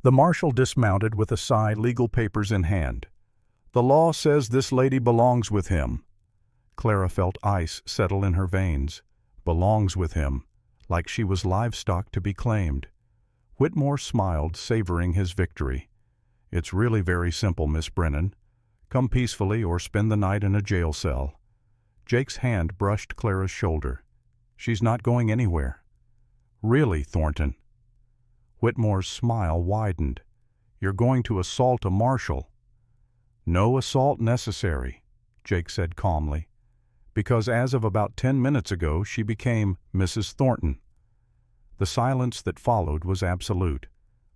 The marshal dismounted with a sigh, legal papers in hand. "The law says this lady belongs with him." Clara felt ice settle in her veins. Belongs with him, like she was livestock to be claimed. Whitmore smiled, savoring his victory. "It's really very simple, Miss Brennan. Come peacefully or spend the night in a jail cell." Jake's hand brushed Clara's shoulder. "She's not going anywhere." "Really, Thornton?" Whitmore's smile widened. "You're going to assault a marshal." "No assault necessary," Jake said calmly, "because as of about 10 minutes ago she became Mrs. Thornton." The silence that followed was absolute.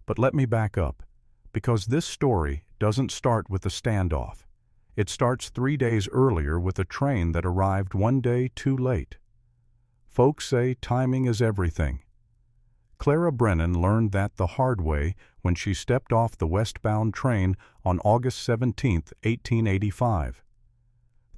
But let me back up, because this story doesn't start with the standoff. It starts 3 days earlier with a train that arrived one day too late. Folks say timing is everything. Clara Brennan learned that the hard way when she stepped off the westbound train on August 17, 1885.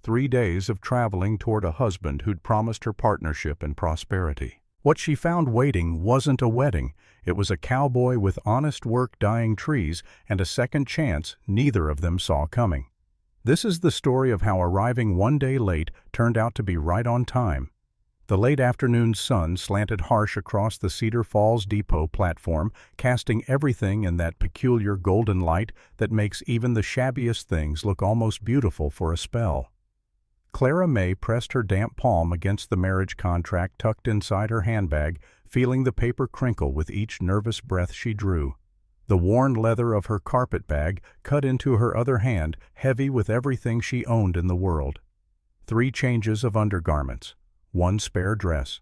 3 days of traveling toward a husband who'd promised her partnership and prosperity. What she found waiting wasn't a wedding. It was a cowboy with honest work dying trees and a second chance neither of them saw coming. This is the story of how arriving one day late turned out to be right on time. The late afternoon sun slanted harsh across the Cedar Falls Depot platform, casting everything in that peculiar golden light that makes even the shabbiest things look almost beautiful for a spell. Clara May pressed her damp palm against the marriage contract tucked inside her handbag, feeling the paper crinkle with each nervous breath she drew. The worn leather of her carpet bag cut into her other hand, heavy with everything she owned in the world. 3 changes of undergarments. 1 spare dress.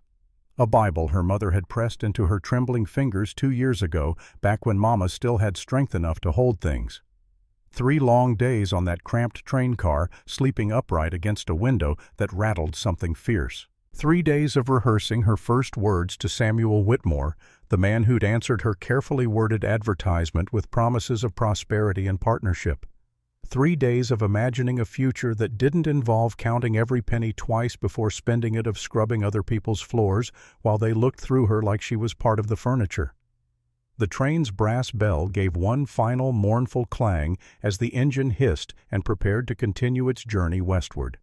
A Bible her mother had pressed into her trembling fingers 2 years ago, back when Mama still had strength enough to hold things. 3 long days on that cramped train car, sleeping upright against a window that rattled something fierce. 3 days of rehearsing her first words to Samuel Whitmore, the man who'd answered her carefully worded advertisement with promises of prosperity and partnership. 3 days of imagining a future that didn't involve counting every penny twice before spending it of scrubbing other people's floors while they looked through her like she was part of the furniture. The train's brass bell gave one final mournful clang as the engine hissed and prepared to continue its journey westward.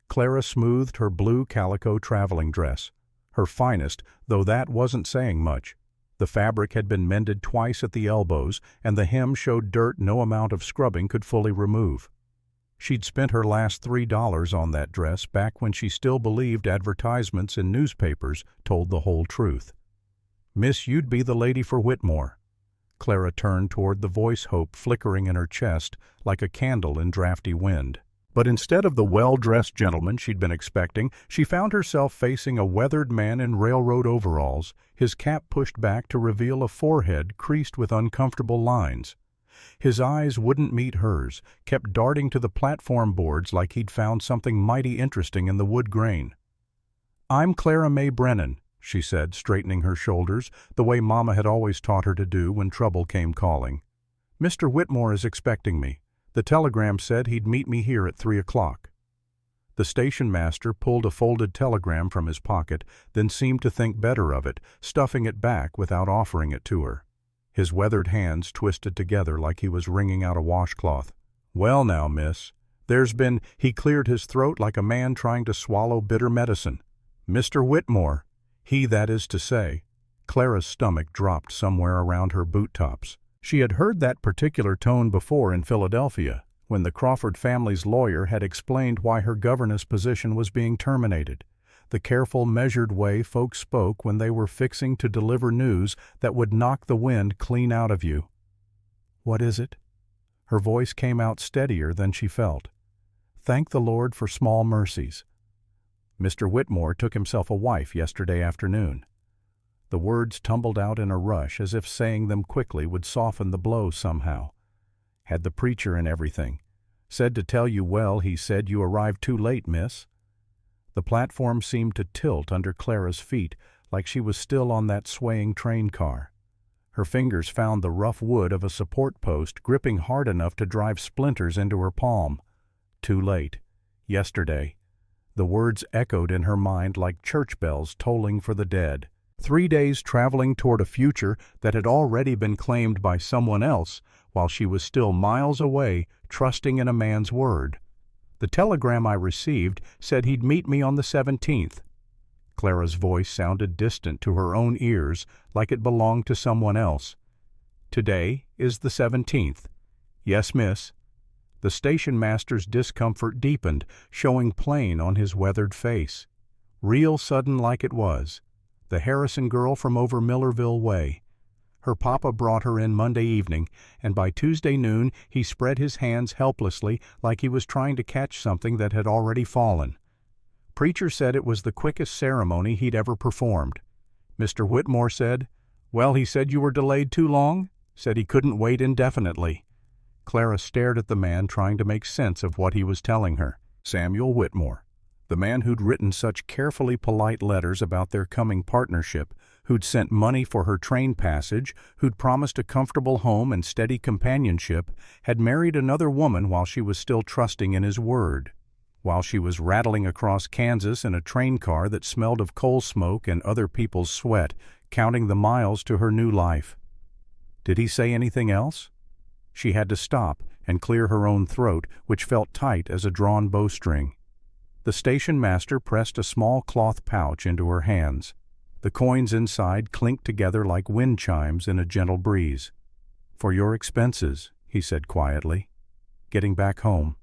Clara smoothed her blue calico traveling dress, her finest, though that wasn't saying much. The fabric had been mended twice at the elbows, and the hem showed dirt no amount of scrubbing could fully remove. She'd spent her last $3 on that dress back when she still believed advertisements in newspapers told the whole truth. "Miss, you'd be the lady for Whitmore." Clara turned toward the voice hope flickering in her chest like a candle in drafty wind. But instead of the well-dressed gentleman she'd been expecting, she found herself facing a weathered man in railroad overalls, his cap pushed back to reveal a forehead creased with uncomfortable lines. His eyes wouldn't meet hers, kept darting to the platform boards like he'd found something mighty interesting in the wood grain. "I'm Clara May Brennan," she said, straightening her shoulders, the way Mama had always taught her to do when trouble came calling. "Mr. Whitmore is expecting me. The telegram said he'd meet me here at 3 o'clock. The station master pulled a folded telegram from his pocket, then seemed to think better of it, stuffing it back without offering it to her. His weathered hands twisted together like he was wringing out a washcloth. "Well now, miss, there's been—" He cleared his throat like a man trying to swallow bitter medicine. "Mr. Whitmore, he, that is to say." Clara's stomach dropped somewhere around her boot tops. She had heard that particular tone before in Philadelphia, when the Crawford family's lawyer had explained why her governess position was being terminated. The careful, measured way folks spoke when they were fixing to deliver news that would knock the wind clean out of you. "What is it?" Her voice came out steadier than she felt. "Thank the Lord for small mercies. Mr. Whitmore took himself a wife yesterday afternoon." The words tumbled out in a rush as if saying them quickly would soften the blow somehow. "Had the preacher and everything. Said to tell you well, he said you arrived too late, miss." The platform seemed to tilt under Clara's feet like she was still on that swaying train car. Her fingers found the rough wood of a support post gripping hard enough to drive splinters into her palm. Too late. Yesterday. The words echoed in her mind like church bells tolling for the dead. 3 days traveling toward a future that had already been claimed by someone else while she was still miles away, trusting in a man's word. The telegram I received said he'd meet me on the 17th. Clara's voice sounded distant to her own ears, like it belonged to someone else. Today is the 17th. Yes, miss. The station master's discomfort deepened, showing plain on his weathered face. Real sudden like it was. The Harrison girl from over Millerville Way. Her papa brought her in Monday evening, and by Tuesday noon he spread his hands helplessly like he was trying to catch something that had already fallen. Preacher said it was the quickest ceremony he'd ever performed. Mr. Whitmore said, "Well, he said you were delayed too long?" Said he couldn't wait indefinitely. Clara stared at the man, trying to make sense of what he was telling her. Samuel Whitmore, the man who'd written such carefully polite letters about their coming partnership, who'd sent money for her train passage, who'd promised a comfortable home and steady companionship, had married another woman while she was still trusting in his word. While she was rattling across Kansas in a train car that smelled of coal smoke and other people's sweat, counting the miles to her new life. Did he say anything else? She had to stop and clear her own throat, which felt tight as a drawn bowstring. The station master pressed a small cloth pouch into her hands. The coins inside clinked together like wind chimes in a gentle breeze. "For your expenses," he said quietly. "Getting back home."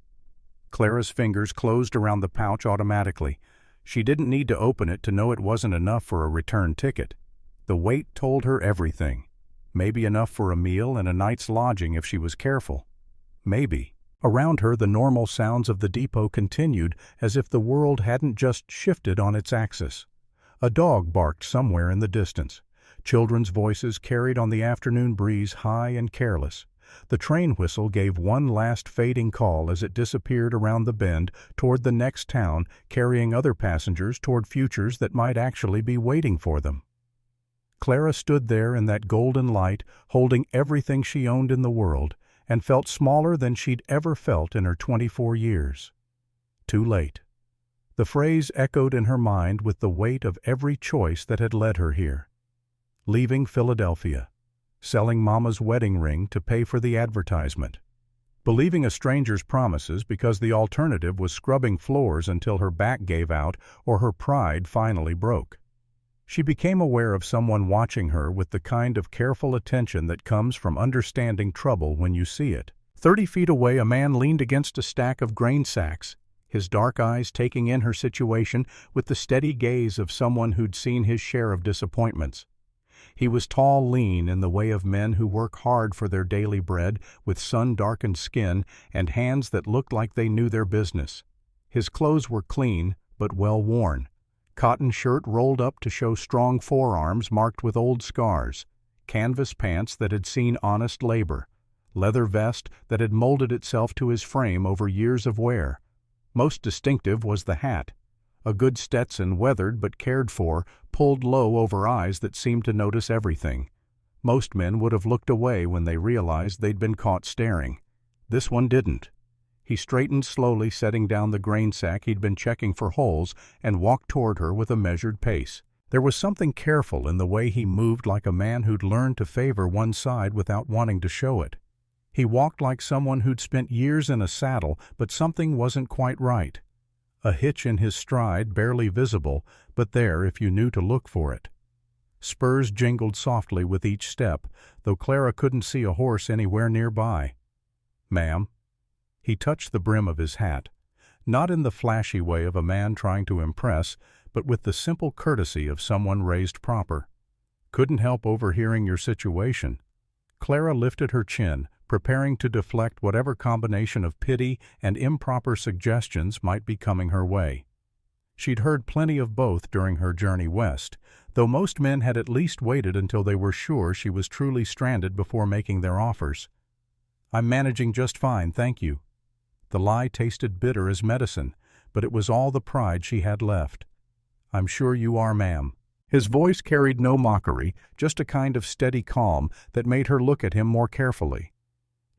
Clara's fingers closed around the pouch automatically. She didn't need to open it to know it wasn't enough for a return ticket. The weight told her everything. Maybe enough for a meal and a night's lodging if she was careful. Maybe. Around her, the normal sounds of the depot continued as if the world hadn't just shifted on its axis. A dog barked somewhere in the distance. Children's voices carried on the afternoon breeze high and careless. The train whistle gave one last fading call as it disappeared around the bend toward the next town, carrying other passengers toward futures that might actually be waiting for them. Clara stood there in that golden light, holding everything she owned in the world, and felt smaller than she'd ever felt in her 24 years. Too late. The phrase echoed in her mind with the weight of every choice that had led her here. Leaving Philadelphia. Selling Mama's wedding ring to pay for the advertisement. Believing a stranger's promises because the alternative was scrubbing floors until her back gave out or her pride finally broke. She became aware of someone watching her with the kind of careful attention that comes from understanding trouble when you see it. 30 feet away, a man leaned against a stack of grain sacks, his dark eyes taking in her situation with the steady gaze of someone who'd seen his share of disappointments. He was tall, lean, in the way of men who work hard for their daily bread, with sun-darkened skin and hands that looked like they knew their business. His clothes were clean, but well-worn. Cotton shirt rolled up to show strong forearms marked with old scars, canvas pants that had seen honest labor, leather vest that had molded itself to his frame over years of wear. Most distinctive was the hat, a good Stetson, weathered but cared for, pulled low over eyes that seemed to notice everything. Most men would have looked away when they realized they'd been caught staring. This one didn't. He straightened slowly, setting down the grain sack he'd been checking for holes, and walked toward her with a measured pace. There was something careful in the way he moved, like a man who'd learned to favor one side without wanting to show it. He walked like someone who'd spent years in a saddle, but something wasn't quite right. A hitch in his stride, barely visible, but there if you knew to look for it. Spurs jingled softly with each step, though Clara couldn't see a horse anywhere nearby. "Ma'am." He touched the brim of his hat, not in the flashy way of a man trying to impress, but with the simple courtesy of someone raised proper. "Couldn't help overhearing your situation." Clara lifted her chin, preparing to deflect whatever combination of pity and improper suggestions might be coming her way. She'd heard plenty of both during her journey west, though most men had at least waited until they were sure she was truly stranded before making their offers. "I'm managing just fine, thank you." The lie tasted bitter as medicine, but it was all the pride she had left. "I'm sure you are, ma'am." His voice carried no mockery, just a kind of steady calm that made her look at him more carefully.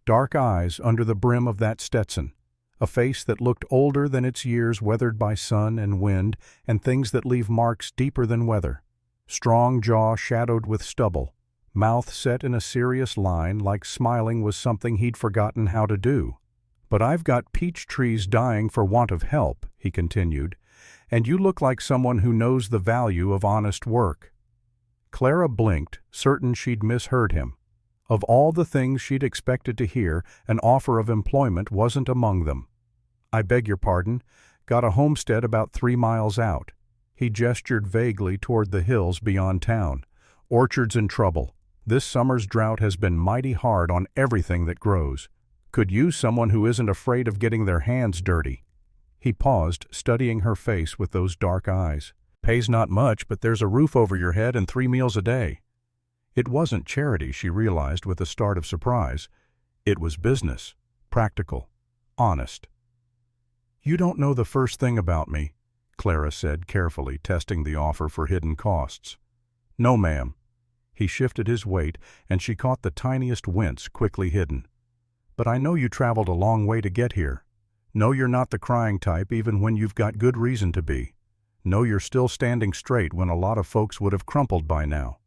Dark eyes under the brim of that Stetson, a face that looked older than its years, weathered by sun and wind and things that leave marks deeper than weather. Strong jaw shadowed with stubble, mouth set in a serious line like smiling was something he'd forgotten how to do. "But I've got peach trees dying for want of help," he continued, "and you look like someone who knows the value of honest work." Clara blinked, certain she'd misheard him. Of all the things she'd expected to hear, an offer of employment wasn't among them. "I beg your pardon, got a homestead about 3 miles out." He gestured vaguely toward the hills beyond town. "Orchard's in trouble. This summer's drought has been mighty hard on everything that grows. Could use someone who isn't afraid of getting their hands dirty." He paused, studying her face with those dark eyes. "Pays not much, but there's a roof over your head and 3 meals a day." It wasn't charity, she realized with a start of surprise. It was business, practical, honest. "You don't know the first thing about me," Clara said carefully, testing the offer for hidden costs. "No, ma'am." He shifted his weight, and she caught the tiniest wince quickly hidden. "But I know you traveled a long way to get here. Know you're not the crying type even when you've got good reason to be. Know you're still standing straight when a lot of folks would have crumpled by now."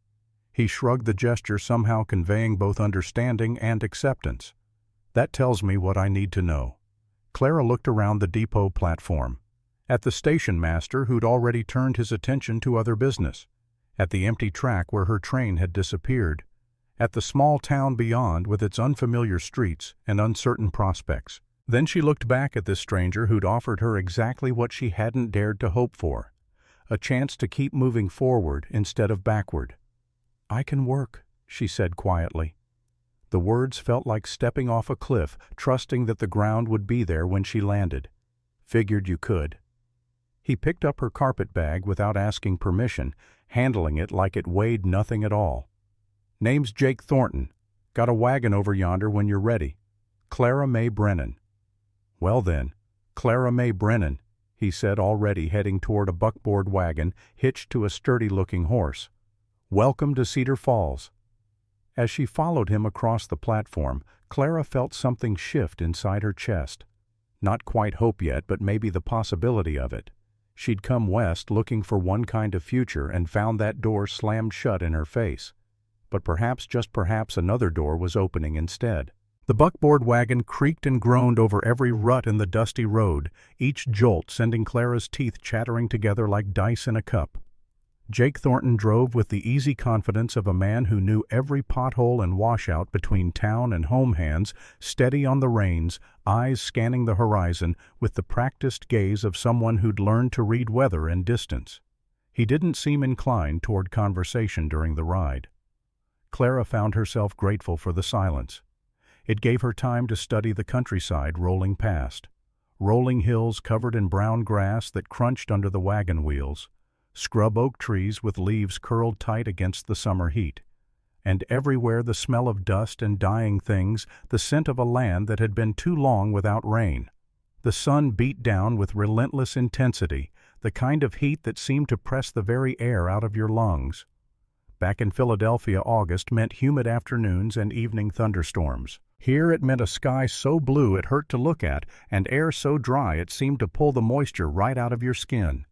He shrugged the gesture, somehow conveying both understanding and acceptance. "That tells me what I need to know." Clara looked around the depot platform. At the station master who'd already turned his attention to other business. At the empty track where her train had disappeared. At the small town beyond with its unfamiliar streets and uncertain prospects. Then she looked back at this stranger who'd offered her exactly what she hadn't dared to hope for. A chance to keep moving forward instead of backward. "I can work," she said quietly. The words felt like stepping off a cliff, trusting that the ground would be there when she landed. "Figured you could." He picked up her carpet bag without asking permission, handling it like it weighed nothing at all. "Name's Jake Thornton. Got a wagon over yonder when you're ready. Clara May Brennan." "Well then, Clara May Brennan," he said, already heading toward a buckboard wagon hitched to a sturdy-looking horse. "Welcome to Cedar Falls." As she followed him across the platform, Clara felt something shift inside her chest. Not quite hope yet, but maybe the possibility of it. She'd come west looking for one kind of future and found that door slammed shut in her face. But perhaps, just perhaps, another door was opening instead. The buckboard wagon creaked and groaned over every rut in the dusty road, each jolt sending Clara's teeth chattering together like dice in a cup. Jake Thornton drove with the easy confidence of a man who knew every pothole and washout between town and home hands, steady on the reins, eyes scanning the horizon with the practiced gaze of someone who'd learned to read weather and distance. He didn't seem inclined toward conversation during the ride. Clara found herself grateful for the silence. It gave her time to study the countryside rolling past. Rolling hills covered in brown grass that crunched under the wagon wheels. Scrub oak trees with leaves curled tight against the summer heat. And everywhere the smell of dust and dying things, the scent of a land that had been too long without rain. The sun beat down with relentless intensity, the kind of heat that seemed to press the very air out of your lungs. Back in Philadelphia, August meant humid afternoons and evening thunderstorms. Here it meant a sky so blue it hurt to look at, and air so dry it seemed to pull the moisture right out of your skin.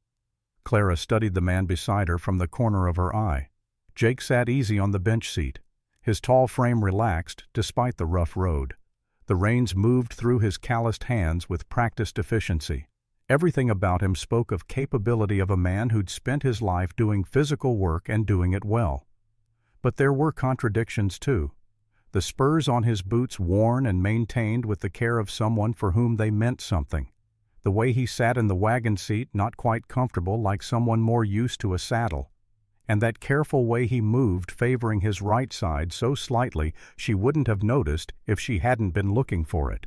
Clara studied the man beside her from the corner of her eye. Jake sat easy on the bench seat. His tall frame relaxed, despite the rough road. The reins moved through his calloused hands with practiced efficiency. Everything about him spoke of capability of a man who'd spent his life doing physical work and doing it well. But there were contradictions, too. The spurs on his boots worn and maintained with the care of someone for whom they meant something. The way he sat in the wagon seat, not quite comfortable, like someone more used to a saddle. And that careful way he moved, favoring his right side so slightly she wouldn't have noticed if she hadn't been looking for it.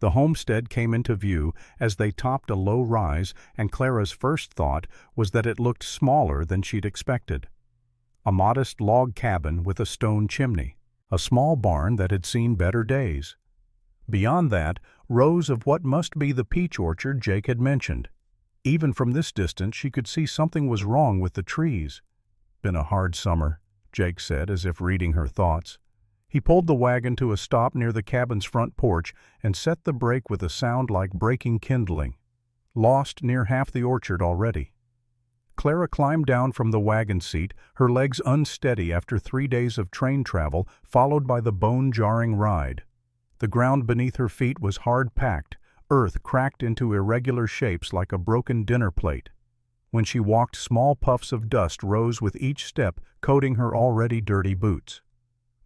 The homestead came into view as they topped a low rise, and Clara's first thought was that it looked smaller than she'd expected. A modest log cabin with a stone chimney. A small barn that had seen better days. Beyond that, rows of what must be the peach orchard Jake had mentioned. Even from this distance she could see something was wrong with the trees. "Been a hard summer," Jake said, as if reading her thoughts. He pulled the wagon to a stop near the cabin's front porch and set the brake with a sound like breaking kindling. Lost near half the orchard already. Clara climbed down from the wagon seat, her legs unsteady after 3 days of train travel, followed by the bone-jarring ride. The ground beneath her feet was hard-packed, earth cracked into irregular shapes like a broken dinner plate. When she walked, small puffs of dust rose with each step, coating her already dirty boots.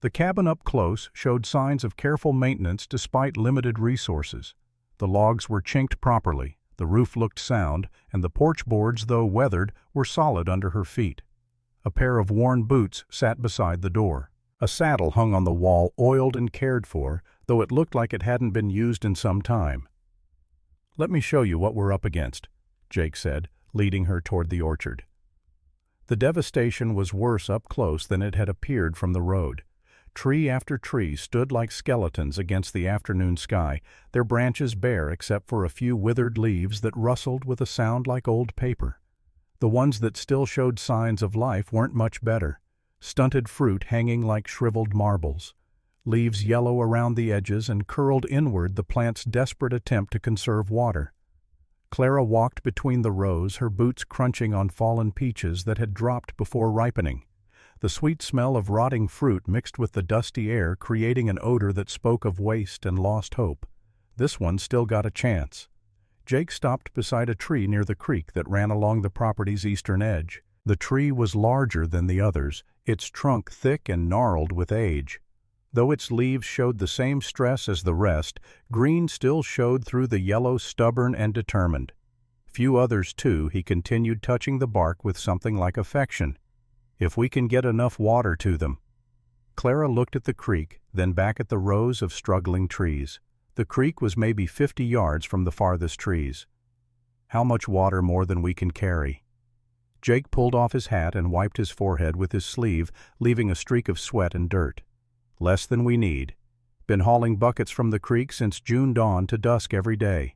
The cabin up close showed signs of careful maintenance despite limited resources. The logs were chinked properly, the roof looked sound, and the porch boards, though weathered, were solid under her feet. A pair of worn boots sat beside the door. A saddle hung on the wall, oiled and cared for, though it looked like it hadn't been used in some time. "Let me show you what we're up against," Jake said, leading her toward the orchard. The devastation was worse up close than it had appeared from the road. Tree after tree stood like skeletons against the afternoon sky, their branches bare except for a few withered leaves that rustled with a sound like old paper. The ones that still showed signs of life weren't much better. Stunted fruit hanging like shriveled marbles. Leaves yellow around the edges and curled inward, the plant's desperate attempt to conserve water. Clara walked between the rows, her boots crunching on fallen peaches that had dropped before ripening. The sweet smell of rotting fruit mixed with the dusty air, creating an odor that spoke of waste and lost hope. This one still got a chance. Jake stopped beside a tree near the creek that ran along the property's eastern edge. The tree was larger than the others, its trunk thick and gnarled with age. Though its leaves showed the same stress as the rest, green still showed through the yellow, stubborn and determined. Few others, too, he continued, touching the bark with something like affection. "If we can get enough water to them." Clara looked at the creek, then back at the rows of struggling trees. The creek was maybe 50 yards from the farthest trees. "How much water more than we can carry?" Jake pulled off his hat and wiped his forehead with his sleeve, leaving a streak of sweat and dirt. "Less than we need. Been hauling buckets from the creek since June dawn to dusk every day."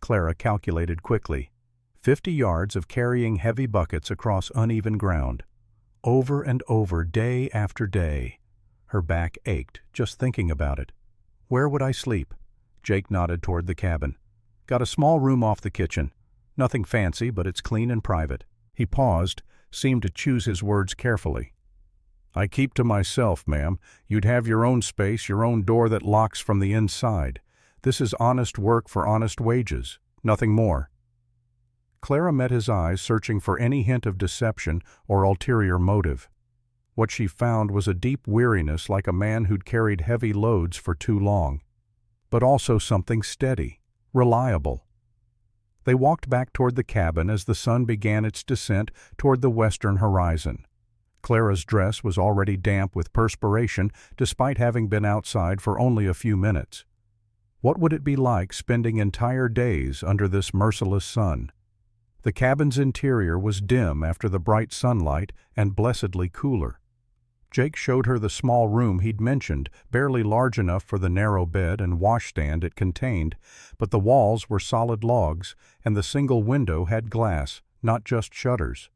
Clara calculated quickly. 50 yards of carrying heavy buckets across uneven ground. Over and over, day after day. Her back ached, just thinking about it. "Where would I sleep?" Jake nodded toward the cabin. "Got a small room off the kitchen. Nothing fancy, but it's clean and private." He paused, seemed to choose his words carefully. "I keep to myself, ma'am. You'd have your own space, your own door that locks from the inside. This is honest work for honest wages. Nothing more." Clara met his eyes, searching for any hint of deception or ulterior motive. What she found was a deep weariness, like a man who'd carried heavy loads for too long. But also something steady, reliable. They walked back toward the cabin as the sun began its descent toward the western horizon. Clara's dress was already damp with perspiration, despite having been outside for only a few minutes. What would it be like spending entire days under this merciless sun? The cabin's interior was dim after the bright sunlight and blessedly cooler. Jake showed her the small room he'd mentioned, barely large enough for the narrow bed and washstand it contained, but the walls were solid logs, and the single window had glass, not just shutters.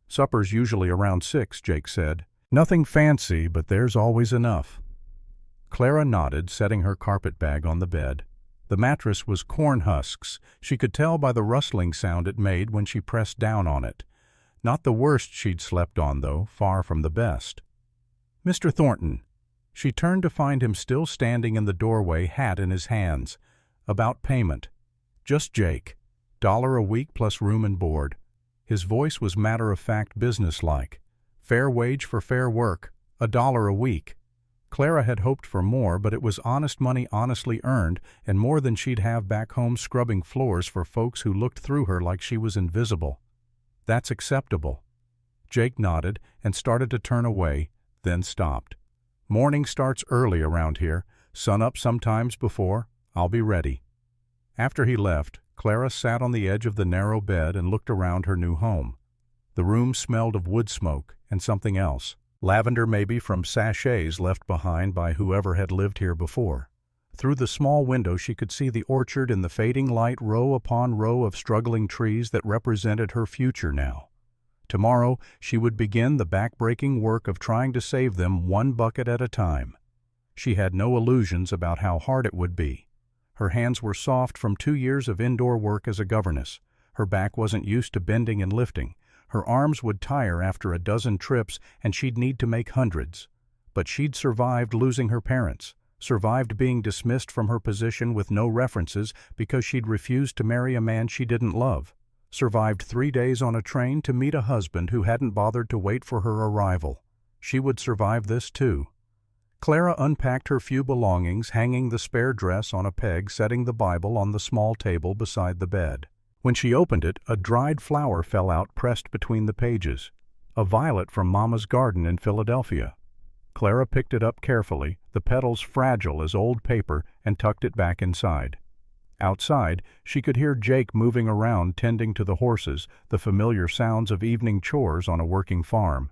"Supper's usually around 6, Jake said. "Nothing fancy, but there's always enough." Clara nodded, setting her carpet bag on the bed. The mattress was corn husks. She could tell by the rustling sound it made when she pressed down on it. Not the worst she'd slept on, though, far from the best. "Mr. Thornton." She turned to find him still standing in the doorway, hat in his hands. "About payment." "Just Jake. $1 a week plus room and board." His voice was matter-of-fact, businesslike. "Fair wage for fair work. $1 a week." Clara had hoped for more, but it was honest money honestly earned, and more than she'd have back home scrubbing floors for folks who looked through her like she was invisible. "That's acceptable." Jake nodded and started to turn away, then stopped. "Morning starts early around here. Sun up sometimes before. I'll be ready." After he left, Clara sat on the edge of the narrow bed and looked around her new home. The room smelled of wood smoke and something else. Lavender maybe, from sachets left behind by whoever had lived here before. Through the small window she could see the orchard in the fading light, row upon row of struggling trees that represented her future now. Tomorrow she would begin the back-breaking work of trying to save them one bucket at a time. She had no illusions about how hard it would be. Her hands were soft from 2 years of indoor work as a governess. Her back wasn't used to bending and lifting. Her arms would tire after a dozen trips and she'd need to make hundreds. But she'd survived losing her parents, survived being dismissed from her position with no references because she'd refused to marry a man she didn't love, survived 3 days on a train to meet a husband who hadn't bothered to wait for her arrival. She would survive this too. Clara unpacked her few belongings, hanging the spare dress on a peg, setting the Bible on the small table beside the bed. When she opened it, a dried flower fell out pressed between the pages, a violet from Mama's garden in Philadelphia. Clara picked it up carefully, the petals fragile as old paper, and tucked it back inside. Outside, she could hear Jake moving around tending to the horses, the familiar sounds of evening chores on a working farm.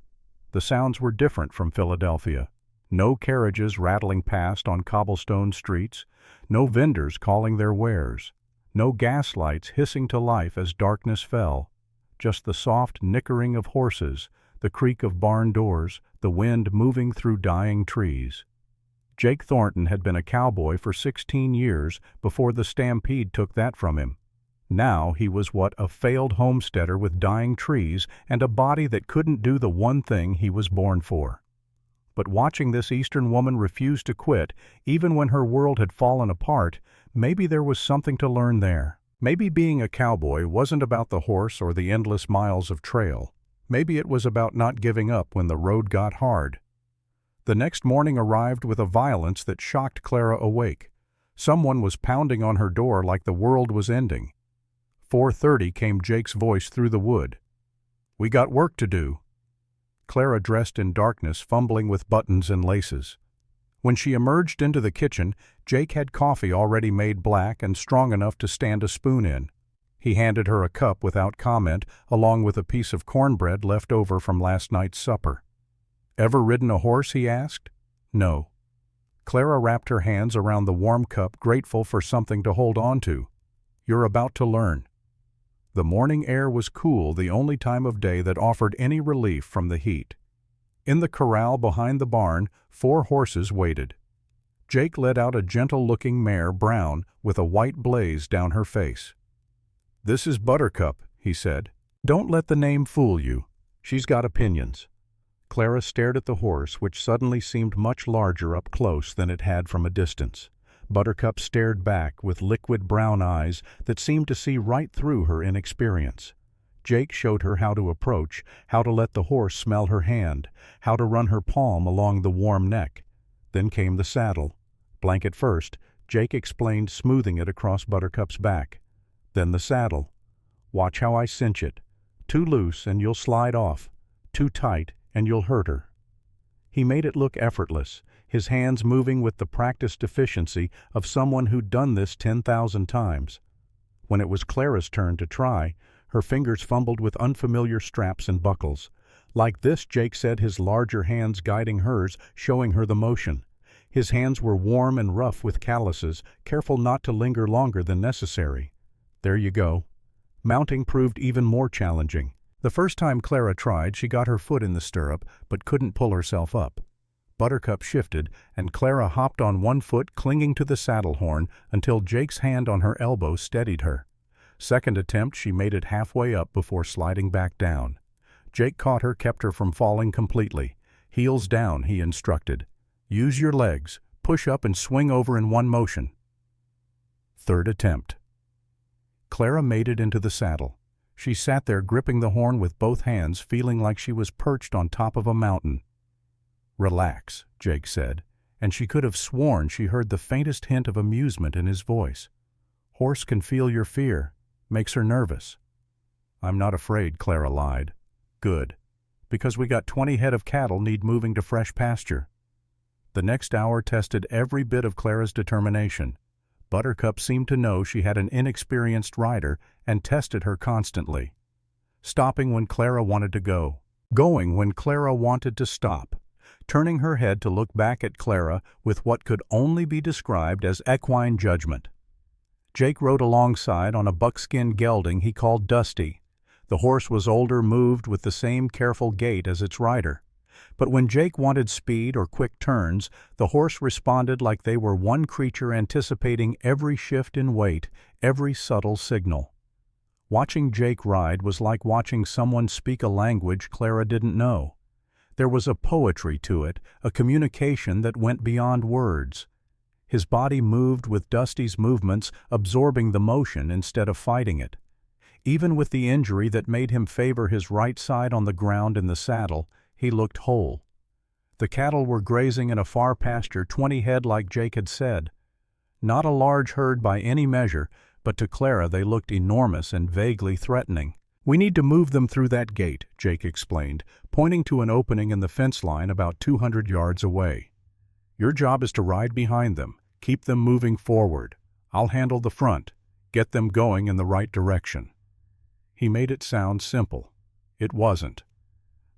The sounds were different from Philadelphia. No carriages rattling past on cobblestone streets, no vendors calling their wares, no gas lights hissing to life as darkness fell, just the soft nickering of horses, the creak of barn doors, the wind moving through dying trees. Jake Thornton had been a cowboy for 16 years before the stampede took that from him. Now he was a failed homesteader with dying trees and a body that couldn't do the one thing he was born for. But watching this Eastern woman refuse to quit, even when her world had fallen apart, maybe there was something to learn there. Maybe being a cowboy wasn't about the horse or the endless miles of trail. Maybe it was about not giving up when the road got hard. The next morning arrived with a violence that shocked Clara awake. Someone was pounding on her door like the world was ending. 4:30 came Jake's voice through the wood. "We got work to do." Clara dressed in darkness, fumbling with buttons and laces. When she emerged into the kitchen, Jake had coffee already made black and strong enough to stand a spoon in. He handed her a cup without comment, along with a piece of cornbread left over from last night's supper. "Ever ridden a horse?" he asked. "No." Clara wrapped her hands around the warm cup, grateful for something to hold on to. "You're about to learn." The morning air was cool, the only time of day that offered any relief from the heat. In the corral behind the barn, 4 horses waited. Jake led out a gentle-looking mare, brown, with a white blaze down her face. "This is Buttercup," he said. "Don't let the name fool you. She's got opinions." Clara stared at the horse, which suddenly seemed much larger up close than it had from a distance. Buttercup stared back with liquid brown eyes that seemed to see right through her inexperience. Jake showed her how to approach, how to let the horse smell her hand, how to run her palm along the warm neck. Then came the saddle. Blanket first, Jake explained, smoothing it across Buttercup's back. Then the saddle. "Watch how I cinch it. Too loose and you'll slide off. Too tight and you'll hurt her." He made it look effortless, his hands moving with the practiced efficiency of someone who'd done this 10,000 times. When it was Clara's turn to try, her fingers fumbled with unfamiliar straps and buckles. Like this, Jake said, his larger hands guiding hers, showing her the motion. His hands were warm and rough with calluses, careful not to linger longer than necessary. There you go. Mounting proved even more challenging. The first time Clara tried, she got her foot in the stirrup, but couldn't pull herself up. Buttercup shifted, and Clara hopped on one foot, clinging to the saddle horn, until Jake's hand on her elbow steadied her. Second attempt, she made it halfway up before sliding back down. Jake caught her, kept her from falling completely. "Heels down," he instructed. "Use your legs. Push up and swing over in one motion." Third attempt. Clara made it into the saddle. She sat there gripping the horn with both hands, feeling like she was perched on top of a mountain. "Relax," Jake said, and she could have sworn she heard the faintest hint of amusement in his voice. "Horse can feel your fear. Makes her nervous." "I'm not afraid," Clara lied. "Good. Because we got 20 head of cattle need moving to fresh pasture." The next hour tested every bit of Clara's determination. Buttercup seemed to know she had an inexperienced rider and tested her constantly. Stopping when Clara wanted to go. Going when Clara wanted to stop. Turning her head to look back at Clara with what could only be described as equine judgment. Jake rode alongside on a buckskin gelding he called Dusty. The horse was older, moved with the same careful gait as its rider. But when Jake wanted speed or quick turns, the horse responded like they were one creature anticipating every shift in weight, every subtle signal. Watching Jake ride was like watching someone speak a language Clara didn't know. There was a poetry to it, a communication that went beyond words. His body moved with Dusty's movements, absorbing the motion instead of fighting it. Even with the injury that made him favor his right side on the ground in the saddle, he looked whole. The cattle were grazing in a far pasture 20 head like Jake had said. Not a large herd by any measure, but to Clara they looked enormous and vaguely threatening. "We need to move them through that gate," Jake explained, pointing to an opening in the fence line about 200 yards away. "Your job is to ride behind them, keep them moving forward. I'll handle the front, get them going in the right direction." He made it sound simple. It wasn't.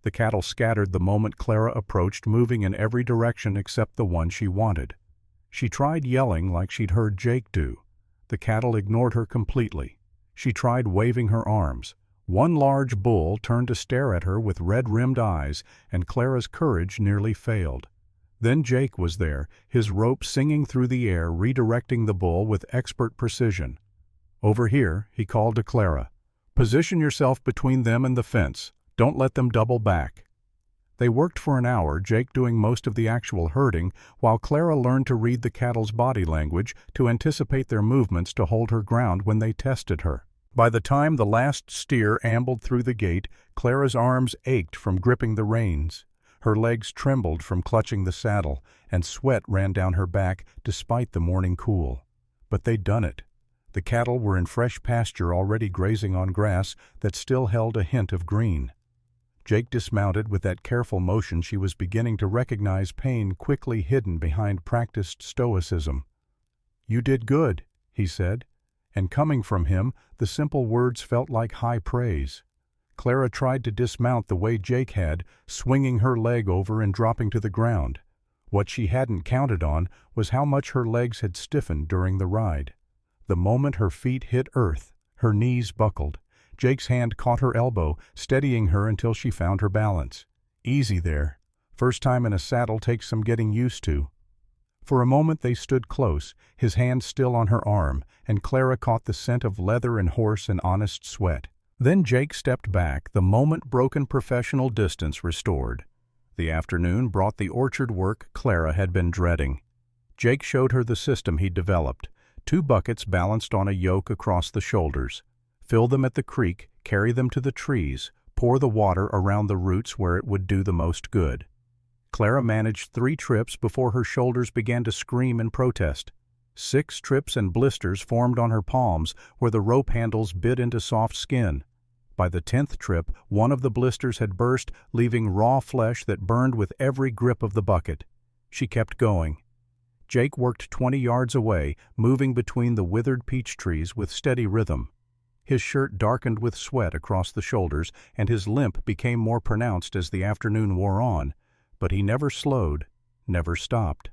The cattle scattered the moment Clara approached, moving in every direction except the one she wanted. She tried yelling like she'd heard Jake do. The cattle ignored her completely. She tried waving her arms. One large bull turned to stare at her with red-rimmed eyes, and Clara's courage nearly failed. Then Jake was there, his rope singing through the air, redirecting the bull with expert precision. "Over here," he called to Clara. "Position yourself between them and the fence. Don't let them double back." They worked for an hour, Jake doing most of the actual herding, while Clara learned to read the cattle's body language, to anticipate their movements, to hold her ground when they tested her. By the time the last steer ambled through the gate, Clara's arms ached from gripping the reins. Her legs trembled from clutching the saddle, and sweat ran down her back despite the morning cool. But they'd done it. The cattle were in fresh pasture, already grazing on grass that still held a hint of green. Jake dismounted with that careful motion she was beginning to recognize pain quickly hidden behind practiced stoicism. "You did good," he said, and coming from him, the simple words felt like high praise. Clara tried to dismount the way Jake had, swinging her leg over and dropping to the ground. What she hadn't counted on was how much her legs had stiffened during the ride. The moment her feet hit earth, her knees buckled. Jake's hand caught her elbow, steadying her until she found her balance. "Easy there. First time in a saddle takes some getting used to." For a moment they stood close, his hand still on her arm, and Clara caught the scent of leather and horse and honest sweat. Then Jake stepped back, the moment broken professional distance restored. The afternoon brought the orchard work Clara had been dreading. Jake showed her the system he'd developed. 2 buckets balanced on a yoke across the shoulders. Fill them at the creek, carry them to the trees, pour the water around the roots where it would do the most good. Clara managed 3 trips before her shoulders began to scream in protest. 6 trips and blisters formed on her palms where the rope handles bit into soft skin. By the 10th trip, one of the blisters had burst, leaving raw flesh that burned with every grip of the bucket. She kept going. Jake worked 20 yards away, moving between the withered peach trees with steady rhythm. His shirt darkened with sweat across the shoulders, and his limp became more pronounced as the afternoon wore on, but he never slowed, never stopped.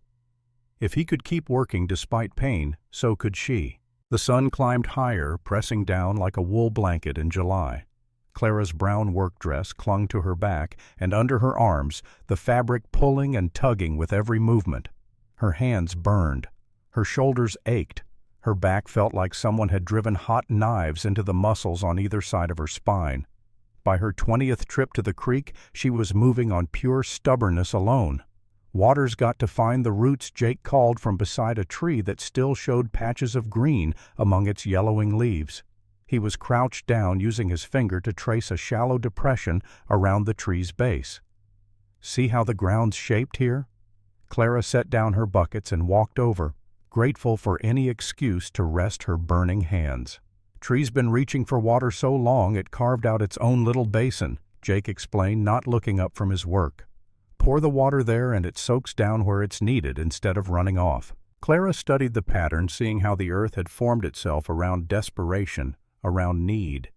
If he could keep working despite pain, so could she. The sun climbed higher, pressing down like a wool blanket in July. Clara's brown work dress clung to her back and under her arms, the fabric pulling and tugging with every movement. Her hands burned. Her shoulders ached. Her back felt like someone had driven hot knives into the muscles on either side of her spine. By her 20th trip to the creek, she was moving on pure stubbornness alone. Waters got to find the roots Jake called from beside a tree that still showed patches of green among its yellowing leaves. He was crouched down, using his finger to trace a shallow depression around the tree's base. "See how the ground's shaped here?" Clara set down her buckets and walked over, grateful for any excuse to rest her burning hands. "Tree's been reaching for water so long it carved out its own little basin," Jake explained, not looking up from his work. "Pour the water there and it soaks down where it's needed instead of running off." Clara studied the pattern, seeing how the earth had formed itself around desperation, around need.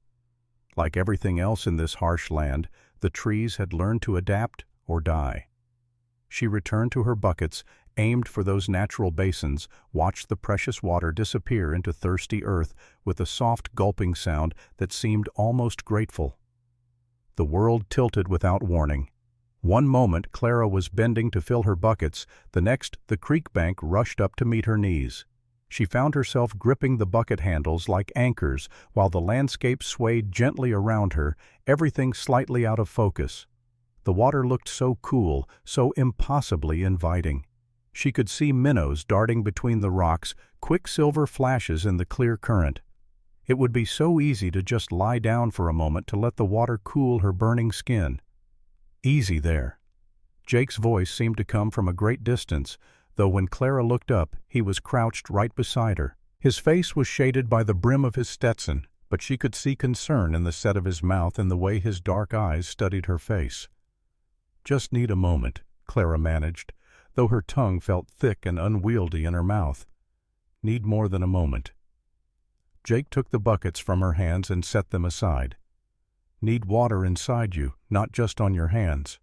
Like everything else in this harsh land, the trees had learned to adapt or die. She returned to her buckets, aimed for those natural basins, watched the precious water disappear into thirsty earth with a soft gulping sound that seemed almost grateful. The world tilted without warning. One moment Clara was bending to fill her buckets, the next the creek bank rushed up to meet her knees. She found herself gripping the bucket handles like anchors while the landscape swayed gently around her, everything slightly out of focus. The water looked so cool, so impossibly inviting. She could see minnows darting between the rocks, quicksilver flashes in the clear current. It would be so easy to just lie down for a moment to let the water cool her burning skin. Easy there. Jake's voice seemed to come from a great distance, though when Clara looked up, he was crouched right beside her. His face was shaded by the brim of his Stetson, but she could see concern in the set of his mouth and the way his dark eyes studied her face. "Just need a moment," Clara managed, though her tongue felt thick and unwieldy in her mouth. "Need more than a moment." Jake took the buckets from her hands and set them aside. "Need water inside you, not just on your hands."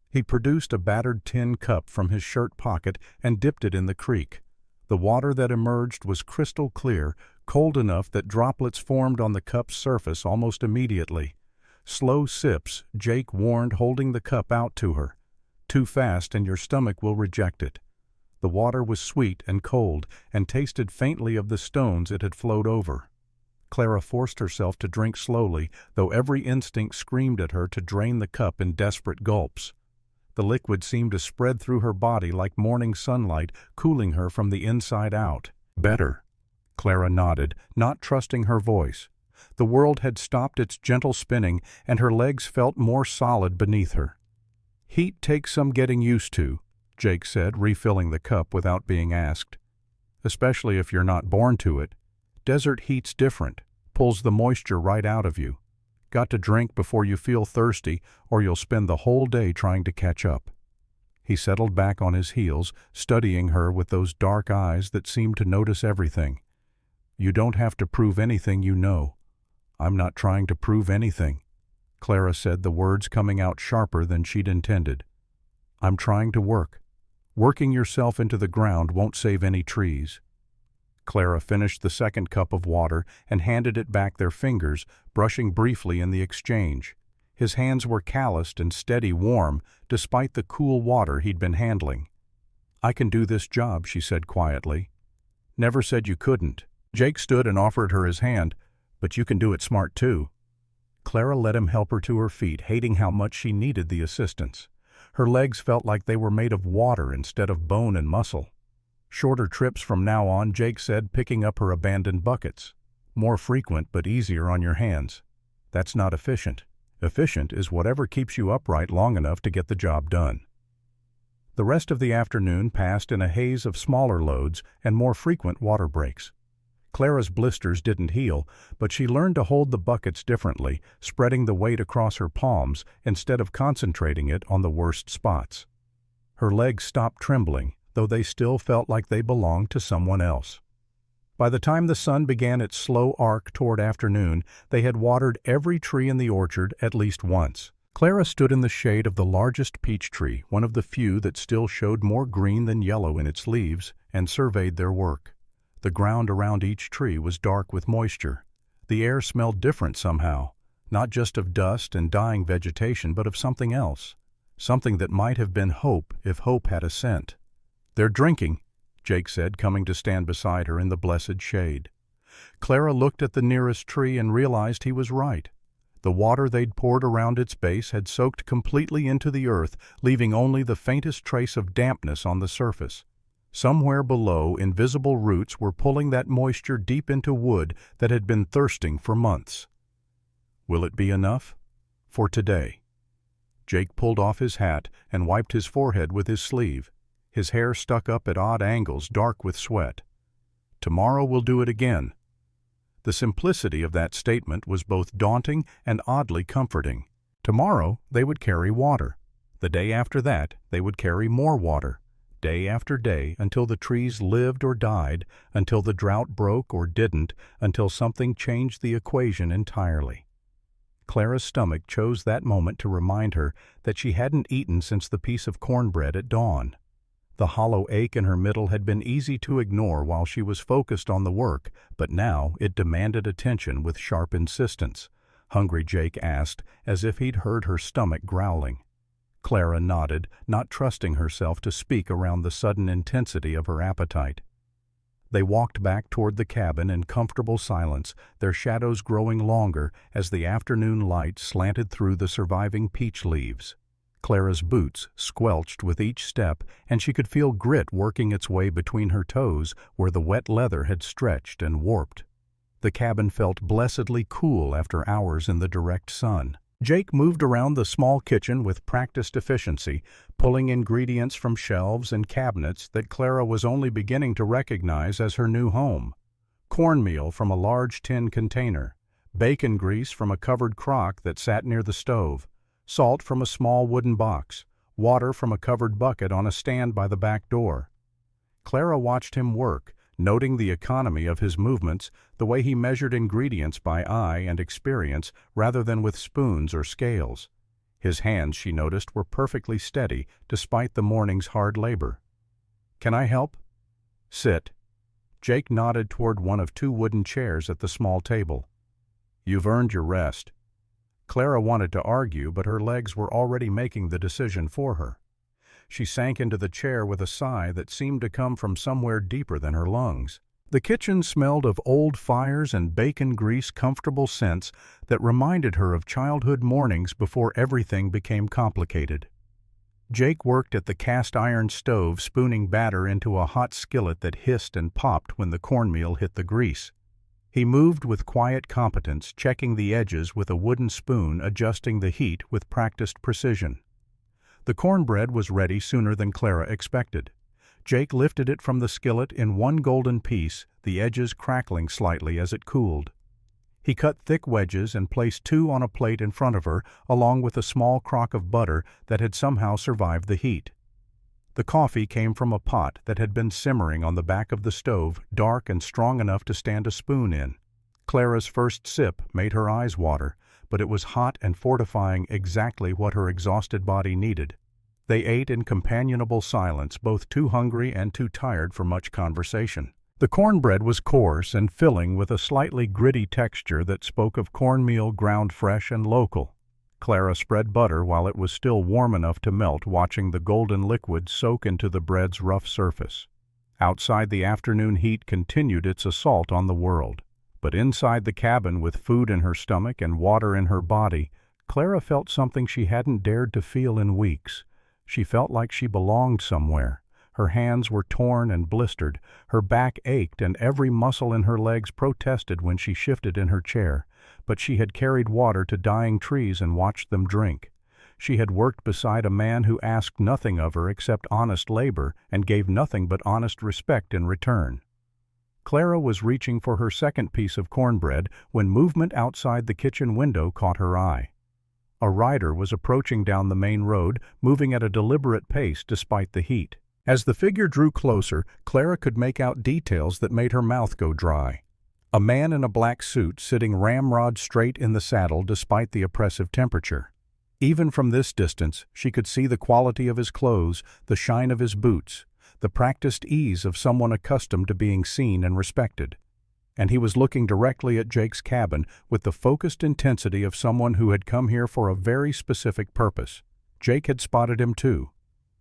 He produced a battered tin cup from his shirt pocket and dipped it in the creek. The water that emerged was crystal clear, cold enough that droplets formed on the cup's surface almost immediately. "Slow sips," Jake warned, holding the cup out to her. "Too fast and your stomach will reject it." The water was sweet and cold and tasted faintly of the stones it had flowed over. Clara forced herself to drink slowly, though every instinct screamed at her to drain the cup in desperate gulps. The liquid seemed to spread through her body like morning sunlight, cooling her from the inside out. "Better," Clara nodded, not trusting her voice. The world had stopped its gentle spinning, and her legs felt more solid beneath her. "Heat takes some getting used to," Jake said, refilling the cup without being asked. "Especially if you're not born to it. Desert heat's different, pulls the moisture right out of you. Got to drink before you feel thirsty, or you'll spend the whole day trying to catch up." He settled back on his heels, studying her with those dark eyes that seemed to notice everything. "You don't have to prove anything you know." "I'm not trying to prove anything," Clara said, the words coming out sharper than she'd intended. "I'm trying to work. Working yourself into the ground won't save any trees." Clara finished the second cup of water and handed it back, their fingers brushing briefly in the exchange. His hands were calloused and steady warm, despite the cool water he'd been handling. "I can do this job," she said quietly. "Never said you couldn't." Jake stood and offered her his hand. "But you can do it smart too." Clara let him help her to her feet, hating how much she needed the assistance. Her legs felt like they were made of water instead of bone and muscle. "Shorter trips from now on," Jake said, picking up her abandoned buckets. "More frequent but easier on your hands. That's not efficient. Efficient is whatever keeps you upright long enough to get the job done." The rest of the afternoon passed in a haze of smaller loads and more frequent water breaks. Clara's blisters didn't heal, but she learned to hold the buckets differently, spreading the weight across her palms instead of concentrating it on the worst spots. Her legs stopped trembling, though they still felt like they belonged to someone else. By the time the sun began its slow arc toward afternoon, they had watered every tree in the orchard at least once. Clara stood in the shade of the largest peach tree, one of the few that still showed more green than yellow in its leaves, and surveyed their work. The ground around each tree was dark with moisture. The air smelled different somehow, not just of dust and dying vegetation, but of something else, something that might have been hope if hope had a scent. "They're drinking," Jake said, coming to stand beside her in the blessed shade. Clara looked at the nearest tree and realized he was right. The water they'd poured around its base had soaked completely into the earth, leaving only the faintest trace of dampness on the surface. Somewhere below, invisible roots were pulling that moisture deep into wood that had been thirsting for months. Will it be enough? For today. Jake pulled off his hat and wiped his forehead with his sleeve. His hair stuck up at odd angles, dark with sweat. Tomorrow we'll do it again. The simplicity of that statement was both daunting and oddly comforting. Tomorrow they would carry water. The day after that they would carry more water. Day after day, until the trees lived or died, until the drought broke or didn't, until something changed the equation entirely. Clara's stomach chose that moment to remind her that she hadn't eaten since the piece of cornbread at dawn. The hollow ache in her middle had been easy to ignore while she was focused on the work, but now it demanded attention with sharp insistence. Hungry Jake asked, as if he'd heard her stomach growling. Clara nodded, not trusting herself to speak around the sudden intensity of her appetite. They walked back toward the cabin in comfortable silence, their shadows growing longer as the afternoon light slanted through the surviving peach leaves. Clara's boots squelched with each step, and she could feel grit working its way between her toes where the wet leather had stretched and warped. The cabin felt blessedly cool after hours in the direct sun. Jake moved around the small kitchen with practiced efficiency, pulling ingredients from shelves and cabinets that Clara was only beginning to recognize as her new home. Cornmeal from a large tin container, bacon grease from a covered crock that sat near the stove, salt from a small wooden box, water from a covered bucket on a stand by the back door. Clara watched him work, noting the economy of his movements, the way he measured ingredients by eye and experience rather than with spoons or scales. His hands, she noticed, were perfectly steady despite the morning's hard labor. "Can I help?" "Sit." Jake nodded toward one of two wooden chairs at the small table. "You've earned your rest." Clara wanted to argue, but her legs were already making the decision for her. She sank into the chair with a sigh that seemed to come from somewhere deeper than her lungs. The kitchen smelled of old fires and bacon grease, comfortable scents that reminded her of childhood mornings before everything became complicated. Jake worked at the cast-iron stove, spooning batter into a hot skillet that hissed and popped when the cornmeal hit the grease. He moved with quiet competence, checking the edges with a wooden spoon, adjusting the heat with practiced precision. The cornbread was ready sooner than Clara expected. Jake lifted it from the skillet in one golden piece, the edges crackling slightly as it cooled. He cut thick wedges and placed two on a plate in front of her, along with a small crock of butter that had somehow survived the heat. The coffee came from a pot that had been simmering on the back of the stove, dark and strong enough to stand a spoon in. Clara's first sip made her eyes water, but it was hot and fortifying, exactly what her exhausted body needed. They ate in companionable silence, both too hungry and too tired for much conversation. The cornbread was coarse and filling with a slightly gritty texture that spoke of cornmeal ground fresh and local. Clara spread butter while it was still warm enough to melt, watching the golden liquid soak into the bread's rough surface. Outside, the afternoon heat continued its assault on the world. But inside the cabin, with food in her stomach and water in her body, Clara felt something she hadn't dared to feel in weeks. She felt like she belonged somewhere. Her hands were torn and blistered, her back ached, and every muscle in her legs protested when she shifted in her chair. But she had carried water to dying trees and watched them drink. She had worked beside a man who asked nothing of her except honest labor and gave nothing but honest respect in return. Clara was reaching for her second piece of cornbread when movement outside the kitchen window caught her eye. A rider was approaching down the main road, moving at a deliberate pace despite the heat. As the figure drew closer, Clara could make out details that made her mouth go dry. A man in a black suit sitting ramrod straight in the saddle despite the oppressive temperature. Even from this distance, she could see the quality of his clothes, the shine of his boots, the practiced ease of someone accustomed to being seen and respected. And he was looking directly at Jake's cabin with the focused intensity of someone who had come here for a very specific purpose. Jake had spotted him too.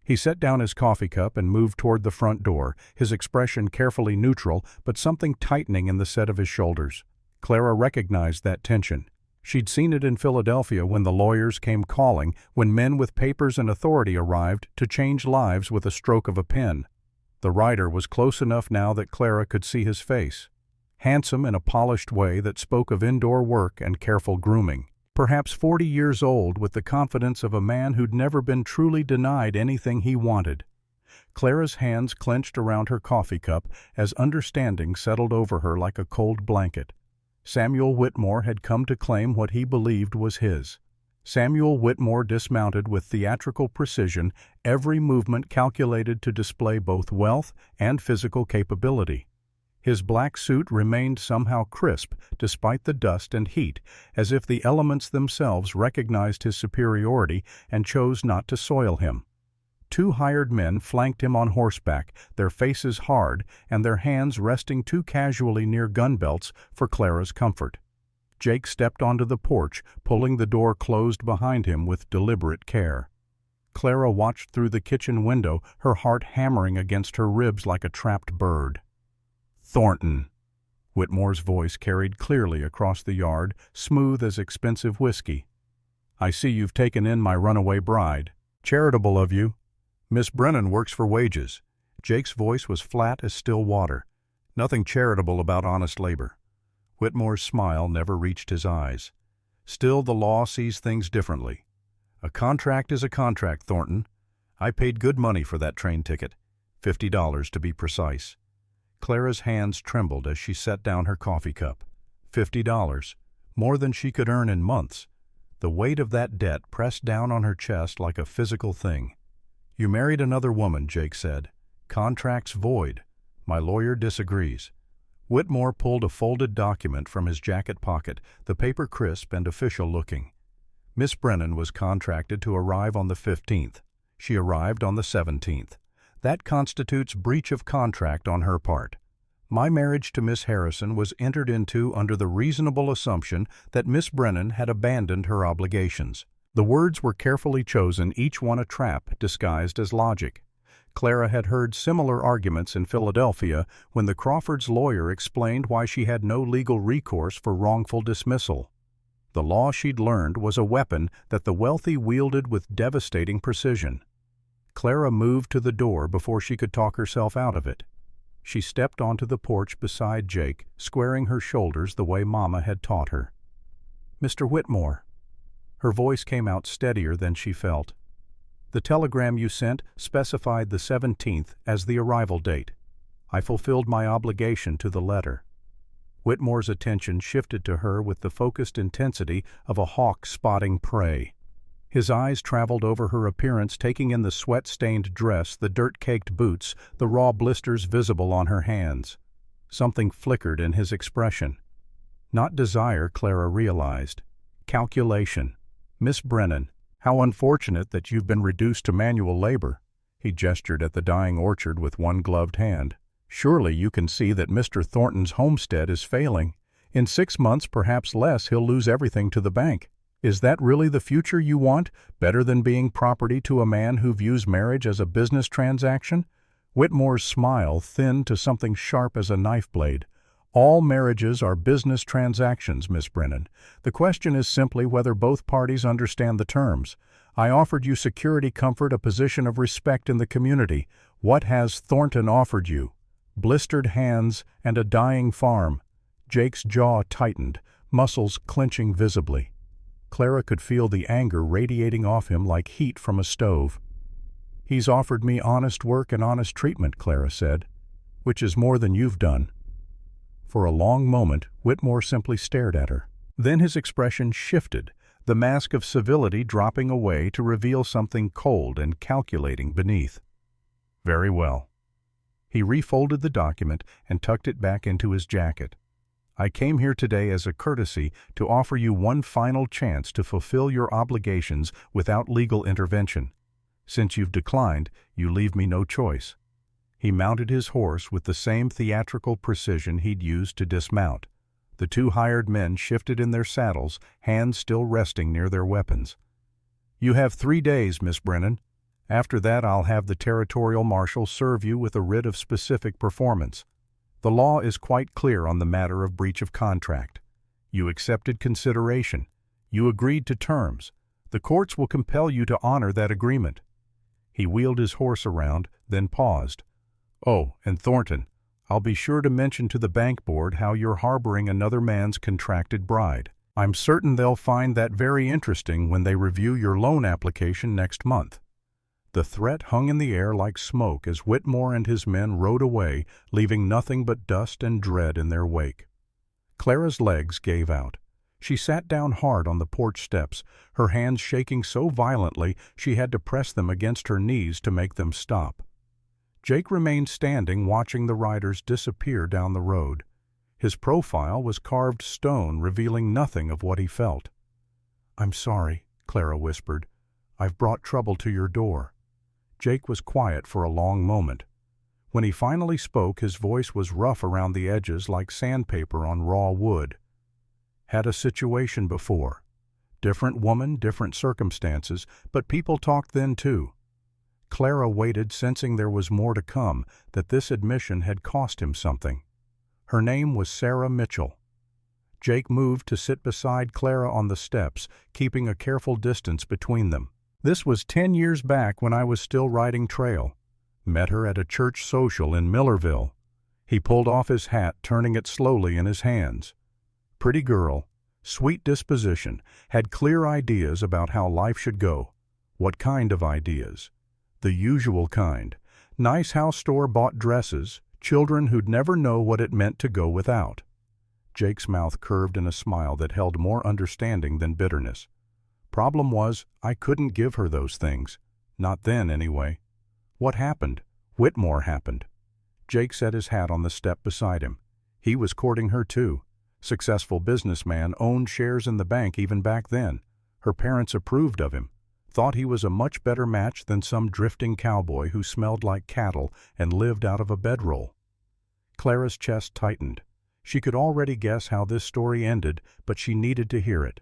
He set down his coffee cup and moved toward the front door, his expression carefully neutral, but something tightening in the set of his shoulders. Clara recognized that tension. She'd seen it in Philadelphia when the lawyers came calling, when men with papers and authority arrived to change lives with a stroke of a pen. The rider was close enough now that Clara could see his face. Handsome in a polished way that spoke of indoor work and careful grooming. Perhaps 40 years old, with the confidence of a man who'd never been truly denied anything he wanted. Clara's hands clenched around her coffee cup as understanding settled over her like a cold blanket. Samuel Whitmore had come to claim what he believed was his. Samuel Whitmore dismounted with theatrical precision, every movement calculated to display both wealth and physical capability. His black suit remained somehow crisp despite the dust and heat, as if the elements themselves recognized his superiority and chose not to soil him. 2 hired men flanked him on horseback, their faces hard and their hands resting too casually near gun belts for Clara's comfort. Jake stepped onto the porch, pulling the door closed behind him with deliberate care. Clara watched through the kitchen window, her heart hammering against her ribs like a trapped bird. Thornton. Whitmore's voice carried clearly across the yard, smooth as expensive whiskey. I see you've taken in my runaway bride. Charitable of you. Miss Brennan works for wages. Jake's voice was flat as still water. Nothing charitable about honest labor. Whitmore's smile never reached his eyes. Still, the law sees things differently. A contract is a contract, Thornton. I paid good money for that train ticket. $50 to be precise. Clara's hands trembled as she set down her coffee cup. $50. More than she could earn in months. The weight of that debt pressed down on her chest like a physical thing. You married another woman, Jake said. Contract's void. My lawyer disagrees. Whitmore pulled a folded document from his jacket pocket, the paper crisp and official-looking. Miss Brennan was contracted to arrive on the 15th. She arrived on the 17th. That constitutes breach of contract on her part. My marriage to Miss Harrison was entered into under the reasonable assumption that Miss Brennan had abandoned her obligations. The words were carefully chosen, each one a trap disguised as logic. Clara had heard similar arguments in Philadelphia when the Crawfords' lawyer explained why she had no legal recourse for wrongful dismissal. The law she'd learned was a weapon that the wealthy wielded with devastating precision. Clara moved to the door before she could talk herself out of it. She stepped onto the porch beside Jake, squaring her shoulders the way Mama had taught her. Mr. Whitmore. Her voice came out steadier than she felt. The telegram you sent specified the 17th as the arrival date. I fulfilled my obligation to the letter. Whitmore's attention shifted to her with the focused intensity of a hawk spotting prey. His eyes traveled over her appearance, taking in the sweat-stained dress, the dirt-caked boots, the raw blisters visible on her hands. Something flickered in his expression. Not desire, Clara realized. Calculation. Miss Brennan, how unfortunate that you've been reduced to manual labor. He gestured at the dying orchard with one gloved hand. Surely you can see that Mr. Thornton's homestead is failing. In 6 months, perhaps less, he'll lose everything to the bank. Is that really the future you want, better than being property to a man who views marriage as a business transaction? Whitmore's smile thinned to something sharp as a knife blade. All marriages are business transactions, Miss Brennan. The question is simply whether both parties understand the terms. I offered you security, comfort, a position of respect in the community. What has Thornton offered you? Blistered hands and a dying farm. Jake's jaw tightened, muscles clenching visibly. Clara could feel the anger radiating off him like heat from a stove. He's offered me honest work and honest treatment, Clara said, which is more than you've done. For a long moment, Whitmore simply stared at her. Then his expression shifted, the mask of civility dropping away to reveal something cold and calculating beneath. Very well. He refolded the document and tucked it back into his jacket. I came here today as a courtesy to offer you one final chance to fulfill your obligations without legal intervention. Since you've declined, you leave me no choice. He mounted his horse with the same theatrical precision he'd used to dismount. The two hired men shifted in their saddles, hands still resting near their weapons. You have 3 days, Miss Brennan. After that, I'll have the territorial marshal serve you with a writ of specific performance. The law is quite clear on the matter of breach of contract. You accepted consideration. You agreed to terms. The courts will compel you to honor that agreement. He wheeled his horse around, then paused. Oh, and Thornton, I'll be sure to mention to the bank board how you're harboring another man's contracted bride. I'm certain they'll find that very interesting when they review your loan application next month. The threat hung in the air like smoke as Whitmore and his men rode away, leaving nothing but dust and dread in their wake. Clara's legs gave out. She sat down hard on the porch steps, her hands shaking so violently she had to press them against her knees to make them stop. Jake remained standing, watching the riders disappear down the road. His profile was carved stone, revealing nothing of what he felt. "I'm sorry," Clara whispered. "I've brought trouble to your door." Jake was quiet for a long moment. When he finally spoke, his voice was rough around the edges like sandpaper on raw wood. "Had a situation before. Different woman, different circumstances, but people talked then too." Clara waited, sensing there was more to come, that this admission had cost him something. Her name was Sarah Mitchell. Jake moved to sit beside Clara on the steps, keeping a careful distance between them. This was 10 years back when I was still riding trail. Met her at a church social in Millerville. He pulled off his hat, turning it slowly in his hands. Pretty girl, sweet disposition, had clear ideas about how life should go. What kind of ideas? The usual kind. Nice house store-bought dresses, children who'd never know what it meant to go without. Jake's mouth curved in a smile that held more understanding than bitterness. Problem was, I couldn't give her those things. Not then, anyway. What happened? Whitmore happened. Jake set his hat on the step beside him. He was courting her too. Successful businessman, owned shares in the bank even back then. Her parents approved of him. Thought he was a much better match than some drifting cowboy who smelled like cattle and lived out of a bedroll. Clara's chest tightened. She could already guess how this story ended, but she needed to hear it.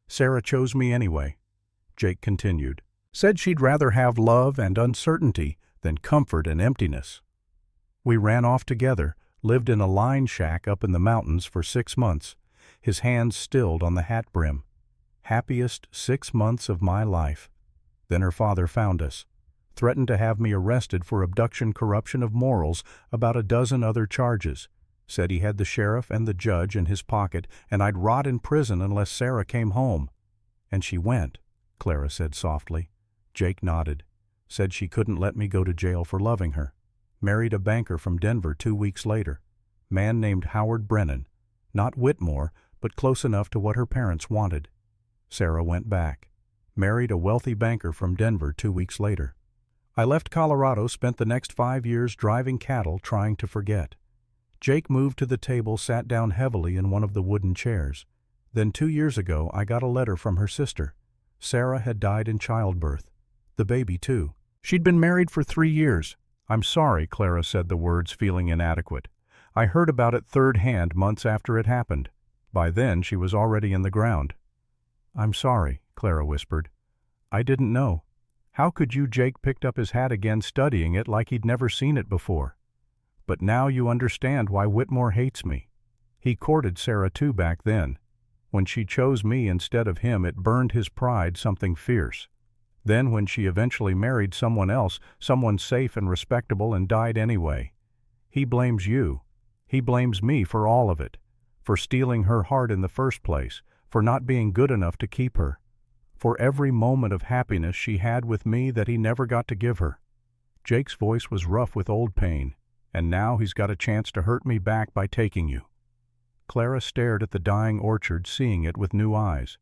Sarah chose me anyway, Jake continued. Said she'd rather have love and uncertainty than comfort and emptiness. We ran off together, lived in a line shack up in the mountains for 6 months, his hands stilled on the hat brim. Happiest 6 months of my life. Then her father found us. Threatened to have me arrested for abduction, corruption of morals, about a dozen other charges. Said he had the sheriff and the judge in his pocket, and I'd rot in prison unless Sarah came home. And she went, Clara said softly. Jake nodded. Said she couldn't let me go to jail for loving her. Married a banker from Denver 2 weeks later. Man named Howard Brennan. Not Whitmore, but close enough to what her parents wanted. Sarah went back. Married a wealthy banker from Denver 2 weeks later. I left Colorado, spent the next 5 years driving cattle, trying to forget. Jake moved to the table, sat down heavily in one of the wooden chairs. Then 2 years ago, I got a letter from her sister. Sarah had died in childbirth. The baby, too. She'd been married for 3 years. I'm sorry, Clara said the words, feeling inadequate. I heard about it third hand months after it happened. By then, she was already in the ground. I'm sorry, Clara whispered. I didn't know. How could you? Jake picked up his hat again, studying it like he'd never seen it before. But now you understand why Whitmore hates me. He courted Sarah too back then. When she chose me instead of him, it burned his pride something fierce. Then when she eventually married someone else, someone safe and respectable, and died anyway. He blames you. He blames me for all of it. For stealing her heart in the first place. For not being good enough to keep her. For every moment of happiness she had with me that he never got to give her. Jake's voice was rough with old pain. And now he's got a chance to hurt me back by taking you. Clara stared at the dying orchard, seeing it with new eyes.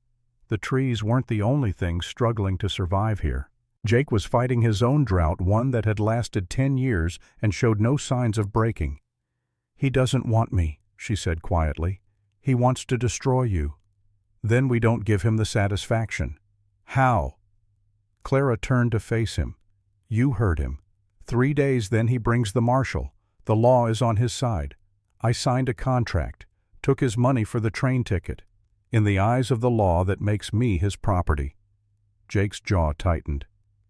The trees weren't the only things struggling to survive here. Jake was fighting his own drought, one that had lasted 10 years and showed no signs of breaking. He doesn't want me, she said quietly. He wants to destroy you. Then we don't give him the satisfaction. How? Clara turned to face him. You heard him. 3 days, then he brings the marshal. The law is on his side. I signed a contract, took his money for the train ticket. In the eyes of the law, that makes me his property. Jake's jaw tightened.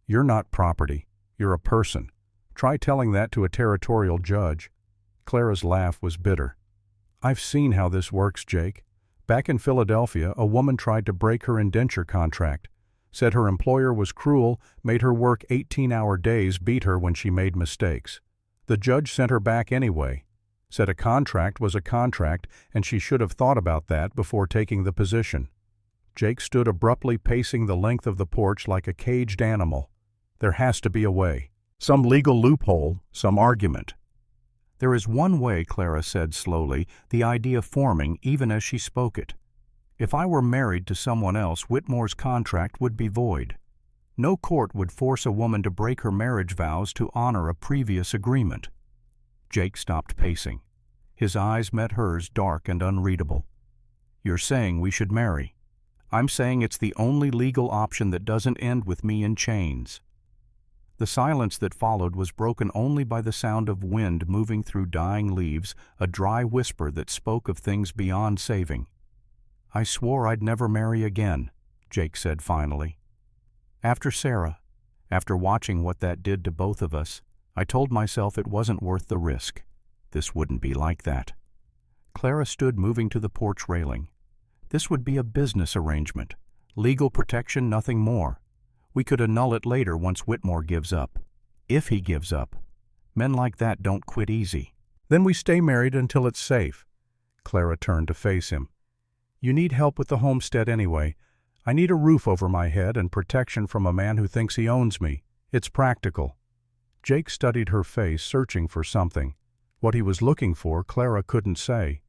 You're not property. You're a person. Try telling that to a territorial judge. Clara's laugh was bitter. I've seen how this works, Jake. Back in Philadelphia, a woman tried to break her indenture contract. Said her employer was cruel, made her work 18-hour days, beat her when she made mistakes. The judge sent her back anyway. Said a contract was a contract, and she should have thought about that before taking the position. Jake stood abruptly, pacing the length of the porch like a caged animal. There has to be a way. Some legal loophole, some argument. There is one way, Clara said slowly, the idea forming even as she spoke it. If I were married to someone else, Whitmore's contract would be void. No court would force a woman to break her marriage vows to honor a previous agreement. Jake stopped pacing. His eyes met hers, dark and unreadable. You're saying we should marry. I'm saying it's the only legal option that doesn't end with me in chains. The silence that followed was broken only by the sound of wind moving through dying leaves, a dry whisper that spoke of things beyond saving. I swore I'd never marry again, Jake said finally. After Sarah, after watching what that did to both of us, I told myself it wasn't worth the risk. This wouldn't be like that. Clara stood moving to the porch railing. This would be a business arrangement. Legal protection, nothing more. We could annul it later once Whitmore gives up. If he gives up. Men like that don't quit easy. Then we stay married until it's safe. Clara turned to face him. You need help with the homestead anyway. I need a roof over my head and protection from a man who thinks he owns me. It's practical. Jake studied her face, searching for something. What he was looking for, Clara couldn't say.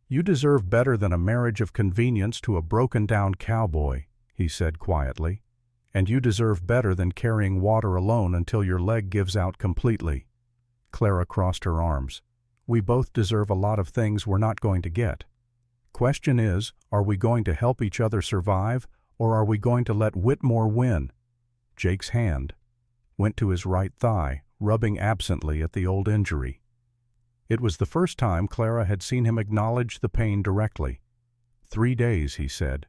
You deserve better than a marriage of convenience to a broken-down cowboy, he said quietly. And you deserve better than carrying water alone until your leg gives out completely. Clara crossed her arms. We both deserve a lot of things we're not going to get. Question is, are we going to help each other survive, or are we going to let Whitmore win? Jake's hand went to his right thigh, rubbing absently at the old injury. It was the first time Clara had seen him acknowledge the pain directly. 3 days, he said.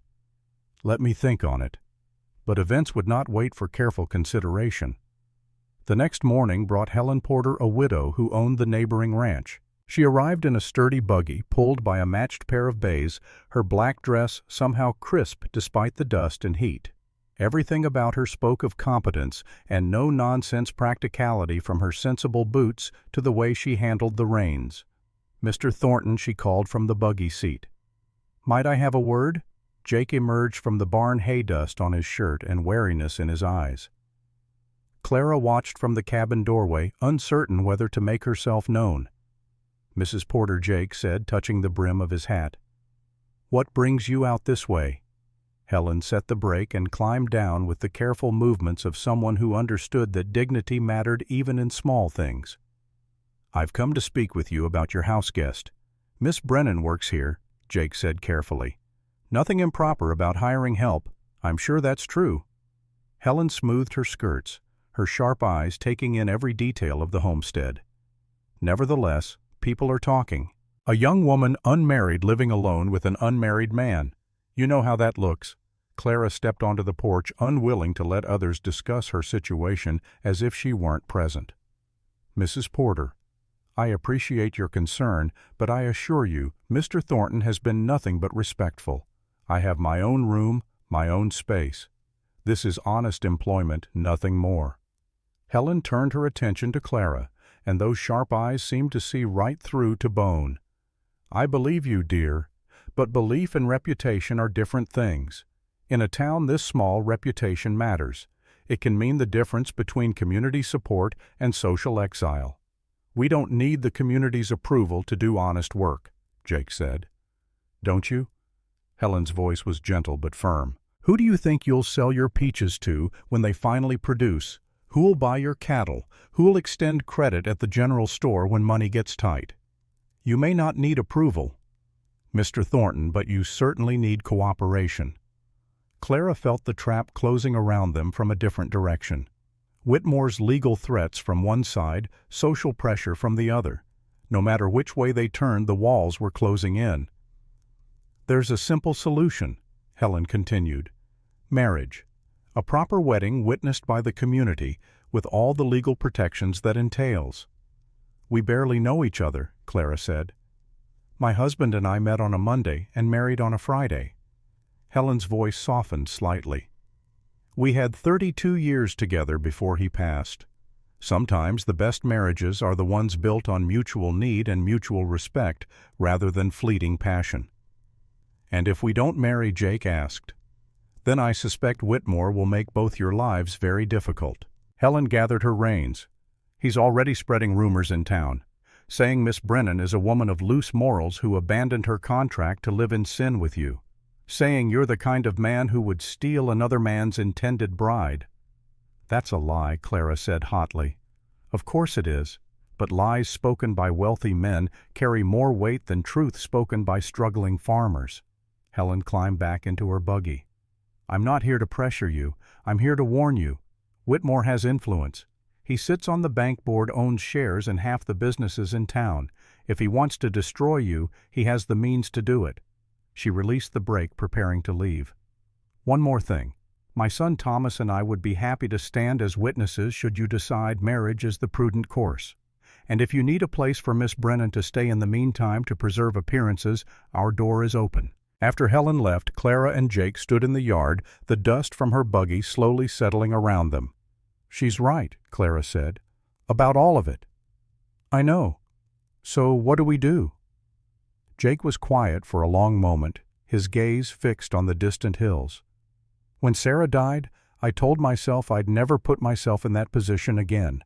Let me think on it. But events would not wait for careful consideration. The next morning brought Helen Porter a widow who owned the neighboring ranch. She arrived in a sturdy buggy, pulled by a matched pair of bays, her black dress somehow crisp despite the dust and heat. Everything about her spoke of competence and no-nonsense practicality, from her sensible boots to the way she handled the reins. Mr. Thornton, she called from the buggy seat. Might I have a word? Jake emerged from the barn, hay dust on his shirt and wariness in his eyes. Clara watched from the cabin doorway, uncertain whether to make herself known. Mrs. Porter, Jake said, touching the brim of his hat. What brings you out this way? Helen set the brake and climbed down with the careful movements of someone who understood that dignity mattered even in small things. I've come to speak with you about your house guest. Miss Brennan works here, Jake said carefully. Nothing improper about hiring help. I'm sure that's true. Helen smoothed her skirts, her sharp eyes taking in every detail of the homestead. Nevertheless, people are talking. A young woman, unmarried, living alone with an unmarried man. You know how that looks. Clara stepped onto the porch, unwilling to let others discuss her situation as if she weren't present. Mrs. Porter, I appreciate your concern, but I assure you, Mr. Thornton has been nothing but respectful. I have my own room, my own space. This is honest employment, nothing more. Helen turned her attention to Clara, and those sharp eyes seemed to see right through to bone. I believe you, dear, but belief and reputation are different things. In a town this small, reputation matters. It can mean the difference between community support and social exile. We don't need the community's approval to do honest work, Jake said. Don't you? Helen's voice was gentle but firm. Who do you think you'll sell your peaches to when they finally produce? Who'll buy your cattle? Who'll extend credit at the general store when money gets tight? You may not need approval, Mr. Thornton, but you certainly need cooperation. Clara felt the trap closing around them from a different direction. Whitmore's legal threats from one side, social pressure from the other. No matter which way they turned, the walls were closing in. There's a simple solution, Helen continued. Marriage. A proper wedding witnessed by the community, with all the legal protections that entails. We barely know each other, Clara said. My husband and I met on a Monday and married on a Friday. Helen's voice softened slightly. We had 32 years together before he passed. Sometimes the best marriages are the ones built on mutual need and mutual respect rather than fleeting passion. And if we don't marry, Jake asked, then I suspect Whitmore will make both your lives very difficult. Helen gathered her reins. He's already spreading rumors in town, saying Miss Brennan is a woman of loose morals who abandoned her contract to live in sin with you, saying you're the kind of man who would steal another man's intended bride. That's a lie, Clara said hotly. Of course it is, but lies spoken by wealthy men carry more weight than truth spoken by struggling farmers. Helen climbed back into her buggy. I'm not here to pressure you. I'm here to warn you. Whitmore has influence. He sits on the bank board, owns shares in half the businesses in town. If he wants to destroy you, he has the means to do it. She released the brake, preparing to leave. One more thing. My son Thomas and I would be happy to stand as witnesses should you decide marriage is the prudent course. And if you need a place for Miss Brennan to stay in the meantime to preserve appearances, our door is open." After Helen left, Clara and Jake stood in the yard, the dust from her buggy slowly settling around them. "She's right," Clara said. "About all of it." "I know. So what do we do?" Jake was quiet for a long moment, his gaze fixed on the distant hills. "When Sarah died, I told myself I'd never put myself in that position again.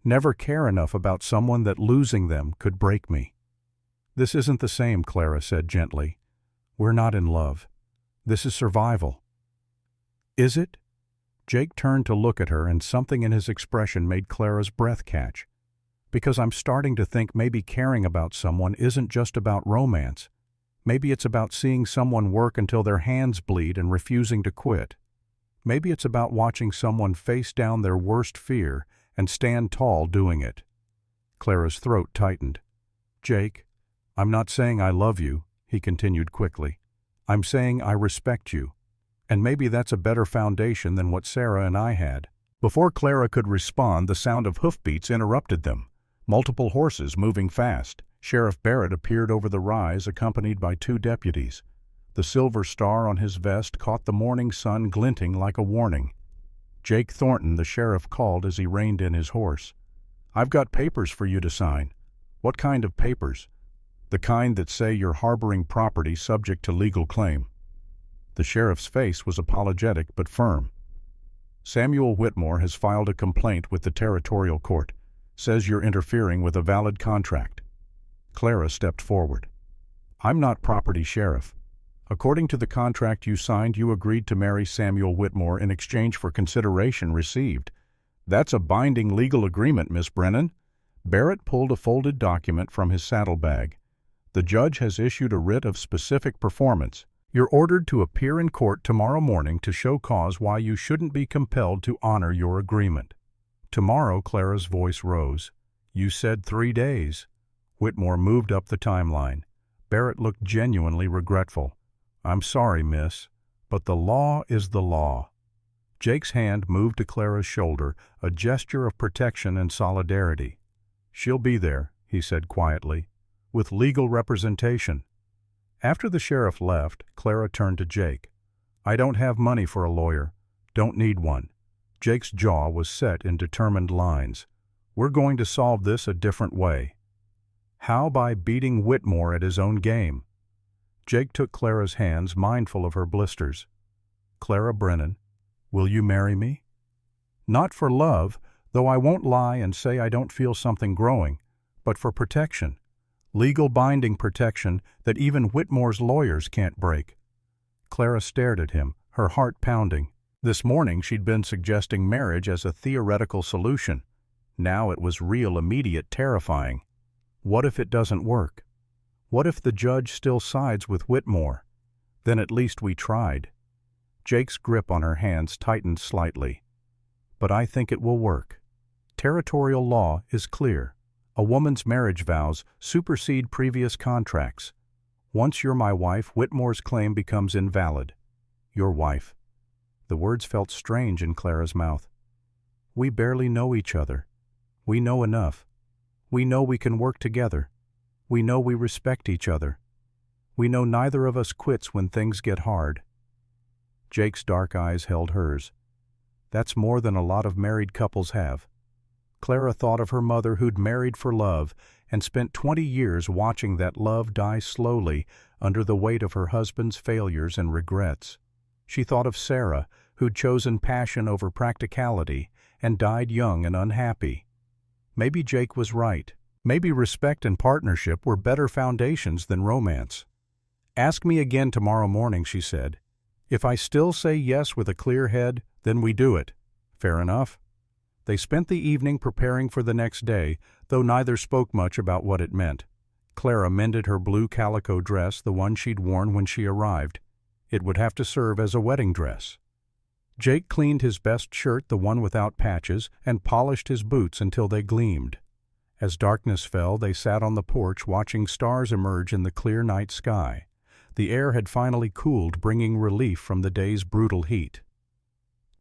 Never care enough about someone that losing them could break me." "This isn't the same," Clara said gently. "We're not in love. This is survival." "Is it?" Jake turned to look at her, and something in his expression made Clara's breath catch. "Because I'm starting to think maybe caring about someone isn't just about romance. Maybe it's about seeing someone work until their hands bleed and refusing to quit. Maybe it's about watching someone face down their worst fear and stand tall doing it." Clara's throat tightened. "Jake, I'm not saying I love you," he continued quickly. "I'm saying I respect you. And maybe that's a better foundation than what Sarah and I had." Before Clara could respond, the sound of hoofbeats interrupted them. Multiple horses moving fast. Sheriff Barrett appeared over the rise, accompanied by 2 deputies. The silver star on his vest caught the morning sun glinting like a warning. "Jake Thornton," the sheriff called as he reined in his horse. "I've got papers for you to sign." "What kind of papers?" "The kind that say you're harboring property subject to legal claim." The sheriff's face was apologetic but firm. "Samuel Whitmore has filed a complaint with the territorial court. Says you're interfering with a valid contract." Clara stepped forward. "I'm not property, Sheriff. According to the contract you signed, you agreed to marry Samuel Whitmore in exchange for consideration received. That's a binding legal agreement, Miss Brennan." Barrett pulled a folded document from his saddlebag. "The judge has issued a writ of specific performance. You're ordered to appear in court tomorrow morning to show cause why you shouldn't be compelled to honor your agreement." "Tomorrow," Clara's voice rose. "You said 3 days." Whitmore moved up the timeline. Barrett looked genuinely regretful. "I'm sorry, miss, but the law is the law." Jake's hand moved to Clara's shoulder, a gesture of protection and solidarity. "She'll be there," he said quietly, "with legal representation." After the sheriff left, Clara turned to Jake. "I don't have money for a lawyer. Don't need one." Jake's jaw was set in determined lines. "We're going to solve this a different way." "How by beating Whitmore at his own game?" Jake took Clara's hands, mindful of her blisters. "Clara Brennan, will you marry me?" "Not for love, though I won't lie and say I don't feel something growing, but for protection. Legal binding protection that even Whitmore's lawyers can't break." Clara stared at him, her heart pounding. This morning she'd been suggesting marriage as a theoretical solution. Now it was real, immediate, terrifying. What if it doesn't work? What if the judge still sides with Whitmore? Then at least we tried. Jake's grip on her hands tightened slightly. "But I think it will work. Territorial law is clear. A woman's marriage vows supersede previous contracts. Once you're my wife, Whitmore's claim becomes invalid. Your wife." The words felt strange in Clara's mouth. "We barely know each other. We know enough. We know we can work together. We know we respect each other. We know neither of us quits when things get hard." Jake's dark eyes held hers. "That's more than a lot of married couples have." Clara thought of her mother who'd married for love and spent 20 years watching that love die slowly under the weight of her husband's failures and regrets. She thought of Sarah, who'd chosen passion over practicality and died young and unhappy. Maybe Jake was right. Maybe respect and partnership were better foundations than romance. "Ask me again tomorrow morning," she said. "If I still say yes with a clear head, then we do it." "Fair enough." They spent the evening preparing for the next day, though neither spoke much about what it meant. Clara mended her blue calico dress, the one she'd worn when she arrived. It would have to serve as a wedding dress. Jake cleaned his best shirt, the one without patches, and polished his boots until they gleamed. As darkness fell, they sat on the porch watching stars emerge in the clear night sky. The air had finally cooled, bringing relief from the day's brutal heat.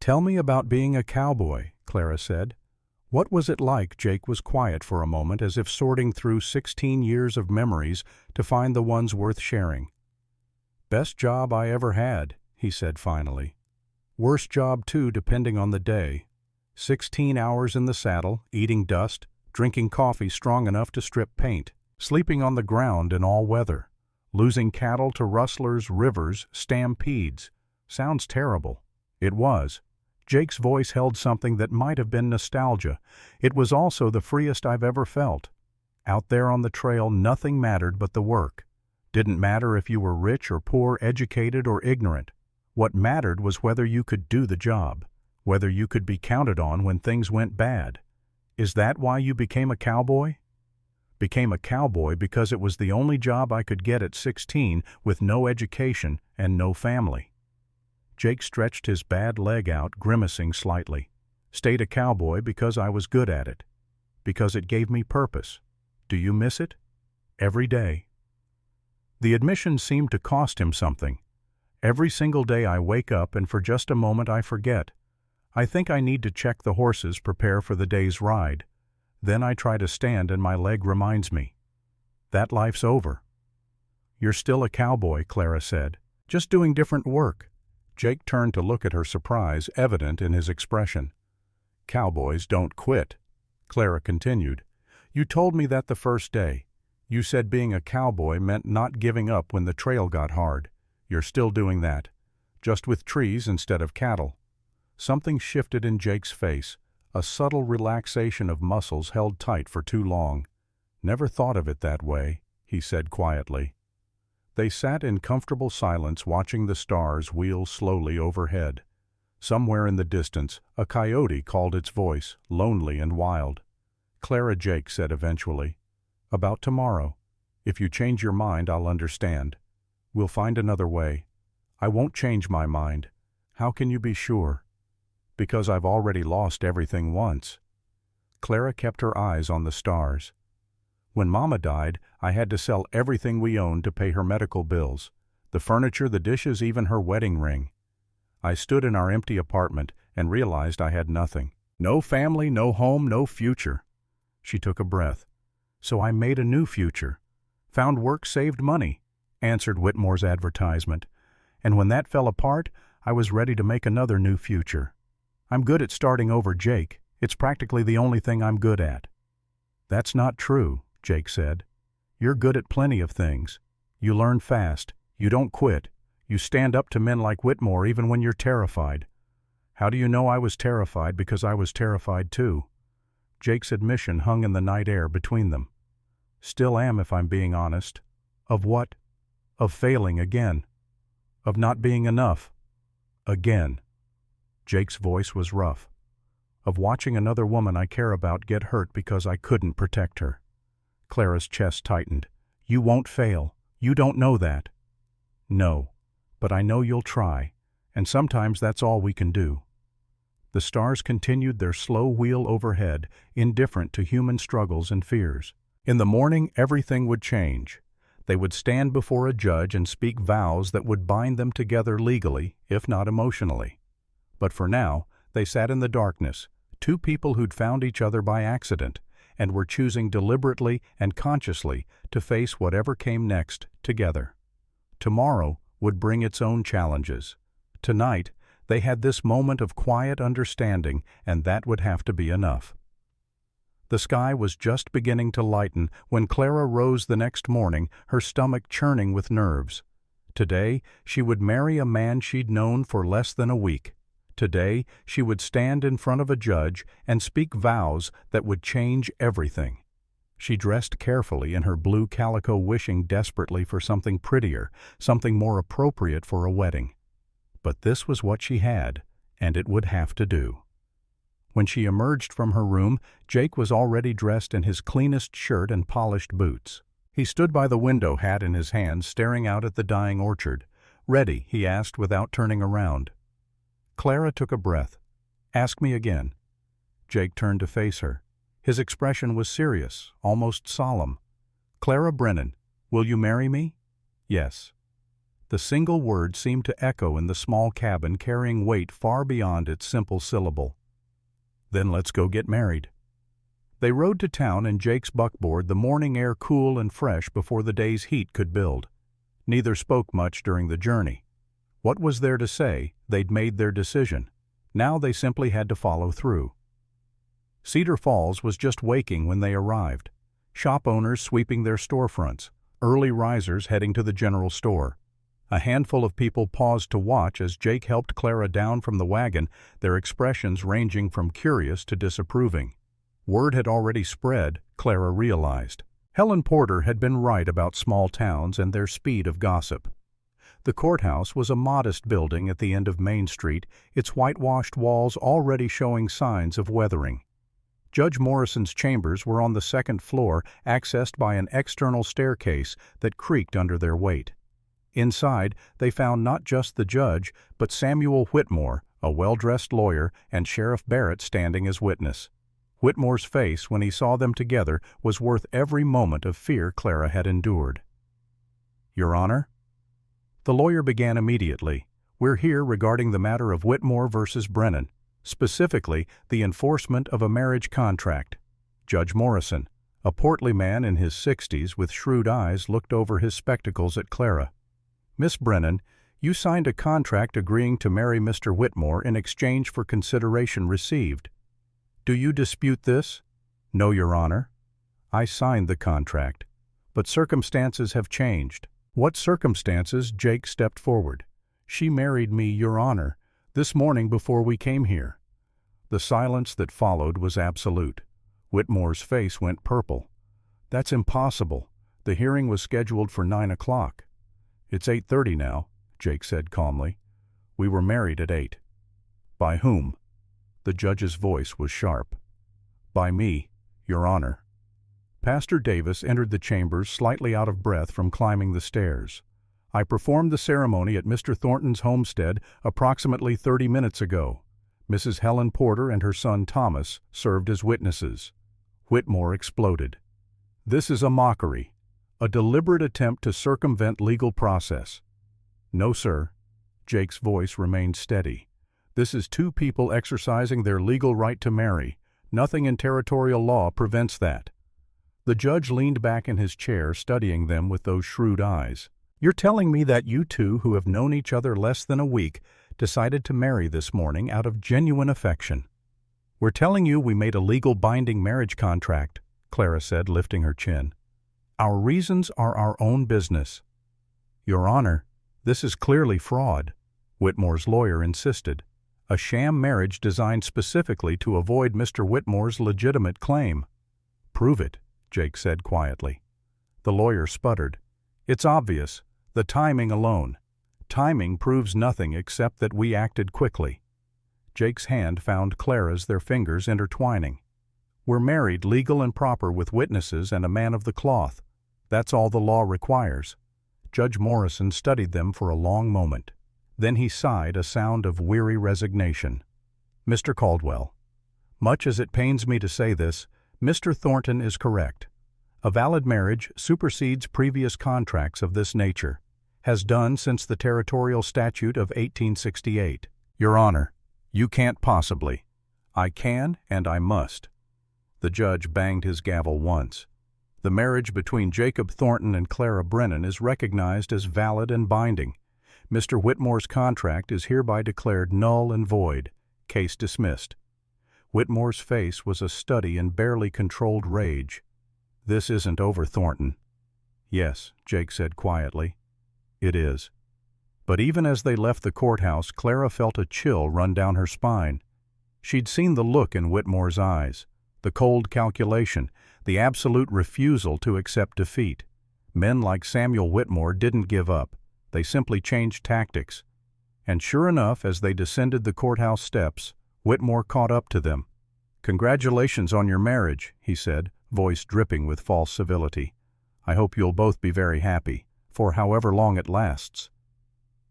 "Tell me about being a cowboy," Clara said. What was it like? Jake was quiet for a moment, as if sorting through 16 years of memories to find the ones worth sharing. "Best job I ever had," he said finally. "Worst job too, depending on the day. 16 hours in the saddle, eating dust, drinking coffee strong enough to strip paint, sleeping on the ground in all weather, losing cattle to rustlers, rivers, stampedes. Sounds terrible." It was. Jake's voice held something that might have been nostalgia. It was also the freest I've ever felt. Out there on the trail, nothing mattered but the work. Didn't matter if you were rich or poor, educated or ignorant. What mattered was whether you could do the job, whether you could be counted on when things went bad. Is that why you became a cowboy? Became a cowboy because it was the only job I could get at 16 with no education and no family. Jake stretched his bad leg out, grimacing slightly. Stayed a cowboy because I was good at it. Because it gave me purpose. Do you miss it? Every day. The admission seemed to cost him something. Every single day I wake up and for just a moment I forget. I think I need to check the horses, prepare for the day's ride. Then I try to stand and my leg reminds me. That life's over. "You're still a cowboy," Clara said. "Just doing different work." Jake turned to look at her, surprise evident in his expression. "Cowboys don't quit," Clara continued. "You told me that the first day. You said being a cowboy meant not giving up when the trail got hard. You're still doing that, just with trees instead of cattle." Something shifted in Jake's face, a subtle relaxation of muscles held tight for too long. "Never thought of it that way," he said quietly. They sat in comfortable silence, watching the stars wheel slowly overhead. Somewhere in the distance, a coyote called its voice, lonely and wild. "Clara," Jake said eventually, "about tomorrow. If you change your mind, I'll understand. We'll find another way." "I won't change my mind." "How can you be sure?" "Because I've already lost everything once." Clara kept her eyes on the stars. "When Mama died, I had to sell everything we owned to pay her medical bills. The furniture, the dishes, even her wedding ring. I stood in our empty apartment and realized I had nothing. No family, no home, no future." She took a breath. "So I made a new future. Found work, saved money," answered Whitmore's advertisement. "And when that fell apart, I was ready to make another new future. I'm good at starting over, Jake. It's practically the only thing I'm good at." "That's not true," Jake said. "You're good at plenty of things. You learn fast. You don't quit. You stand up to men like Whitmore even when you're terrified." "How do you know I was terrified? Because I was terrified too." Jake's admission hung in the night air between them. "Still am, if I'm being honest." "Of what?" "Of failing again. Of not being enough. Again." Jake's voice was rough. "Of watching another woman I care about get hurt because I couldn't protect her." Clara's chest tightened. "You won't fail. You don't know that." "No, but I know you'll try, and sometimes that's all we can do." The stars continued their slow wheel overhead, indifferent to human struggles and fears. In the morning, everything would change. They would stand before a judge and speak vows that would bind them together legally, if not emotionally. But for now, they sat in the darkness, two people who'd found each other by accident, and were choosing deliberately and consciously to face whatever came next together. Tomorrow would bring its own challenges. Tonight, they had this moment of quiet understanding, and that would have to be enough. The sky was just beginning to lighten when Clara rose the next morning, her stomach churning with nerves. Today, she would marry a man she'd known for less than a week. Today, she would stand in front of a judge and speak vows that would change everything. She dressed carefully in her blue calico, wishing desperately for something prettier, something more appropriate for a wedding. But this was what she had, and it would have to do. When she emerged from her room, Jake was already dressed in his cleanest shirt and polished boots. He stood by the window, hat in his hand, staring out at the dying orchard. "Ready?" he asked without turning around. Clara took a breath. "Ask me again." Jake turned to face her. His expression was serious, almost solemn. "Clara Brennan, will you marry me?" "Yes." The single word seemed to echo in the small cabin, carrying weight far beyond its simple syllable. "Then let's go get married." They rode to town in Jake's buckboard, the morning air cool and fresh before the day's heat could build. Neither spoke much during the journey. What was there to say? They'd made their decision. Now they simply had to follow through. Cedar Falls was just waking when they arrived. Shop owners sweeping their storefronts, early risers heading to the general store. A handful of people paused to watch as Jake helped Clara down from the wagon, their expressions ranging from curious to disapproving. Word had already spread, Clara realized. Helen Porter had been right about small towns and their speed of gossip. The courthouse was a modest building at the end of Main Street, its whitewashed walls already showing signs of weathering. Judge Morrison's chambers were on the second floor, accessed by an external staircase that creaked under their weight. Inside, they found not just the judge, but Samuel Whitmore, a well-dressed lawyer, and Sheriff Barrett standing as witness. Whitmore's face, when he saw them together, was worth every moment of fear Clara had endured. "Your Honor?" The lawyer began immediately. "We're here regarding the matter of Whitmore versus Brennan, specifically the enforcement of a marriage contract." Judge Morrison, a portly man in his 60s with shrewd eyes, looked over his spectacles at Clara. "Miss Brennan, you signed a contract agreeing to marry Mr. Whitmore in exchange for consideration received. Do you dispute this?" "No, Your Honor. I signed the contract. But circumstances have changed." "What circumstances?" Jake stepped forward. "She married me, Your Honor, this morning before we came here." The silence that followed was absolute. Whitmore's face went purple. "That's impossible. The hearing was scheduled for 9 o'clock. "It's 8:30 now," Jake said calmly. "We were married at 8. "By whom?" The judge's voice was sharp. "By me, Your Honor." Pastor Davis entered the chambers slightly out of breath from climbing the stairs. "I performed the ceremony at Mr. Thornton's homestead approximately 30 minutes ago. Mrs. Helen Porter and her son Thomas served as witnesses." Whitmore exploded. "This is a mockery, a deliberate attempt to circumvent legal process." "No, sir." Jake's voice remained steady. "This is two people exercising their legal right to marry. Nothing in territorial law prevents that." The judge leaned back in his chair, studying them with those shrewd eyes. "You're telling me that you two, who have known each other less than a week, decided to marry this morning out of genuine affection?" "We're telling you we made a legal binding marriage contract," Clara said, lifting her chin. "Our reasons are our own business." "Your Honor, this is clearly fraud," Whitmore's lawyer insisted. "A sham marriage designed specifically to avoid Mr. Whitmore's legitimate claim." "Prove it," Jake said quietly. The lawyer sputtered. "It's obvious. The timing alone. Timing proves nothing except that we acted quickly." Jake's hand found Clara's, their fingers intertwining. "We're married, legal and proper, with witnesses and a man of the cloth. That's all the law requires." Judge Morrison studied them for a long moment. Then he sighed, a sound of weary resignation. "Mr. Caldwell, much as it pains me to say this, Mr. Thornton is correct. A valid marriage supersedes previous contracts of this nature, has done since the territorial statute of 1868. Your Honor, you can't possibly." "I can and I must." The judge banged his gavel once. "The marriage between Jacob Thornton and Clara Brennan is recognized as valid and binding. Mr. Whitmore's contract is hereby declared null and void. Case dismissed." Whitmore's face was a study in barely controlled rage. "This isn't over, Thornton." "Yes," Jake said quietly. "It is." But even as they left the courthouse, Clara felt a chill run down her spine. She'd seen the look in Whitmore's eyes, the cold calculation, the absolute refusal to accept defeat. Men like Samuel Whitmore didn't give up. They simply changed tactics. And sure enough, as they descended the courthouse steps, Whitmore caught up to them. "Congratulations on your marriage," he said, voice dripping with false civility. "I hope you'll both be very happy, for however long it lasts."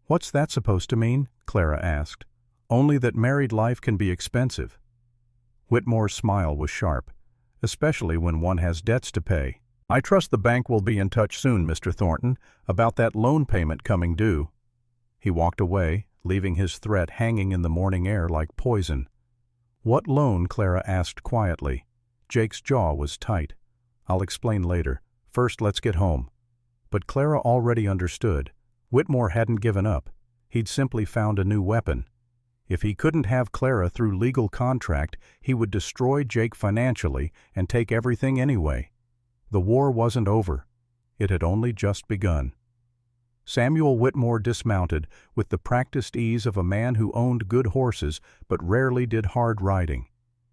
"What's that supposed to mean?" Clara asked. "Only that married life can be expensive." Whitmore's smile was sharp, especially when one has debts to pay. "I trust the bank will be in touch soon, Mr. Thornton, about that loan payment coming due." He walked away, leaving his threat hanging in the morning air like poison. "What loan?" Clara asked quietly. Jake's jaw was tight. "I'll explain later. First, let's get home." But Clara already understood. Whitmore hadn't given up. He'd simply found a new weapon. If he couldn't have Clara through legal contract, he would destroy Jake financially and take everything anyway. The war wasn't over. It had only just begun. Samuel Whitmore dismounted with the practiced ease of a man who owned good horses but rarely did hard riding.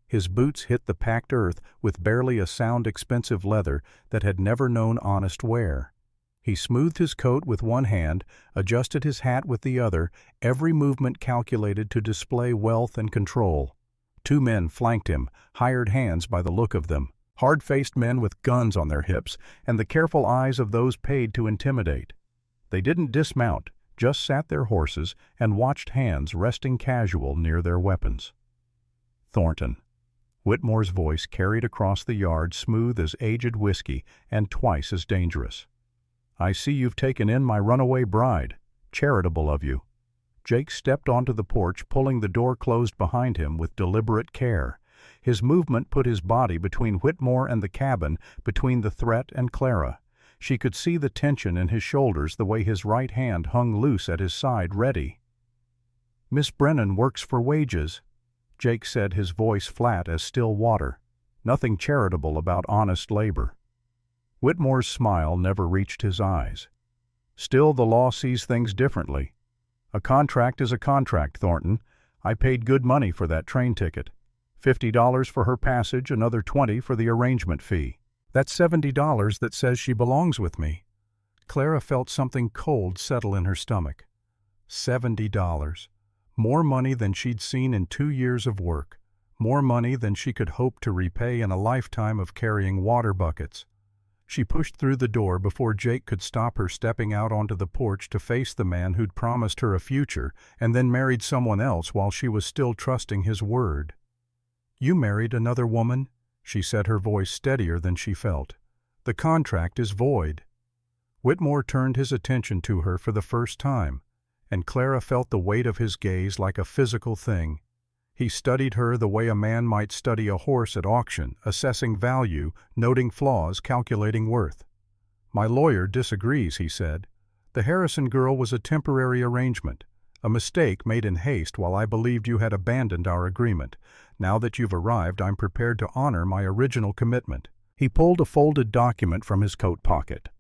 His boots hit the packed earth with barely a sound expensive leather that had never known honest wear. He smoothed his coat with one hand, adjusted his hat with the other, every movement calculated to display wealth and control. Two men flanked him, hired hands by the look of them, hard-faced men with guns on their hips and the careful eyes of those paid to intimidate. They didn't dismount, just sat their horses and watched hands resting casual near their weapons. "Thornton." Whitmore's voice carried across the yard smooth as aged whiskey and twice as dangerous. "I see you've taken in my runaway bride. Charitable of you." Jake stepped onto the porch, pulling the door closed behind him with deliberate care. His movement put his body between Whitmore and the cabin, between the threat and Clara. She could see the tension in his shoulders the way his right hand hung loose at his side, ready. "Miss Brennan works for wages," Jake said, his voice flat as still water. Nothing charitable about honest labor. Whitmore's smile never reached his eyes. "Still, the law sees things differently. A contract is a contract, Thornton. I paid good money for that train ticket. $50 for her passage, another $20 for the arrangement fee. That's $70 that says she belongs with me." Clara felt something cold settle in her stomach. $70. More money than she'd seen in 2 years of work. More money than she could hope to repay in a lifetime of carrying water buckets. She pushed through the door before Jake could stop her stepping out onto the porch to face the man who'd promised her a future and then married someone else while she was still trusting his word. "You married another woman?" she said, her voice steadier than she felt. "The contract is void." Whitmore turned his attention to her for the first time, and Clara felt the weight of his gaze like a physical thing. He studied her the way a man might study a horse at auction, assessing value, noting flaws, calculating worth. "My lawyer disagrees," he said. "The Harrison girl was a temporary arrangement, a mistake made in haste while I believed you had abandoned our agreement. Now that you've arrived, I'm prepared to honor my original commitment." He pulled a folded document from his coat pocket.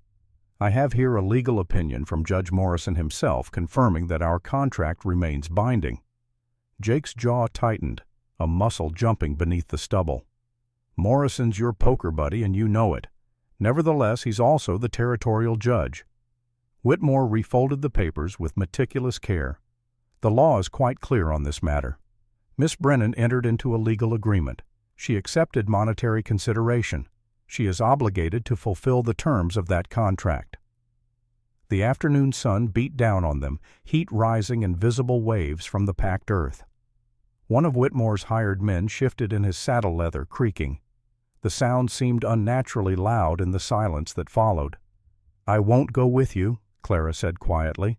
"I have here a legal opinion from Judge Morrison himself confirming that our contract remains binding." Jake's jaw tightened, a muscle jumping beneath the stubble. "Morrison's your poker buddy, and you know it. Nevertheless, he's also the territorial judge." Whitmore refolded the papers with meticulous care. "The law is quite clear on this matter. Miss Brennan entered into a legal agreement. She accepted monetary consideration. She is obligated to fulfill the terms of that contract." The afternoon sun beat down on them, heat rising in visible waves from the packed earth. One of Whitmore's hired men shifted in his saddle leather, creaking. The sound seemed unnaturally loud in the silence that followed. "I won't go with you," Clara said quietly.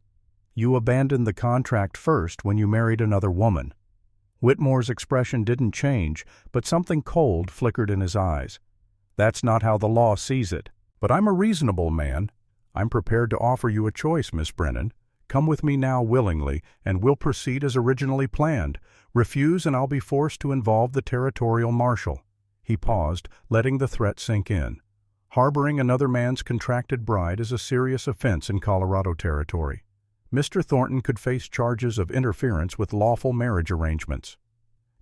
"You abandoned the contract first when you married another woman." Whitmore's expression didn't change, but something cold flickered in his eyes. "That's not how the law sees it. But I'm a reasonable man. I'm prepared to offer you a choice, Miss Brennan. Come with me now willingly, and we'll proceed as originally planned. Refuse, and I'll be forced to involve the territorial marshal." He paused, letting the threat sink in. Harboring another man's contracted bride is a serious offense in Colorado territory. Mr. Thornton could face charges of interference with lawful marriage arrangements.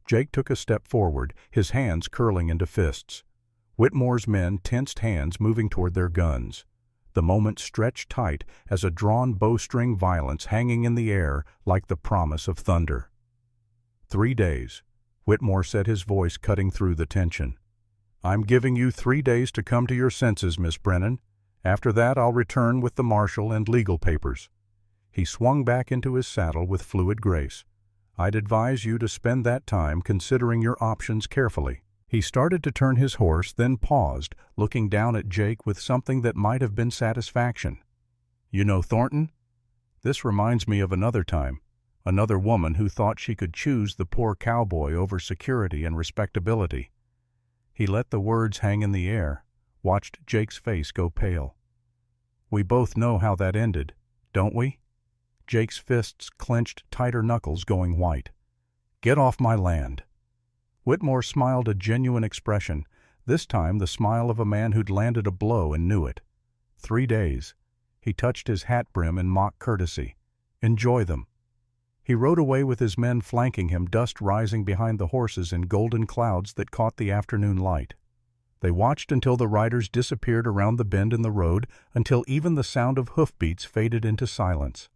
Jake took a step forward, his hands curling into fists. Whitmore's men tensed hands, moving toward their guns. The moment stretched tight as a drawn bowstring, violence hanging in the air like the promise of thunder. 3 days, Whitmore said, his voice cutting through the tension. "I'm giving you 3 days to come to your senses, Miss Brennan. After that, I'll return with the marshal and legal papers." He swung back into his saddle with fluid grace. "I'd advise you to spend that time considering your options carefully." He started to turn his horse, then paused, looking down at Jake with something that might have been satisfaction. "You know Thornton? This reminds me of another time. Another woman who thought she could choose the poor cowboy over security and respectability." He let the words hang in the air, watched Jake's face go pale. "We both know how that ended, don't we?" Jake's fists clenched, tighter knuckles going white. "Get off my land." Whitmore smiled a genuine expression, this time the smile of a man who'd landed a blow and knew it. 3 days. He touched his hat brim in mock courtesy. Enjoy them. He rode away with his men flanking him, dust rising behind the horses in golden clouds that caught the afternoon light. They watched until the riders disappeared around the bend in the road, until even the sound of hoofbeats faded into silence.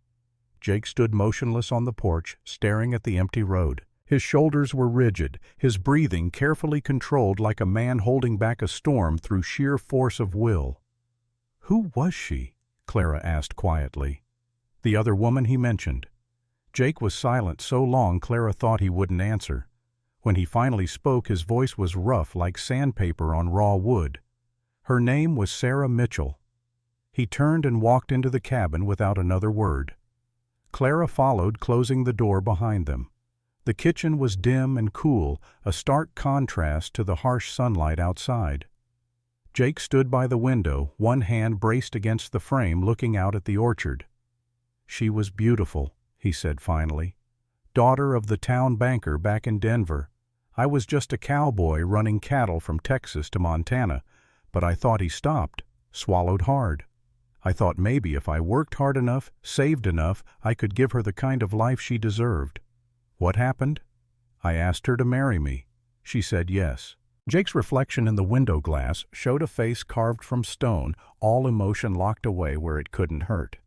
Jake stood motionless on the porch, staring at the empty road. His shoulders were rigid, his breathing carefully controlled like a man holding back a storm through sheer force of will. "Who was she?" Clara asked quietly. "The other woman he mentioned." Jake was silent so long Clara thought he wouldn't answer. When he finally spoke, his voice was rough like sandpaper on raw wood. Her name was Sarah Mitchell. He turned and walked into the cabin without another word. Clara followed, closing the door behind them. The kitchen was dim and cool, a stark contrast to the harsh sunlight outside. Jake stood by the window, one hand braced against the frame, looking out at the orchard. "She was beautiful," he said finally. "Daughter of the town banker back in Denver. I was just a cowboy running cattle from Texas to Montana, but I thought he stopped, swallowed hard. I thought maybe if I worked hard enough, saved enough, I could give her the kind of life she deserved. What happened? I asked her to marry me. She said yes." Jake's reflection in the window glass showed a face carved from stone, all emotion locked away where it couldn't hurt.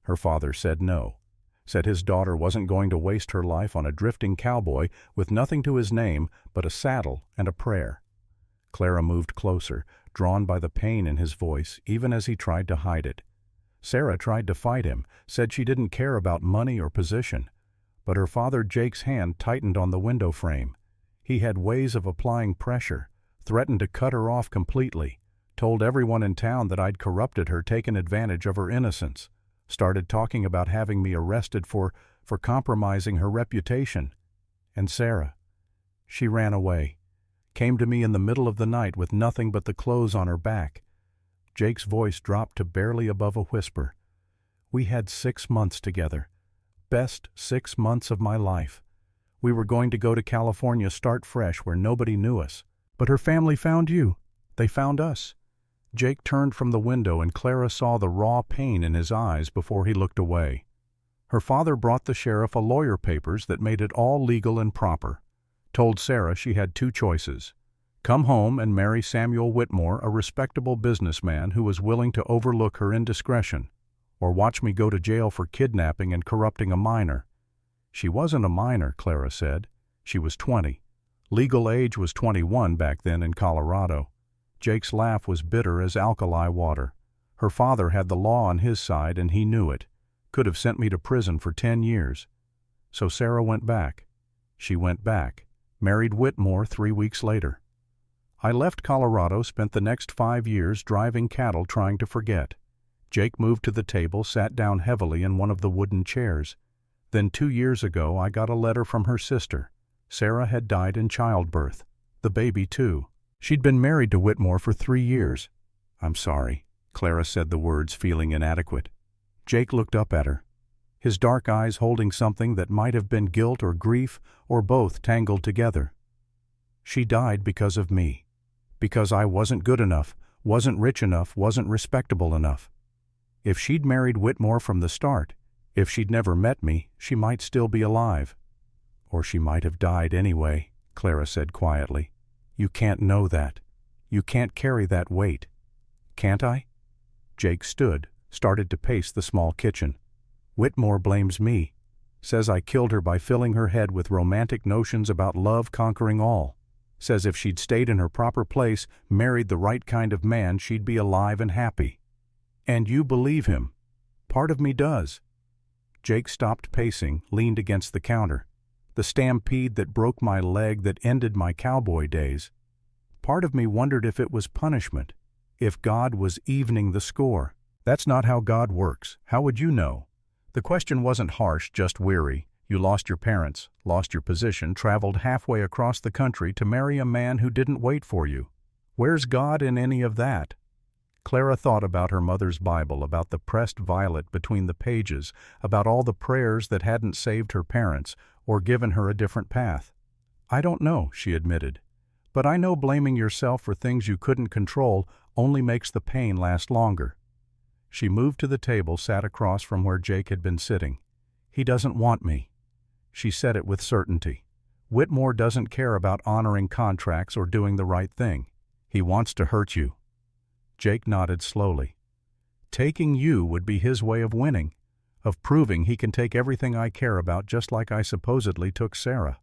Her father said no. Said his daughter wasn't going to waste her life on a drifting cowboy with nothing to his name but a saddle and a prayer. Clara moved closer, drawn by the pain in his voice, even as he tried to hide it. Sarah tried to fight him, said she didn't care about money or position. But her father Jake's hand tightened on the window frame. He had ways of applying pressure, threatened to cut her off completely, told everyone in town that I'd corrupted her, taken advantage of her innocence. Started talking about having me arrested for compromising her reputation. And Sarah, she ran away. Came to me in the middle of the night with nothing but the clothes on her back. Jake's voice dropped to barely above a whisper. We had 6 months together. Best 6 months of my life. We were going to go to California, start fresh where nobody knew us. But her family found you. They found us. Jake turned from the window and Clara saw the raw pain in his eyes before he looked away. Her father brought the sheriff a lawyer papers that made it all legal and proper. Told Sarah she had 2 choices. Come home and marry Samuel Whitmore, a respectable businessman who was willing to overlook her indiscretion, or watch me go to jail for kidnapping and corrupting a minor. She wasn't a minor, Clara said. She was 20. Legal age was 21 back then in Colorado. Jake's laugh was bitter as alkali water. Her father had the law on his side and he knew it. Could have sent me to prison for 10 years. So Sarah went back. She went back, married Whitmore 3 weeks later. I left Colorado, spent the next 5 years driving cattle trying to forget. Jake moved to the table, sat down heavily in one of the wooden chairs. Then 2 years ago I got a letter from her sister. Sarah had died in childbirth. The baby too. She'd been married to Whitmore for 3 years. I'm sorry, Clara said the words, feeling inadequate. Jake looked up at her, his dark eyes holding something that might have been guilt or grief or both tangled together. She died because of me. Because I wasn't good enough, wasn't rich enough, wasn't respectable enough. If she'd married Whitmore from the start, if she'd never met me, she might still be alive. Or she might have died anyway, Clara said quietly. You can't know that. You can't carry that weight. Can't I? Jake stood, started to pace the small kitchen. Whitmore blames me. Says I killed her by filling her head with romantic notions about love conquering all. Says if she'd stayed in her proper place, married the right kind of man, she'd be alive and happy. And you believe him. Part of me does. Jake stopped pacing, leaned against the counter. The stampede that broke my leg, that ended my cowboy days. Part of me wondered if it was punishment, if God was evening the score. That's not how God works. How would you know? The question wasn't harsh, just weary. You lost your parents, lost your position, traveled halfway across the country to marry a man who didn't wait for you. Where's God in any of that? Clara thought about her mother's Bible, about the pressed violet between the pages, about all the prayers that hadn't saved her parents or given her a different path. I don't know, she admitted. But I know blaming yourself for things you couldn't control only makes the pain last longer. She moved to the table, sat across from where Jake had been sitting. He doesn't want me. She said it with certainty. Whitmore doesn't care about honoring contracts or doing the right thing. He wants to hurt you. Jake nodded slowly. Taking you would be his way of winning, of proving he can take everything I care about just like I supposedly took Sarah.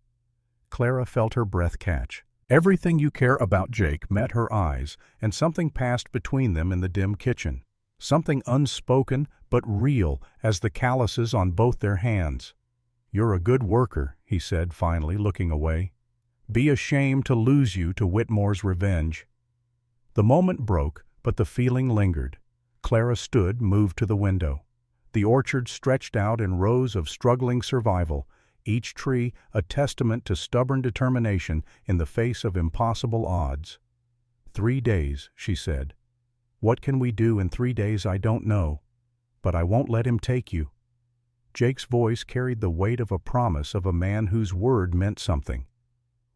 Clara felt her breath catch. Everything you care about, Jake, met her eyes, and something passed between them in the dim kitchen. Something unspoken but real as the calluses on both their hands. You're a good worker, he said finally, looking away. Be ashamed to lose you to Whitmore's revenge. The moment broke, but the feeling lingered. Clara stood, moved to the window. The orchard stretched out in rows of struggling survival, each tree a testament to stubborn determination in the face of impossible odds. 3 days, she said. What can we do in 3 days I don't know, but I won't let him take you. Jake's voice carried the weight of a promise of a man whose word meant something.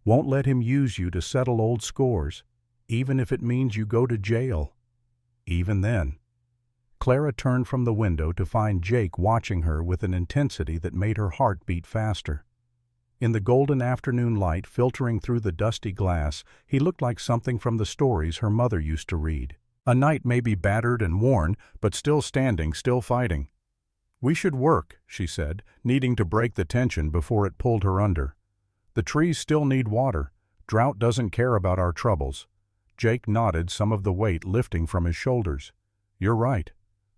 Won't let him use you to settle old scores, even if it means you go to jail. Even then. Clara turned from the window to find Jake watching her with an intensity that made her heart beat faster. In the golden afternoon light filtering through the dusty glass, he looked like something from the stories her mother used to read. A knight maybe battered and worn, but still standing, still fighting. We should work, she said, needing to break the tension before it pulled her under. The trees still need water. Drought doesn't care about our troubles. Jake nodded, some of the weight lifting from his shoulders. You're right.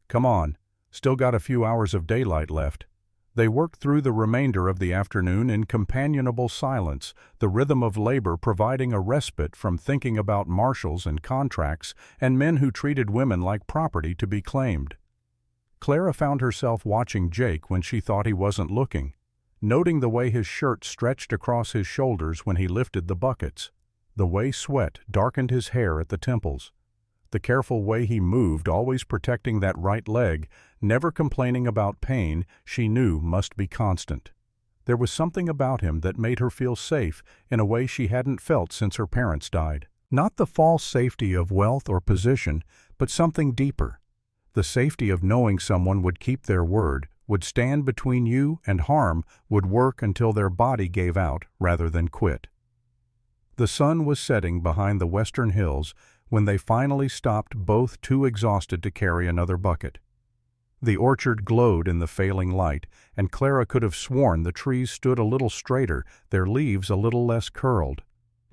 Come on. Still got a few hours of daylight left. They worked through the remainder of the afternoon in companionable silence, the rhythm of labor providing a respite from thinking about marshals and contracts and men who treated women like property to be claimed. Clara found herself watching Jake when she thought he wasn't looking, noting the way his shirt stretched across his shoulders when he lifted the buckets, the way sweat darkened his hair at the temples, the careful way he moved, always protecting that right leg, never complaining about pain she knew must be constant. There was something about him that made her feel safe in a way she hadn't felt since her parents died. Not the false safety of wealth or position, but something deeper. The safety of knowing someone would keep their word, would stand between you and harm, would work until their body gave out rather than quit. The sun was setting behind the western hills when they finally stopped, both too exhausted to carry another bucket. The orchard glowed in the failing light, and Clara could have sworn the trees stood a little straighter, their leaves a little less curled.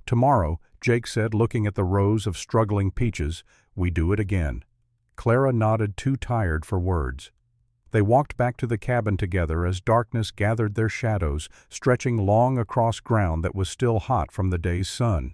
Tomorrow, Jake said, looking at the rows of struggling peaches, we do it again. Clara nodded, too tired for words. They walked back to the cabin together as darkness gathered their shadows, stretching long across ground that was still hot from the day's sun.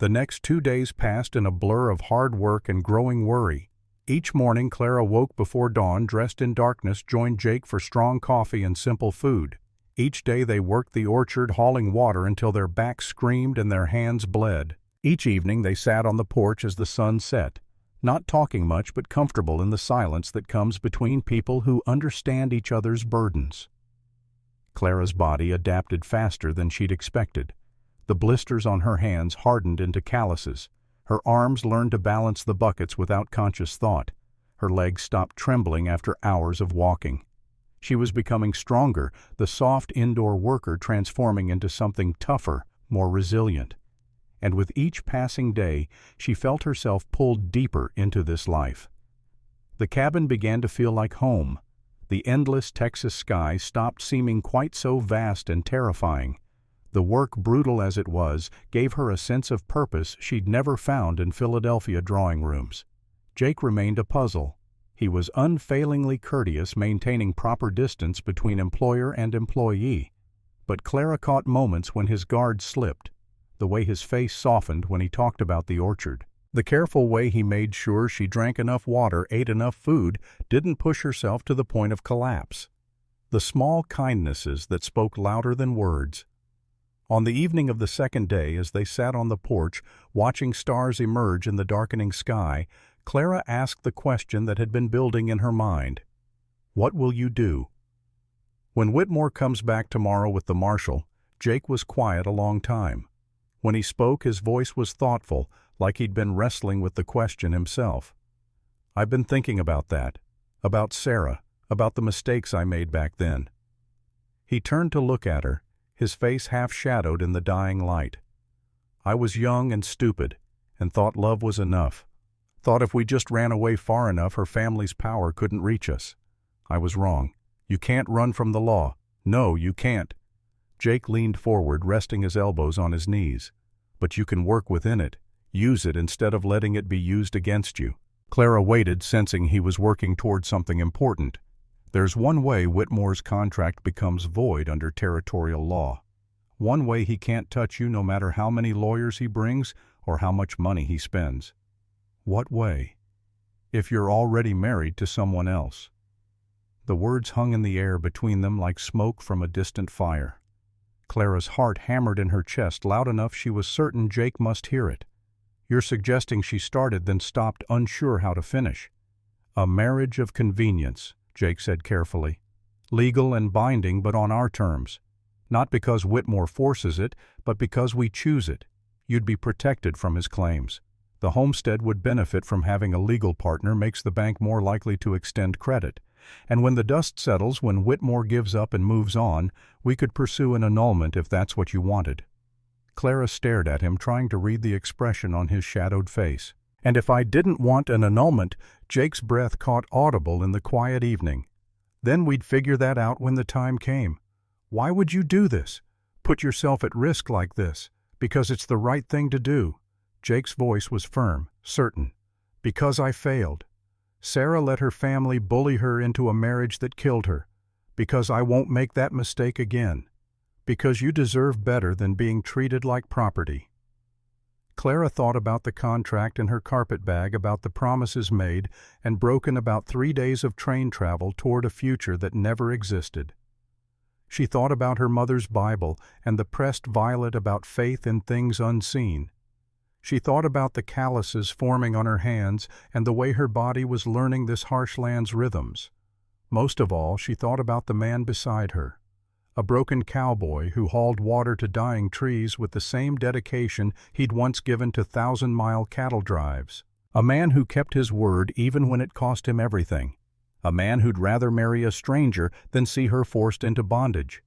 The next 2 days passed in a blur of hard work and growing worry. Each morning Clara woke before dawn, dressed in darkness, joined Jake for strong coffee and simple food. Each day they worked the orchard, hauling water until their backs screamed and their hands bled. Each evening they sat on the porch as the sun set, not talking much but comfortable in the silence that comes between people who understand each other's burdens. Clara's body adapted faster than she'd expected. The blisters on her hands hardened into calluses. Her arms learned to balance the buckets without conscious thought. Her legs stopped trembling after hours of walking. She was becoming stronger, the soft indoor worker transforming into something tougher, more resilient. And with each passing day, she felt herself pulled deeper into this life. The cabin began to feel like home. The endless Texas sky stopped seeming quite so vast and terrifying. The work, brutal as it was, gave her a sense of purpose she'd never found in Philadelphia drawing rooms. Jake remained a puzzle. He was unfailingly courteous, maintaining proper distance between employer and employee. But Clara caught moments when his guard slipped, the way his face softened when he talked about the orchard, the careful way he made sure she drank enough water, ate enough food, didn't push herself to the point of collapse. The small kindnesses that spoke louder than words. On the evening of the second day, as they sat on the porch, watching stars emerge in the darkening sky, Clara asked the question that had been building in her mind. What will you do? When Whitmore comes back tomorrow with the marshal, Jake was quiet a long time. When he spoke, his voice was thoughtful, like he'd been wrestling with the question himself. I've been thinking about that, about Sarah, about the mistakes I made back then. He turned to look at her, his face half-shadowed in the dying light. I was young and stupid, and thought love was enough. Thought if we just ran away far enough, her family's power couldn't reach us. I was wrong. You can't run from the law. No, you can't. Jake leaned forward, resting his elbows on his knees. But you can work within it. Use it instead of letting it be used against you. Clara waited, sensing he was working toward something important. There's one way Whitmore's contract becomes void under territorial law. One way he can't touch you no matter how many lawyers he brings or how much money he spends. What way? If you're already married to someone else. The words hung in the air between them like smoke from a distant fire. Clara's heart hammered in her chest loud enough she was certain Jake must hear it. You're suggesting she started, then stopped, unsure how to finish. A marriage of convenience, Jake said carefully. Legal and binding, but on our terms. Not because Whitmore forces it, but because we choose it. You'd be protected from his claims. The homestead would benefit from having a legal partner, makes the bank more likely to extend credit. And when the dust settles, when Whitmore gives up and moves on, we could pursue an annulment if that's what you wanted. Clara stared at him, trying to read the expression on his shadowed face. And if I didn't want an annulment, Jake's breath caught audible in the quiet evening. Then we'd figure that out when the time came. Why would you do this? Put yourself at risk like this? Because it's the right thing to do. Jake's voice was firm, certain. Because I failed. Sarah let her family bully her into a marriage that killed her. Because I won't make that mistake again. Because you deserve better than being treated like property. Clara thought about the contract in her carpetbag, about the promises made and broken, about 3 days of train travel toward a future that never existed. She thought about her mother's Bible and the pressed violet, about faith in things unseen. She thought about the calluses forming on her hands and the way her body was learning this harsh land's rhythms. Most of all, she thought about the man beside her. A broken cowboy who hauled water to dying trees with the same dedication he'd once given to 1,000-mile cattle drives. A man who kept his word even when it cost him everything. A man who'd rather marry a stranger than see her forced into bondage.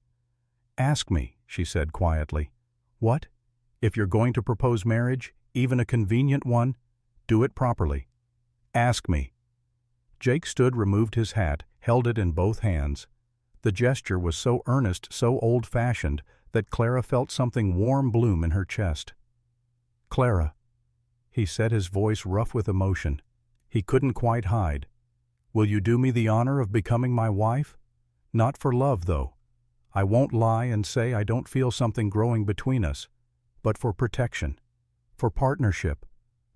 Ask me, she said quietly. What? If you're going to propose marriage, even a convenient one, do it properly. Ask me. Jake stood, removed his hat, held it in both hands. The gesture was so earnest, so old-fashioned, that Clara felt something warm bloom in her chest. Clara, he said, his voice rough with emotion. He couldn't quite hide. Will you do me the honor of becoming my wife? Not for love, though. I won't lie and say I don't feel something growing between us, but for protection, for partnership,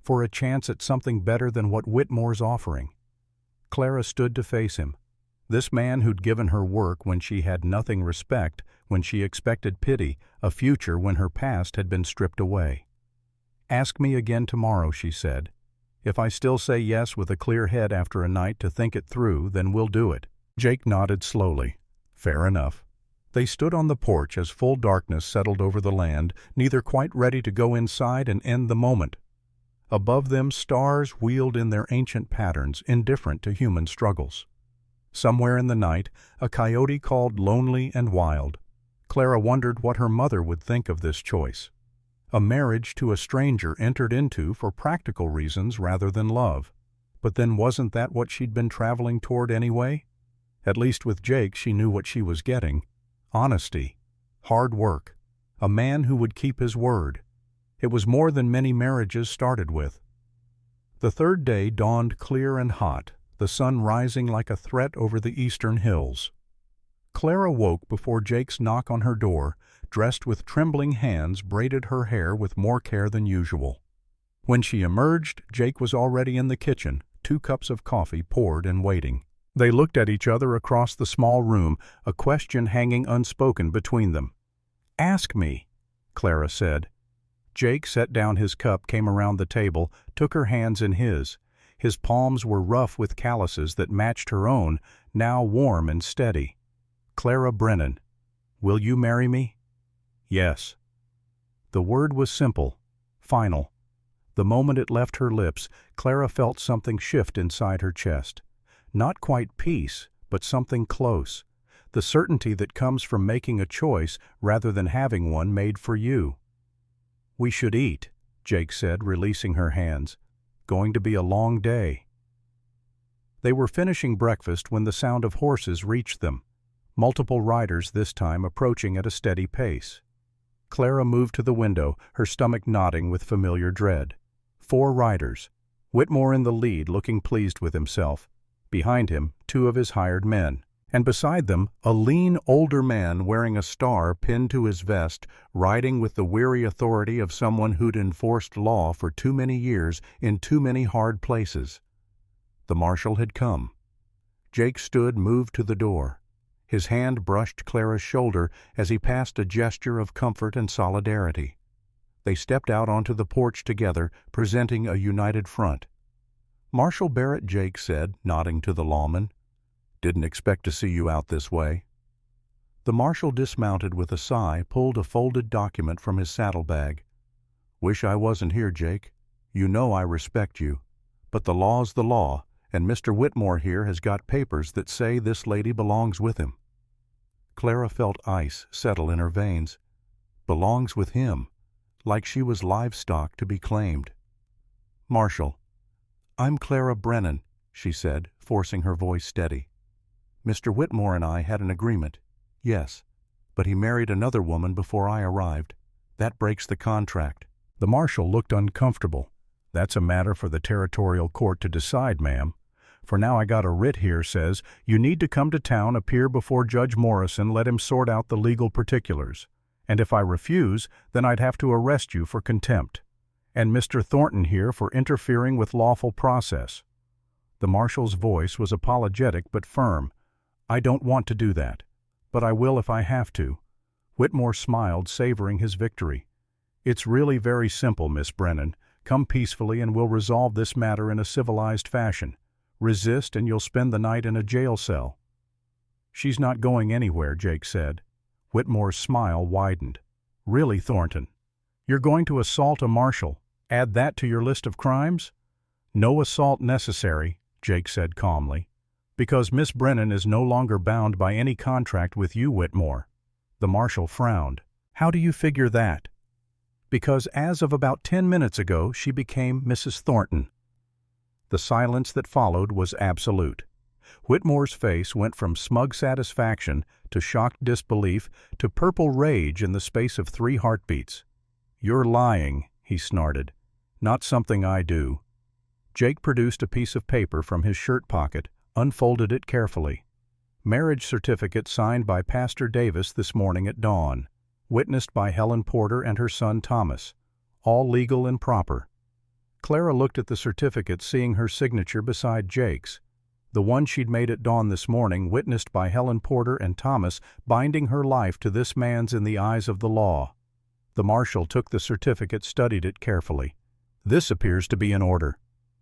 for a chance at something better than what Whitmore's offering. Clara stood to face him. This man who'd given her work when she had nothing, respect when she expected pity, a future when her past had been stripped away. Ask me again tomorrow, she said. If I still say yes with a clear head after a night to think it through, then we'll do it. Jake nodded slowly. Fair enough. They stood on the porch as full darkness settled over the land, neither quite ready to go inside and end the moment. Above them, stars wheeled in their ancient patterns, indifferent to human struggles. Somewhere in the night, a coyote called lonely and wild. Clara wondered what her mother would think of this choice. A marriage to a stranger entered into for practical reasons rather than love. But then wasn't that what she'd been traveling toward anyway? At least with Jake she knew what she was getting. Honesty, hard work, a man who would keep his word. It was more than many marriages started with. The third day dawned clear and hot, the sun rising like a threat over the eastern hills. Clara woke before Jake's knock on her door, dressed with trembling hands, braided her hair with more care than usual. When she emerged, Jake was already in the kitchen, 2 cups of coffee poured and waiting. They looked at each other across the small room, a question hanging unspoken between them. Ask me. Clara said. Jake set down his cup, came around the table, took her hands in his. His palms were rough with calluses that matched her own, now warm and steady. Clara Brennan, will you marry me? Yes. The word was simple, final. The moment it left her lips, Clara felt something shift inside her chest. Not quite peace, but something close. The certainty that comes from making a choice rather than having one made for you. We should eat, Jake said, releasing her hands. Going to be a long day. They were finishing breakfast when the sound of horses reached them. Multiple riders this time approaching at a steady pace. Clara moved to the window, her stomach knotting with familiar dread. 4 riders. Whitmore in the lead, looking pleased with himself. Behind him, 2 of his hired men. And beside them, a lean, older man wearing a star pinned to his vest, riding with the weary authority of someone who'd enforced law for too many years in too many hard places. The marshal had come. Jake stood, moved to the door. His hand brushed Clara's shoulder as he passed a gesture of comfort and solidarity. They stepped out onto the porch together, presenting a united front. Marshal Barrett, Jake said, nodding to the lawman. Didn't expect to see you out this way. The marshal dismounted with a sigh, pulled a folded document from his saddlebag. Wish I wasn't here, Jake. You know I respect you. But the law's the law, and Mr. Whitmore here has got papers that say this lady belongs with him. Clara felt ice settle in her veins. Belongs with him, like she was livestock to be claimed. Marshal, I'm Clara Brennan, she said, forcing her voice steady. Mr. Whitmore and I had an agreement, yes, but he married another woman before I arrived. That breaks the contract. The marshal looked uncomfortable. That's a matter for the territorial court to decide, ma'am. For now I got a writ here says you need to come to town, appear before Judge Morrison, let him sort out the legal particulars. And if I refuse, then I'd have to arrest you for contempt. And Mr. Thornton here for interfering with lawful process. The marshal's voice was apologetic but firm. I don't want to do that, but I will if I have to. Whitmore smiled, savoring his victory. It's really very simple, Miss Brennan. Come peacefully and we'll resolve this matter in a civilized fashion. Resist and you'll spend the night in a jail cell. She's not going anywhere, Jake said. Whitmore's smile widened. Really, Thornton? You're going to assault a marshal? Add that to your list of crimes? No assault necessary, Jake said calmly, because Miss Brennan is no longer bound by any contract with you, Whitmore. The marshal frowned. How do you figure that? Because as of about 10 minutes ago, she became Mrs. Thornton. The silence that followed was absolute. Whitmore's face went from smug satisfaction to shocked disbelief to purple rage in the space of 3 heartbeats. You're lying, he snorted. Not something I do. Jake produced a piece of paper from his shirt pocket, unfolded it carefully. Marriage certificate signed by Pastor Davis this morning at dawn. Witnessed by Helen Porter and her son Thomas. All legal and proper. Clara looked at the certificate, seeing her signature beside Jake's. The one she'd made at dawn this morning, witnessed by Helen Porter and Thomas, binding her life to this man's in the eyes of the law. The marshal took the certificate, studied it carefully. This appears to be in order.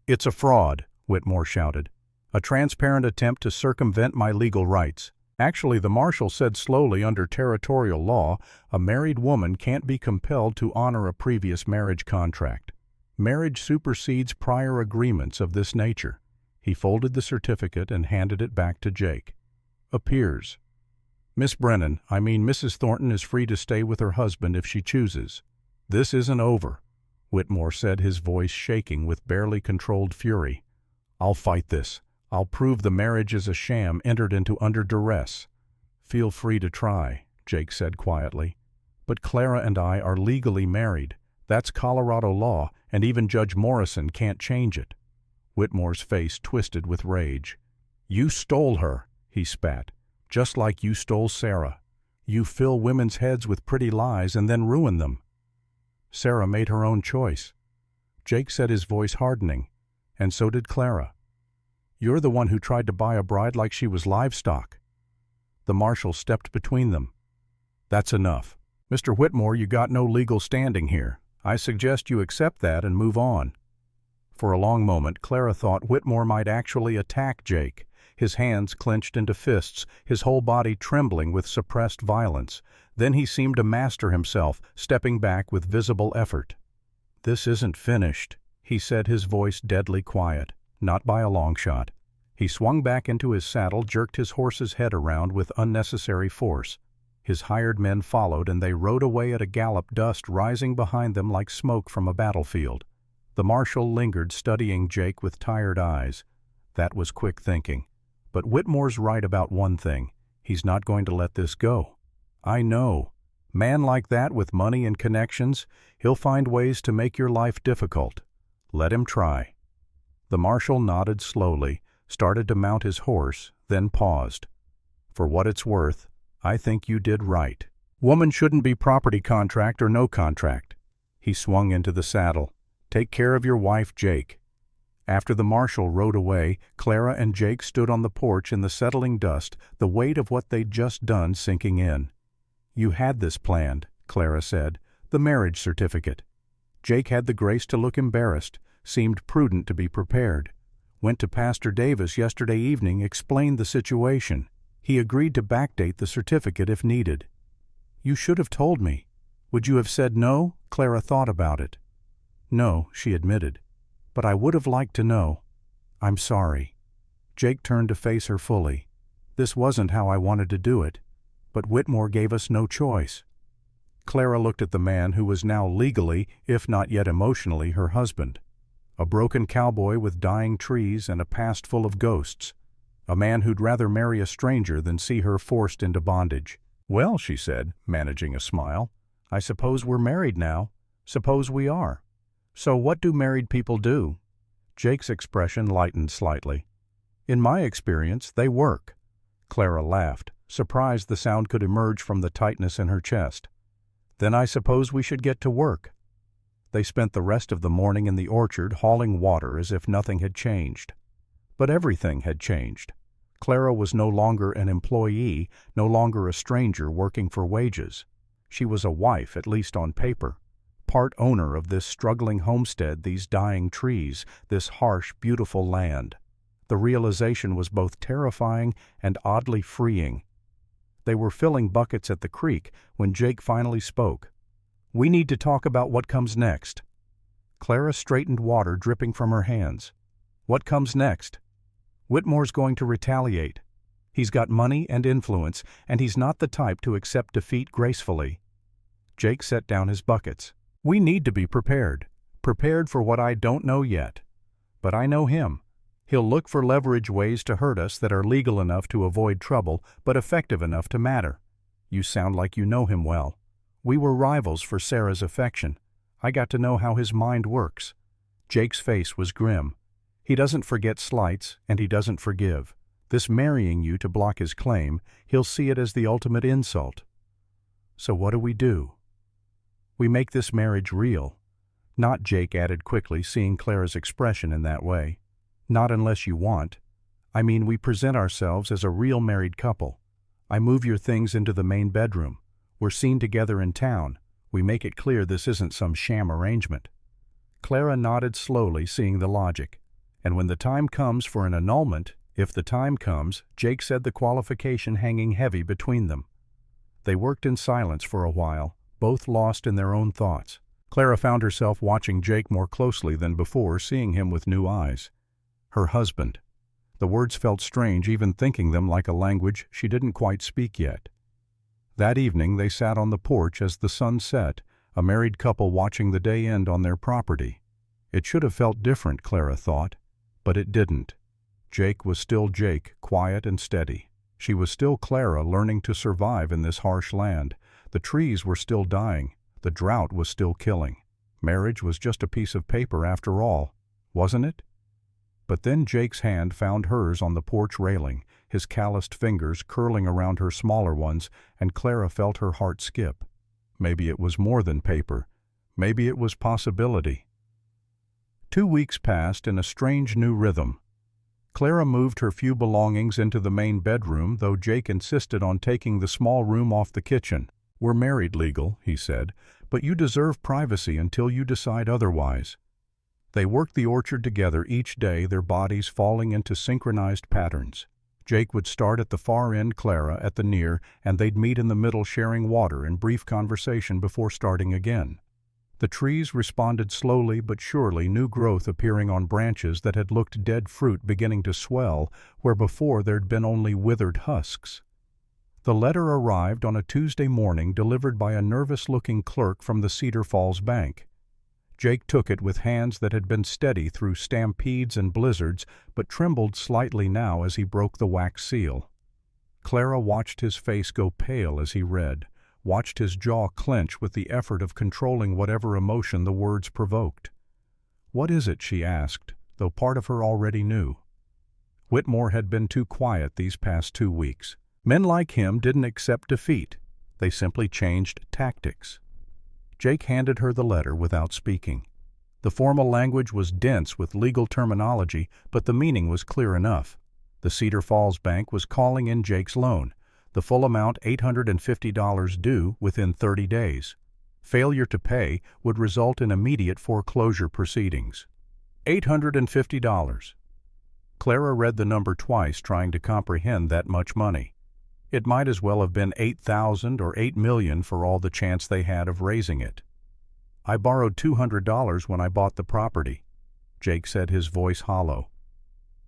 It's a fraud, Whitmore shouted. A transparent attempt to circumvent my legal rights. Actually, the marshal said slowly, under territorial law, a married woman can't be compelled to honor a previous marriage contract. Marriage supersedes prior agreements of this nature. He folded the certificate and handed it back to Jake. Appears. Miss Brennan, I mean Mrs. Thornton, is free to stay with her husband if she chooses. This isn't over, Whitmore said, his voice shaking with barely controlled fury. I'll fight this. I'll prove the marriage is a sham entered into under duress. Feel free to try, Jake said quietly. But Clara and I are legally married. That's Colorado law, and even Judge Morrison can't change it. Whitmore's face twisted with rage. You stole her, he spat, just like you stole Sarah. You fill women's heads with pretty lies and then ruin them. Sarah made her own choice. Jake said, his voice hardening. And so did Clara. You're the one who tried to buy a bride like she was livestock. The marshal stepped between them. That's enough. Mr. Whitmore, you got no legal standing here. I suggest you accept that and move on." For a long moment, Clara thought Whitmore might actually attack Jake, his hands clenched into fists, his whole body trembling with suppressed violence. Then he seemed to master himself, stepping back with visible effort. "This isn't finished," he said, his voice deadly quiet. Not by a long shot. He swung back into his saddle, jerked his horse's head around with unnecessary force. His hired men followed, and they rode away at a gallop, dust rising behind them like smoke from a battlefield. The marshal lingered, studying Jake with tired eyes. That was quick thinking. But Whitmore's right about one thing. He's not going to let this go. "I know. Man like that with money and connections, he'll find ways to make your life difficult. Let him try." The marshal nodded slowly, started to mount his horse, then paused. "For what it's worth, I think you did right. Woman shouldn't be property, contract or no contract." He swung into the saddle. "Take care of your wife, Jake." After the marshal rode away, Clara and Jake stood on the porch in the settling dust, the weight of what they'd just done sinking in. "You had this planned," Clara said, "the marriage certificate." Jake had the grace to look embarrassed, seemed prudent to be prepared. Went to Pastor Davis yesterday evening, explained the situation. He agreed to backdate the certificate if needed. "You should have told me. Would you have said no?" Clara thought about it. "No," she admitted. "But I would have liked to know. I'm sorry." Jake turned to face her fully. "This wasn't how I wanted to do it, but Whitmore gave us no choice." Clara looked at the man who was now legally, if not yet emotionally, her husband. A broken cowboy with dying trees and a past full of ghosts. A man who'd rather marry a stranger than see her forced into bondage. "Well," she said, managing a smile, "I suppose we're married now. Suppose we are. So what do married people do?" Jake's expression lightened slightly. "In my experience, they work." Clara laughed, surprised the sound could emerge from the tightness in her chest. "Then I suppose we should get to work." They spent the rest of the morning in the orchard hauling water as if nothing had changed. But everything had changed. Clara was no longer an employee, no longer a stranger working for wages. She was a wife, at least on paper. Part owner of this struggling homestead, these dying trees, this harsh, beautiful land. The realization was both terrifying and oddly freeing. They were filling buckets at the creek when Jake finally spoke. "We need to talk about what comes next." Clara straightened, water dripping from her hands. "What comes next?" "Whitmore's going to retaliate. He's got money and influence, and he's not the type to accept defeat gracefully." Jake set down his buckets. "We need to be prepared. Prepared for what I don't know yet. But I know him. He'll look for leverage ways to hurt us that are legal enough to avoid trouble, but effective enough to matter. You sound like you know him well. We were rivals for Sarah's affection. I got to know how his mind works." Jake's face was grim. "He doesn't forget slights, and he doesn't forgive. This marrying you to block his claim, he'll see it as the ultimate insult." "So what do? "We make this marriage real." "Not," Jake added quickly, seeing Clara's expression in that way. "Not unless you want. I mean, we present ourselves as a real married couple. I move your things into the main bedroom. We're seen together in town. We make it clear this isn't some sham arrangement." Clara nodded slowly, seeing the logic. "And when the time comes for an annulment, if the time comes," Jake said, the qualification hanging heavy between them. They worked in silence for a while, both lost in their own thoughts. Clara found herself watching Jake more closely than before, seeing him with new eyes. Her husband. The words felt strange, even thinking them, like a language she didn't quite speak yet. That evening they sat on the porch as the sun set, a married couple watching the day end on their property. It should have felt different, Clara thought, but it didn't. Jake was still Jake, quiet and steady. She was still Clara, learning to survive in this harsh land. The trees were still dying. The drought was still killing. Marriage was just a piece of paper after all, wasn't it? But then Jake's hand found hers on the porch railing, his calloused fingers curling around her smaller ones, and Clara felt her heart skip. Maybe it was more than paper. Maybe it was possibility. 2 weeks passed in a strange new rhythm. Clara moved her few belongings into the main bedroom, though Jake insisted on taking the small room off the kitchen. "We're married legal," he said, "but you deserve privacy until you decide otherwise." They worked the orchard together each day, their bodies falling into synchronized patterns. Jake would start at the far end, Clara at the near, and they'd meet in the middle, sharing water and brief conversation before starting again. The trees responded slowly but surely, new growth appearing on branches that had looked dead, fruit beginning to swell where before there'd been only withered husks. The letter arrived on a Tuesday morning, delivered by a nervous-looking clerk from the Cedar Falls Bank. Jake took it with hands that had been steady through stampedes and blizzards, but trembled slightly now as he broke the wax seal. Clara watched his face go pale as he read, watched his jaw clench with the effort of controlling whatever emotion the words provoked. "What is it?" she asked, though part of her already knew. Whitmore had been too quiet these past 2 weeks. Men like him didn't accept defeat. They simply changed tactics. Jake handed her the letter without speaking. The formal language was dense with legal terminology, but the meaning was clear enough. The Cedar Falls Bank was calling in Jake's loan, the full amount $850 due within 30 days. Failure to pay would result in immediate foreclosure proceedings. $850. Clara read the number twice, trying to comprehend that much money. It might as well have been 8,000 or 8 million for all the chance they had of raising it. "I borrowed $200 when I bought the property," Jake said, his voice hollow.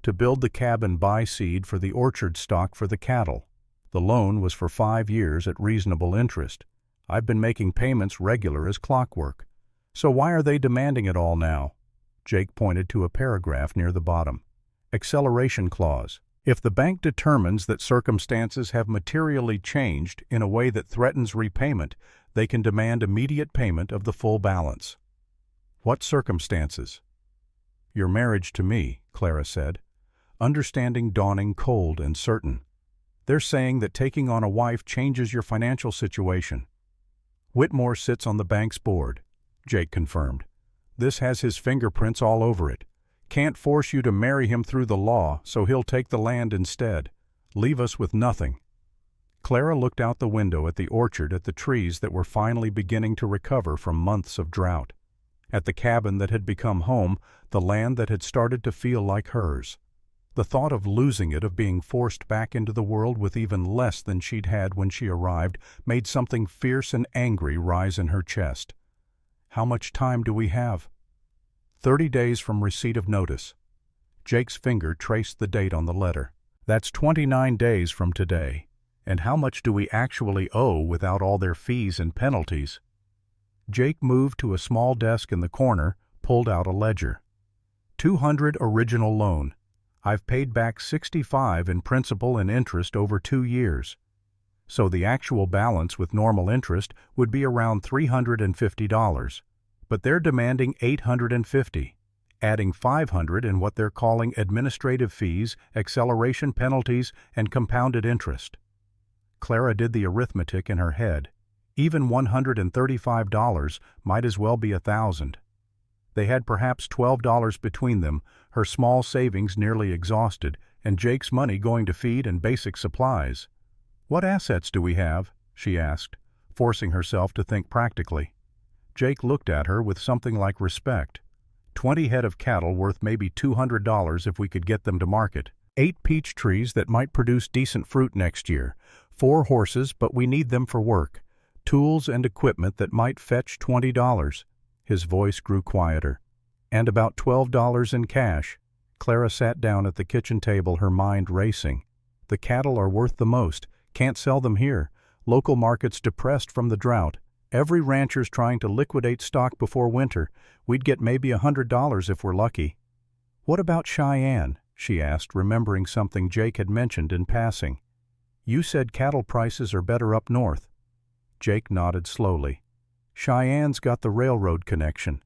"To build the cabin, buy seed for the orchard stock for the cattle. The loan was for 5 years at reasonable interest. I've been making payments regular as clockwork. So why are they demanding it all now?" Jake pointed to a paragraph near the bottom. "Acceleration clause. If the bank determines that circumstances have materially changed in a way that threatens repayment, they can demand immediate payment of the full balance." "What circumstances?" "Your marriage to me," Clara said, understanding dawning cold and certain. "They're saying that taking on a wife changes your financial situation." "Whitmore sits on the bank's board," Jake confirmed. "This has his fingerprints all over it. Can't force you to marry him through the law, so he'll take the land instead. Leave us with nothing." Clara looked out the window at the orchard, at the trees that were finally beginning to recover from months of drought, at the cabin that had become home, the land that had started to feel like hers. The thought of losing it, of being forced back into the world with even less than she'd had when she arrived, made something fierce and angry rise in her chest. "How much time do we have?" 30 days from receipt of notice. Jake's finger traced the date on the letter. "That's 29 days from today. And how much do we actually owe without all their fees and penalties?" Jake moved to a small desk in the corner, pulled out a ledger. "200 original loan. I've paid back 65 in principal and interest over 2 years. So the actual balance with normal interest would be around $350. But they're demanding $850, adding $500 in what they're calling administrative fees, acceleration penalties, and compounded interest." Clara did the arithmetic in her head. Even $135 might as well be $1,000. They had perhaps $12 between them, her small savings nearly exhausted, and Jake's money going to feed and basic supplies. "What assets do we have?" she asked, forcing herself to think practically. Jake looked at her with something like respect. 20 head of cattle worth maybe $200 if we could get them to market. 8 peach trees that might produce decent fruit next year. 4 horses, but we need them for work. Tools and equipment that might fetch $20. His voice grew quieter. And about $12 in cash. Clara sat down at the kitchen table, her mind racing. The cattle are worth the most. Can't sell them here. Local markets depressed from the drought. Every rancher's trying to liquidate stock before winter. We'd get maybe $100 if we're lucky." "What about Cheyenne?" she asked, remembering something Jake had mentioned in passing. "You said cattle prices are better up north." Jake nodded slowly. "Cheyenne's got the railroad connection.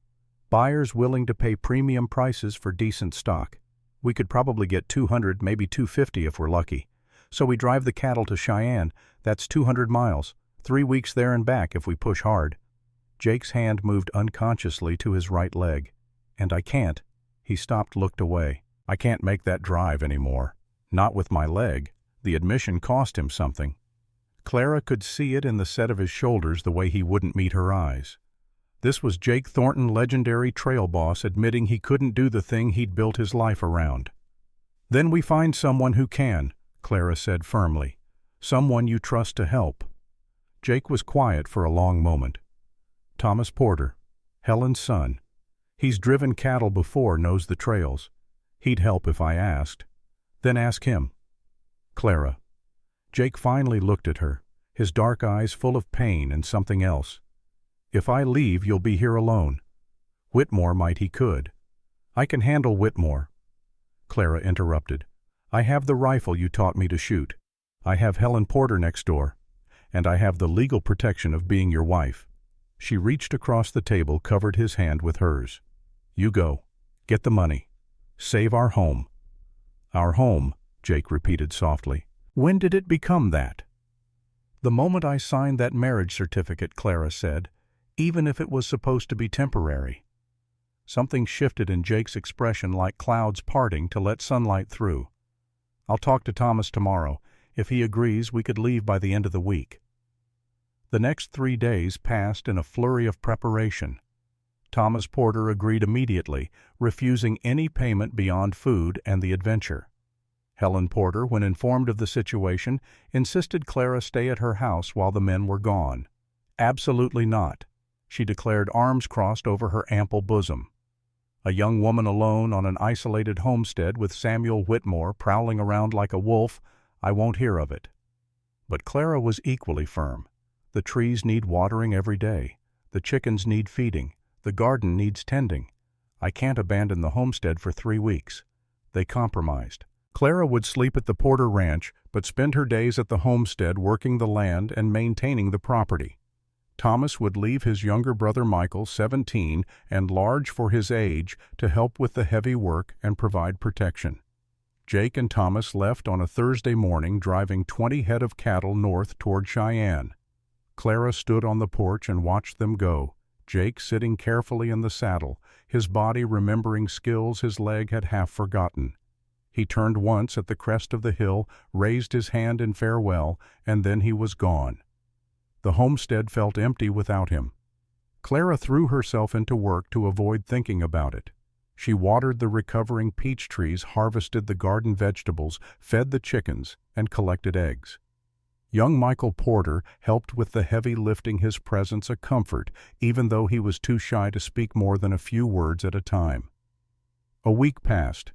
Buyers willing to pay premium prices for decent stock. We could probably get 200, maybe 250 if we're lucky. So we drive the cattle to Cheyenne. That's 200 miles. 3 weeks there and back if we push hard." Jake's hand moved unconsciously to his right leg. "And I can't." He stopped, looked away. "I can't make that drive anymore. Not with my leg." The admission cost him something. Clara could see it in the set of his shoulders the way he wouldn't meet her eyes. This was Jake Thornton, legendary trail boss, admitting he couldn't do the thing he'd built his life around. "Then we find someone who can," Clara said firmly. "Someone you trust to help." Jake was quiet for a long moment. "Thomas Porter, Helen's son. He's driven cattle before, knows the trails. He'd help if I asked." "Then ask him." "Clara." Jake finally looked at her, his dark eyes full of pain and something else. "If I leave, you'll be here alone. Whitmore might, he could." "I can handle Whitmore." Clara interrupted. "I have the rifle you taught me to shoot. I have Helen Porter next door. And I have the legal protection of being your wife." She reached across the table, covered his hand with hers. "You go. Get the money. Save our home." "Our home," Jake repeated softly. "When did it become that?" "The moment I signed that marriage certificate," Clara said, "even if it was supposed to be temporary." Something shifted in Jake's expression, like clouds parting to let sunlight through. "I'll talk to Thomas tomorrow. If he agrees, we could leave by the end of the week." The next 3 days passed in a flurry of preparation. Thomas Porter agreed immediately, refusing any payment beyond food and the adventure. Helen Porter, when informed of the situation, insisted Clara stay at her house while the men were gone. "Absolutely not," she declared, arms crossed over her ample bosom. "A young woman alone on an isolated homestead with Samuel Whitmore prowling around like a wolf, I won't hear of it." But Clara was equally firm. The trees need watering every day. The chickens need feeding. The garden needs tending. I can't abandon the homestead for 3 weeks. They compromised. Clara would sleep at the Porter Ranch, but spend her days at the homestead working the land and maintaining the property. Thomas would leave his younger brother Michael, 17 and large for his age, to help with the heavy work and provide protection. Jake and Thomas left on a Thursday morning, driving 20 head of cattle north toward Cheyenne. Clara stood on the porch and watched them go, Jake sitting carefully in the saddle, his body remembering skills his leg had half forgotten. He turned once at the crest of the hill, raised his hand in farewell, and then he was gone. The homestead felt empty without him. Clara threw herself into work to avoid thinking about it. She watered the recovering peach trees, harvested the garden vegetables, fed the chickens, and collected eggs. Young Michael Porter helped with the heavy lifting, his presence a comfort, even though he was too shy to speak more than a few words at a time. A week passed,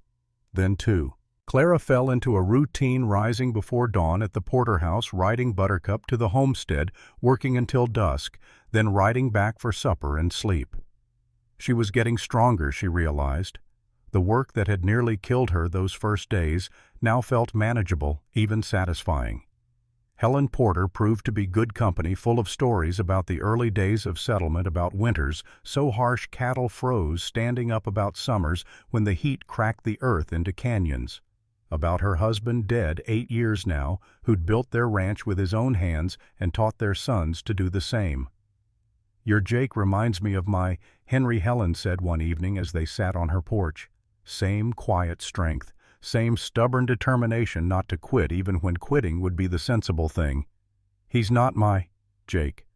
then 2. Clara fell into a routine, rising before dawn at the Porter house, riding Buttercup to the homestead, working until dusk, then riding back for supper and sleep. She was getting stronger, she realized. The work that had nearly killed her those first days now felt manageable, even satisfying. Helen Porter proved to be good company, full of stories about the early days of settlement, about winters so harsh cattle froze standing up, about summers when the heat cracked the earth into canyons, about her husband, dead 8 years now, who'd built their ranch with his own hands and taught their sons to do the same. "Your Jake reminds me of my Henry," Helen said one evening as they sat on her porch. Same quiet strength, same stubborn determination not to quit even when quitting would be the sensible thing. "He's not my Jake,"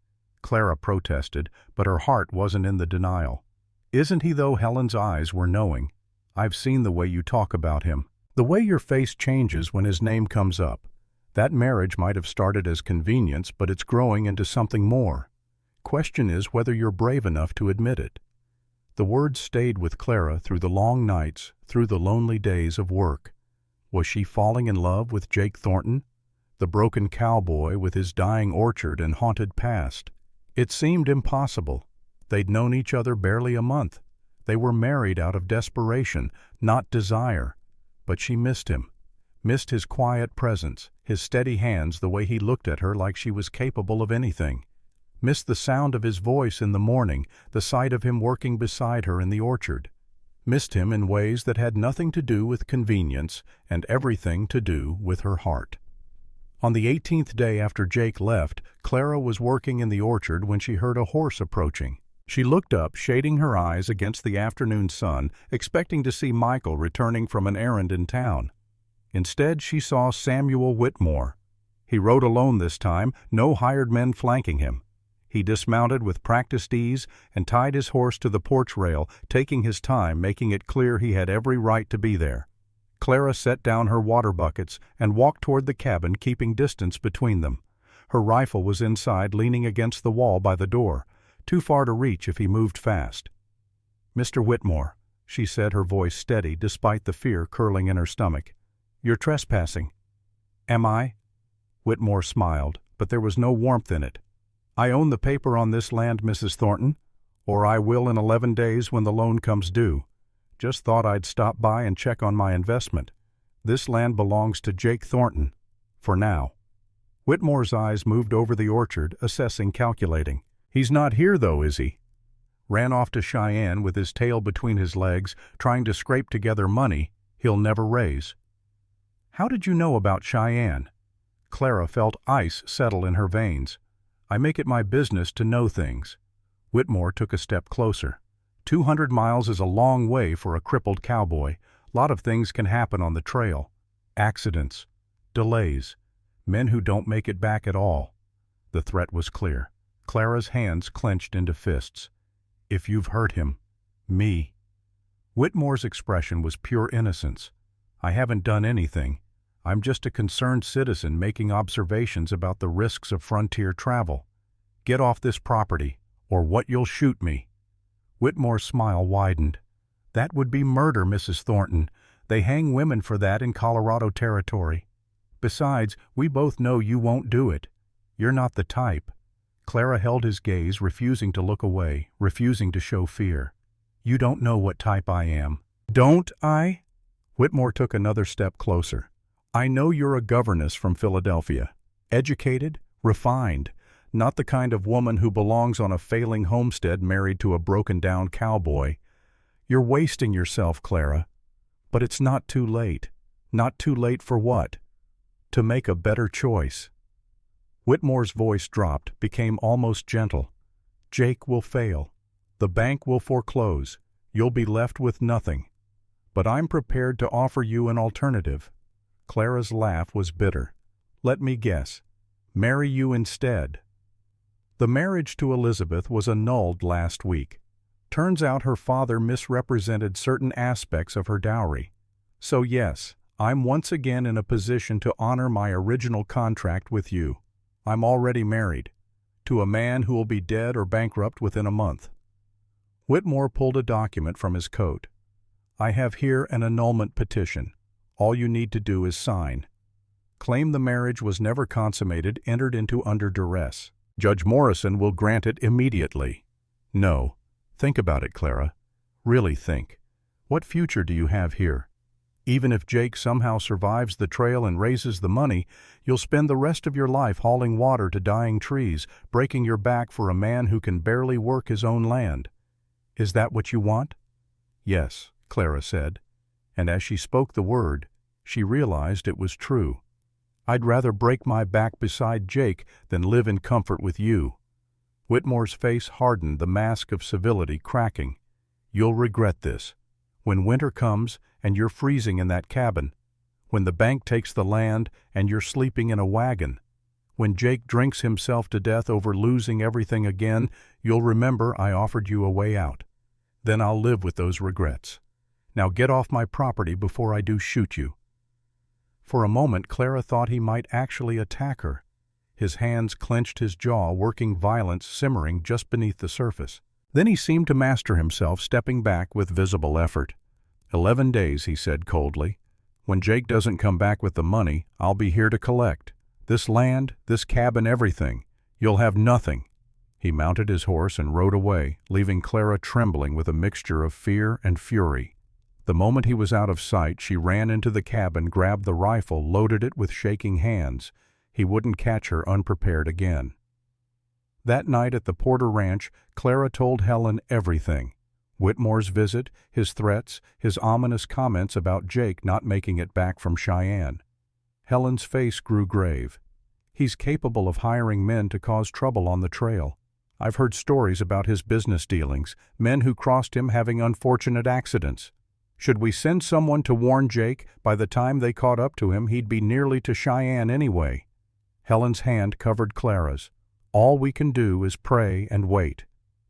Clara protested, but her heart wasn't in the denial. "Isn't he though?" Helen's eyes were knowing. "I've seen the way you talk about him. The way your face changes when his name comes up. That marriage might have started as convenience, but it's growing into something more. Question is whether you're brave enough to admit it." The words stayed with Clara through the long nights, through the lonely days of work. Was she falling in love with Jake Thornton, the broken cowboy with his dying orchard and haunted past? It seemed impossible. They'd known each other barely a month. They were married out of desperation, not desire. But she missed him, missed his quiet presence, his steady hands, the way he looked at her like she was capable of anything. Missed the sound of his voice in the morning, the sight of him working beside her in the orchard. Missed him in ways that had nothing to do with convenience and everything to do with her heart. On the 18th day after Jake left, Clara was working in the orchard when she heard a horse approaching. She looked up, shading her eyes against the afternoon sun, expecting to see Michael returning from an errand in town. Instead, she saw Samuel Whitmore. He rode alone this time, no hired men flanking him. He dismounted with practiced ease and tied his horse to the porch rail, taking his time, making it clear he had every right to be there. Clara set down her water buckets and walked toward the cabin, keeping distance between them. Her rifle was inside, leaning against the wall by the door, too far to reach if he moved fast. "Mr. Whitmore," she said, her voice steady despite the fear curling in her stomach. "You're trespassing." "Am I?" Whitmore smiled, but there was no warmth in it. "I own the paper on this land, Mrs. Thornton, or I will in 11 days when the loan comes due. Just thought I'd stop by and check on my investment. This land belongs to Jake Thornton, for now." Whitmore's eyes moved over the orchard, assessing, calculating. "He's not here, though, is he?" "Ran off to Cheyenne with his tail between his legs, trying to scrape together money he'll never raise." "How did you know about Cheyenne?" Clara felt ice settle in her veins. "I make it my business to know things." Whitmore took a step closer. 200 miles is a long way for a crippled cowboy. Lot of things can happen on the trail. Accidents, delays, men who don't make it back at all. The threat was clear. Clara's hands clenched into fists. "If you've hurt him, me." Whitmore's expression was pure innocence. "I haven't done anything. I'm just a concerned citizen making observations about the risks of frontier travel. Get off this property, or what you'll shoot me." Whitmore's smile widened. "That would be murder, Mrs. Thornton. They hang women for that in Colorado territory. Besides, we both know you won't do it. You're not the type." Clara held his gaze, refusing to look away, refusing to show fear. "You don't know what type I am." "Don't I?" Whitmore took another step closer. "I know you're a governess from Philadelphia. Educated, refined. Not the kind of woman who belongs on a failing homestead married to a broken-down cowboy. You're wasting yourself, Clara. But it's not too late. Not too late for what? To make a better choice." Whitmore's voice dropped, became almost gentle. "Jake will fail. The bank will foreclose. You'll be left with nothing. But I'm prepared to offer you an alternative." Clara's laugh was bitter. "Let me guess. Marry you instead." The marriage to Elizabeth was annulled last week. Turns out her father misrepresented certain aspects of her dowry. So yes, I'm once again in a position to honor my original contract with you. I'm already married, to a man who will be dead or bankrupt within a month. Whitmore pulled a document from his coat. "I have here an annulment petition. All you need to do is sign. Claim the marriage was never consummated, entered into under duress. Judge Morrison will grant it immediately." "No. Think about it, Clara. Really think. What future do you have here? Even if Jake somehow survives the trail and raises the money, you'll spend the rest of your life hauling water to dying trees, breaking your back for a man who can barely work his own land. Is that what you want?" "Yes," Clara said, and as she spoke the word, she realized it was true. "I'd rather break my back beside Jake than live in comfort with you." Whitmore's face hardened, the mask of civility cracking. "You'll regret this. When winter comes and you're freezing in that cabin, when the bank takes the land and you're sleeping in a wagon, when Jake drinks himself to death over losing everything again, you'll remember I offered you a way out. Then I'll live with those regrets. Now get off my property before I do shoot you." For a moment Clara thought he might actually attack her. His hands clenched his jaw, working violence simmering just beneath the surface. Then he seemed to master himself, stepping back with visible effort. 11 days, he said coldly. "When Jake doesn't come back with the money, I'll be here to collect. This land, this cabin, everything. You'll have nothing." He mounted his horse and rode away, leaving Clara trembling with a mixture of fear and fury. The moment he was out of sight, she ran into the cabin, grabbed the rifle, loaded it with shaking hands. He wouldn't catch her unprepared again. That night at the Porter Ranch, Clara told Helen everything. Whitmore's visit, his threats, his ominous comments about Jake not making it back from Cheyenne. Helen's face grew grave. "He's capable of hiring men to cause trouble on the trail. I've heard stories about his business dealings, men who crossed him having unfortunate accidents. Should we send someone to warn Jake, by the time they caught up to him, he'd be nearly to Cheyenne anyway." Helen's hand covered Clara's. "All we can do is pray and wait."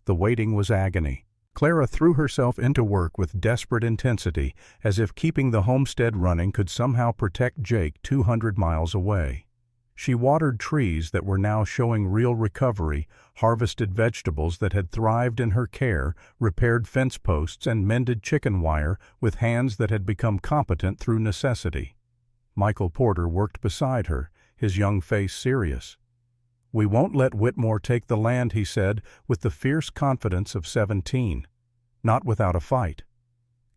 The waiting was agony. Clara threw herself into work with desperate intensity, as if keeping the homestead running could somehow protect Jake 200 miles away. She watered trees that were now showing real recovery, harvested vegetables that had thrived in her care, repaired fence posts and mended chicken wire with hands that had become competent through necessity. Michael Porter worked beside her, his young face serious. "We won't let Whitmore take the land," he said, with the fierce confidence of 17. "Not without a fight."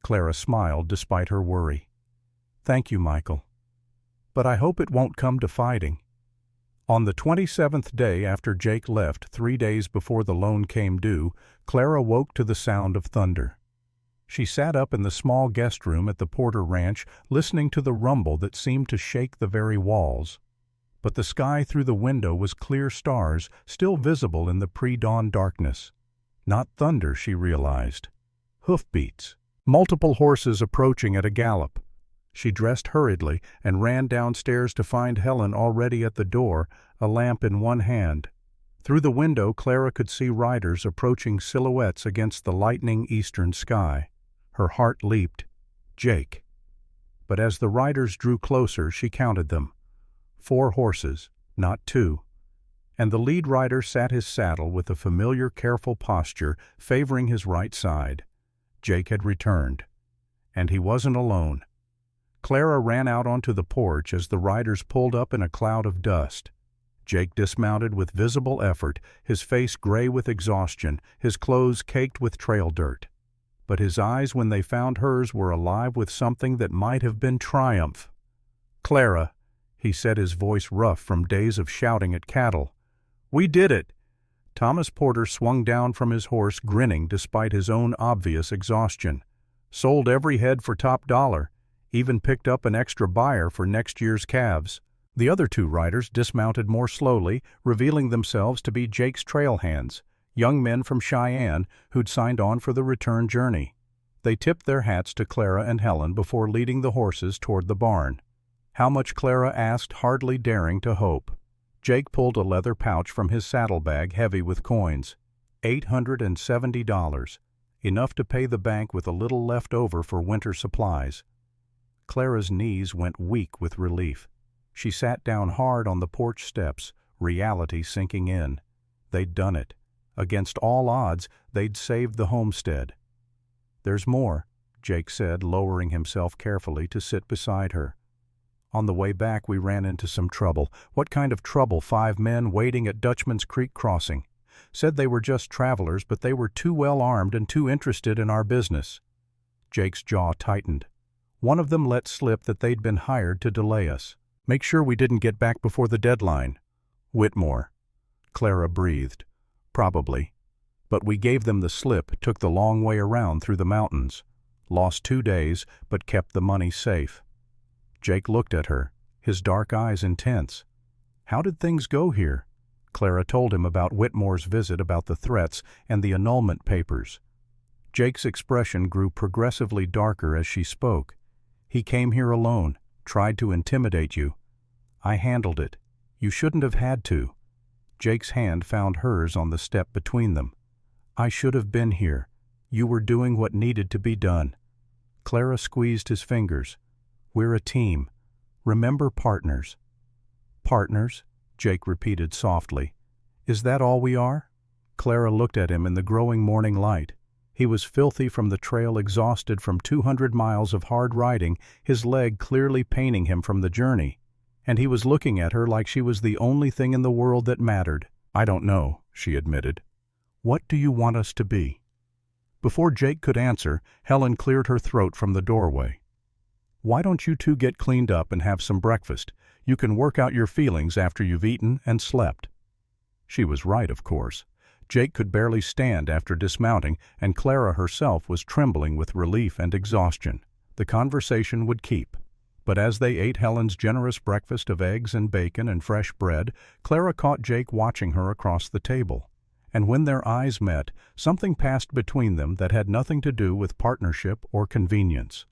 Clara smiled despite her worry. "Thank you, Michael. But I hope it won't come to fighting." On the 27th day after Jake left, 3 days before the loan came due, Clara woke to the sound of thunder. She sat up in the small guest room at the Porter Ranch, listening to the rumble that seemed to shake the very walls. But the sky through the window was clear stars, still visible in the pre-dawn darkness. Not thunder, she realized. Hoofbeats. Multiple horses approaching at a gallop. She dressed hurriedly and ran downstairs to find Helen already at the door, a lamp in one hand. Through the window, Clara could see riders approaching silhouettes against the lightening eastern sky. Her heart leaped. Jake. But as the riders drew closer, she counted them. 4 horses, not 2. And the lead rider sat his saddle with a familiar, careful posture, favoring his right side. Jake had returned. And he wasn't alone. Clara ran out onto the porch as the riders pulled up in a cloud of dust. Jake dismounted with visible effort, his face gray with exhaustion, his clothes caked with trail dirt. But his eyes, when they found hers, were alive with something that might have been triumph. "Clara," he said, his voice rough from days of shouting at cattle. "We did it!" Thomas Porter swung down from his horse, grinning despite his own obvious exhaustion. "Sold every head for top dollar, even picked up an extra buyer for next year's calves." The other 2 riders dismounted more slowly, revealing themselves to be Jake's trail hands, young men from Cheyenne who'd signed on for the return journey. They tipped their hats to Clara and Helen before leading the horses toward the barn. How much, Clara asked, hardly daring to hope. Jake pulled a leather pouch from his saddlebag heavy with coins. $870, enough to pay the bank with a little left over for winter supplies. Clara's knees went weak with relief. She sat down hard on the porch steps, reality sinking in. They'd done it. Against all odds, they'd saved the homestead. "There's more," Jake said, lowering himself carefully to sit beside her. "On the way back we ran into some trouble." "What kind of trouble?" 5 men waiting at Dutchman's Creek crossing. Said they were just travelers, but they were too well armed and too interested in our business. Jake's jaw tightened. One of them let slip that they'd been hired to delay us. "Make sure we didn't get back before the deadline." "Whitmore." Clara breathed. "Probably. But we gave them the slip, took the long way around through the mountains. Lost 2 days, but kept the money safe." Jake looked at her, his dark eyes intense. "How did things go here?" Clara told him about Whitmore's visit, about the threats, and the annulment papers. Jake's expression grew progressively darker as she spoke. "He came here alone, tried to intimidate you. I handled it. You shouldn't have had to." Jake's hand found hers on the step between them. "I should have been here. You were doing what needed to be done." Clara squeezed his fingers. "We're a team. Remember, partners." "Partners?" Jake repeated softly. "Is that all we are?" Clara looked at him in the growing morning light. He was filthy from the trail, exhausted from 200 miles of hard riding, his leg clearly paining him from the journey. And he was looking at her like she was the only thing in the world that mattered. "I don't know," she admitted. "What do you want us to be?" Before Jake could answer, Helen cleared her throat from the doorway. "Why don't you 2 get cleaned up and have some breakfast? You can work out your feelings after you've eaten and slept." She was right, of course. Jake could barely stand after dismounting, and Clara herself was trembling with relief and exhaustion. The conversation would keep. But as they ate Helen's generous breakfast of eggs and bacon and fresh bread, Clara caught Jake watching her across the table. And when their eyes met, something passed between them that had nothing to do with partnership or convenience.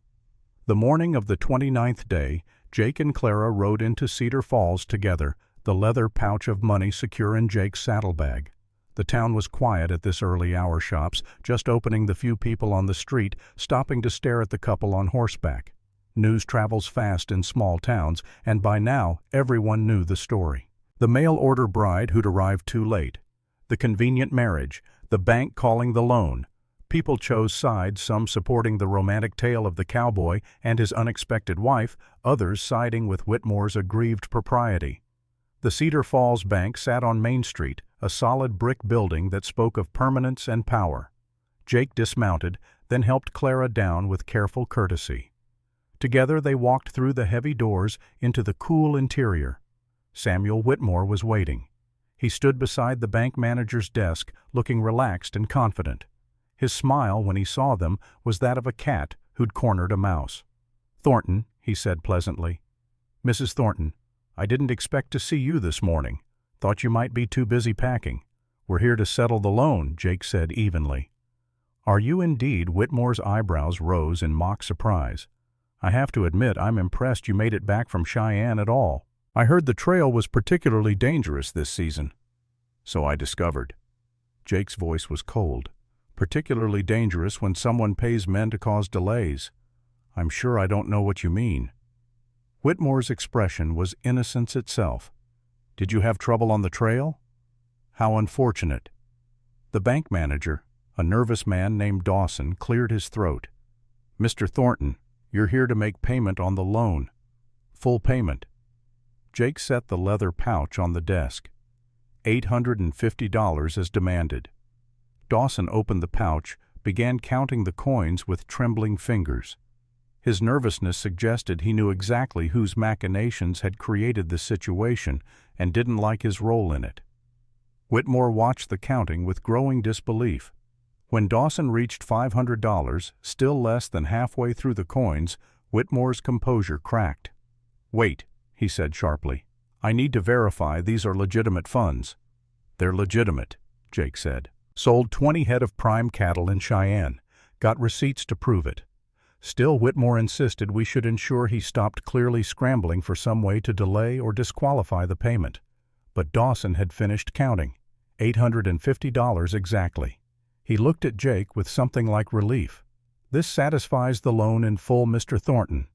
The morning of the 29th day, Jake and Clara rode into Cedar Falls together, the leather pouch of money secure in Jake's saddlebag. The town was quiet at this early hour, shops just opening, the few people on the street stopping to stare at the couple on horseback. News travels fast in small towns, and by now everyone knew the story. The mail-order bride who'd arrived too late. The convenient marriage. The bank calling the loan. People chose sides, some supporting the romantic tale of the cowboy and his unexpected wife, others siding with Whitmore's aggrieved propriety. The Cedar Falls Bank sat on Main Street, a solid brick building that spoke of permanence and power. Jake dismounted, then helped Clara down with careful courtesy. Together they walked through the heavy doors into the cool interior. Samuel Whitmore was waiting. He stood beside the bank manager's desk, looking relaxed and confident. His smile when he saw them was that of a cat who'd cornered a mouse. "Thornton," he said pleasantly. "Mrs. Thornton, I didn't expect to see you this morning. Thought you might be too busy packing. We're here to settle the loan," Jake said evenly. "Are you indeed?" Whitmore's eyebrows rose in mock surprise. "I have to admit I'm impressed you made it back from Cheyenne at all. I heard the trail was particularly dangerous this season." "So I discovered." Jake's voice was cold. "Particularly dangerous when someone pays men to cause delays. I'm sure I don't know what you mean." Whitmore's expression was innocence itself. "Did you have trouble on the trail?" "How unfortunate." The bank manager, a nervous man named Dawson, cleared his throat. "Mr. Thornton, you're here to make payment on the loan. Full payment." Jake set the leather pouch on the desk. $850 as demanded. Dawson opened the pouch, began counting the coins with trembling fingers. His nervousness suggested he knew exactly whose machinations had created the situation and didn't like his role in it. Whitmore watched the counting with growing disbelief. When Dawson reached $500, still less than halfway through the coins, Whitmore's composure cracked. "Wait," he said sharply. "I need to verify these are legitimate funds." "They're legitimate," Jake said. "Sold 20 head of prime cattle in Cheyenne. Got receipts to prove it." Still, Whitmore insisted we should ensure he stopped clearly scrambling for some way to delay or disqualify the payment. But Dawson had finished counting. $850 exactly. He looked at Jake with something like relief. "This satisfies the loan in full, Mr. Thornton.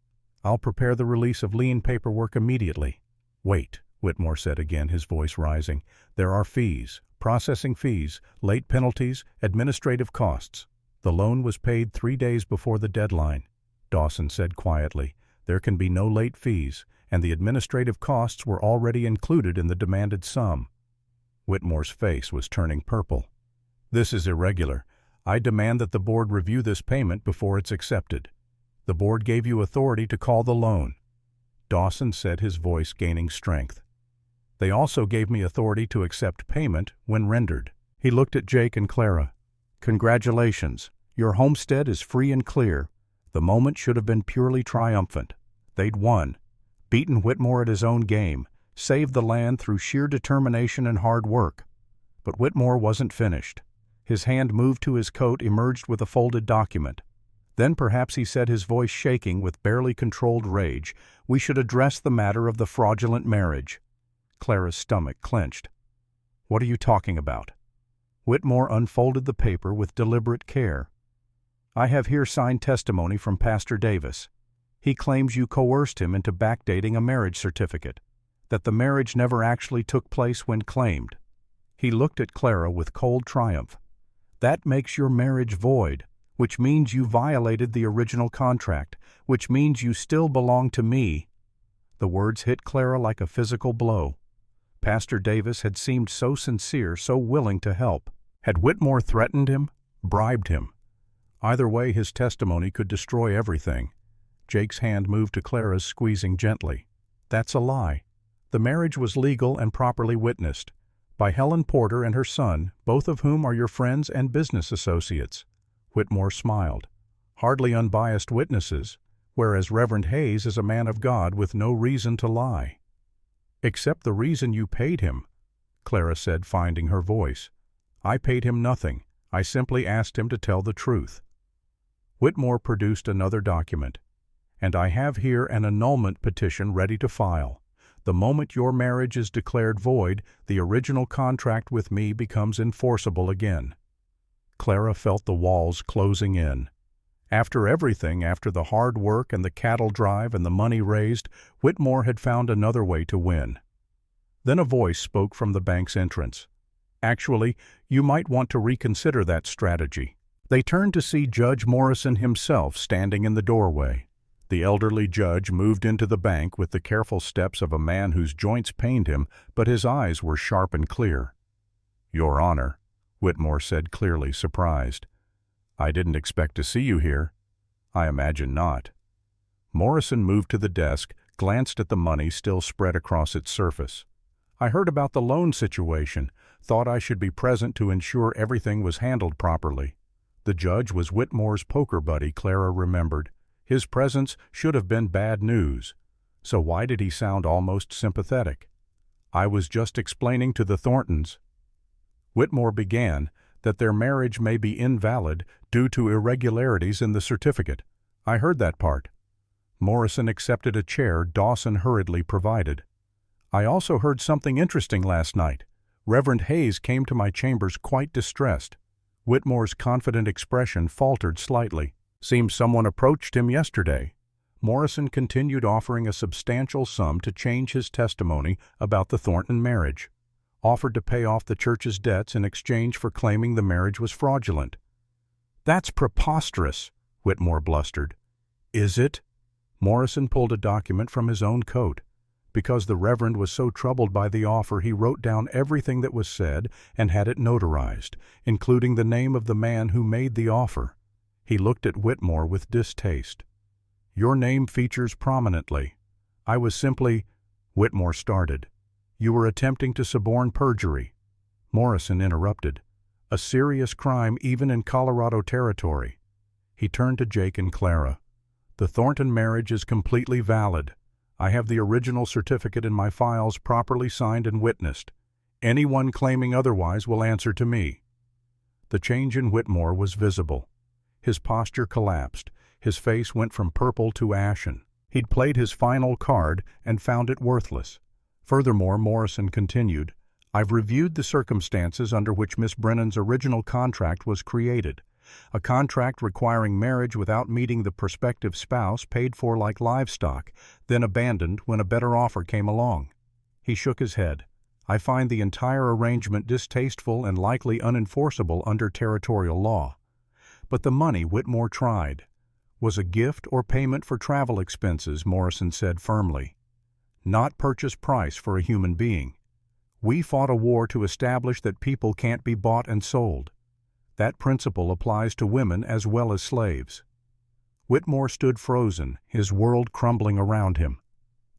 I'll prepare the release of lien paperwork immediately." "Wait," Whitmore said again, his voice rising. "There are fees, processing fees, late penalties, administrative costs." "The loan was paid 3 days before the deadline," Dawson said quietly. "There can be no late fees, and the administrative costs were already included in the demanded sum." Whitmore's face was turning purple. "This is irregular. I demand that the board review this payment before it's accepted. The board gave you authority to call the loan." Dawson said, his voice gaining strength. "They also gave me authority to accept payment when rendered." He looked at Jake and Clara. "Congratulations. Your homestead is free and clear." The moment should have been purely triumphant. They'd won. Beaten Whitmore at his own game. Saved the land through sheer determination and hard work. But Whitmore wasn't finished. His hand moved to his coat, emerged with a folded document. Then perhaps he said, his voice shaking with barely controlled rage, "We should address the matter of the fraudulent marriage." Clara's stomach clenched. "What are you talking about?" Whitmore unfolded the paper with deliberate care. "I have here signed testimony from Pastor Davis. He claims you coerced him into backdating a marriage certificate, that the marriage never actually took place when claimed." He looked at Clara with cold triumph. "That makes your marriage void, which means you violated the original contract, which means you still belong to me." The words hit Clara like a physical blow. Pastor Davis had seemed so sincere, so willing to help. Had Whitmore threatened him, bribed him? Either way, his testimony could destroy everything. Jake's hand moved to Clara's, squeezing gently. "That's a lie. The marriage was legal and properly witnessed, by Helen Porter and her son, both of whom are your friends and business associates." Whitmore smiled. "Hardly unbiased witnesses, whereas Reverend Hayes is a man of God with no reason to lie." "Except the reason you paid him," Clara said, finding her voice. "I paid him nothing. I simply asked him to tell the truth." Whitmore produced another document. "And I have here an annulment petition ready to file. The moment your marriage is declared void, the original contract with me becomes enforceable again." Clara felt the walls closing in. After everything, after the hard work and the cattle drive and the money raised, Whitmore had found another way to win. Then a voice spoke from the bank's entrance. "Actually, you might want to reconsider that strategy." They turned to see Judge Morrison himself standing in the doorway. The elderly judge moved into the bank with the careful steps of a man whose joints pained him, but his eyes were sharp and clear. "Your Honor," Whitmore said, clearly surprised. "I didn't expect to see you here." "I imagine not." Morrison moved to the desk, glanced at the money still spread across its surface. "I heard about the loan situation, thought I should be present to ensure everything was handled properly." The judge was Whitmore's poker buddy, Clara remembered. His presence should have been bad news. So why did he sound almost sympathetic? "I was just explaining to the Thorntons," Whitmore began, "that their marriage may be invalid due to irregularities in the certificate. I heard that part." Morrison accepted a chair Dawson hurriedly provided. "I also heard something interesting last night. Reverend Hayes came to my chambers quite distressed." Whitmore's confident expression faltered slightly. "Seems someone approached him yesterday." Morrison continued, offering a substantial sum to change his testimony about the Thornton marriage. Offered to pay off the church's debts in exchange for claiming the marriage was fraudulent. "That's preposterous," Whitmore blustered. "Is it?" Morrison pulled a document from his own coat. Because the Reverend was so troubled by the offer, he wrote down everything that was said and had it notarized, including the name of the man who made the offer. He looked at Whitmore with distaste. "Your name features prominently." "I was simply—" Whitmore started. "You were attempting to suborn perjury." Morrison interrupted. "A serious crime even in Colorado territory." He turned to Jake and Clara. "The Thornton marriage is completely valid. I have the original certificate in my files properly signed and witnessed. Anyone claiming otherwise will answer to me." The change in Whitmore was visible. His posture collapsed. His face went from purple to ashen. He'd played his final card and found it worthless. Furthermore, Morrison continued, "I've reviewed the circumstances under which Miss Brennan's original contract was created. A contract requiring marriage without meeting the prospective spouse, paid for like livestock, then abandoned when a better offer came along." He shook his head. "I find the entire arrangement distasteful and likely unenforceable under territorial law." "But the money Whitmore tried was a gift or payment for travel expenses," Morrison said firmly. "Not purchase price for a human being. We fought a war to establish that people can't be bought and sold. That principle applies to women as well as slaves." Whitmore stood frozen, his world crumbling around him.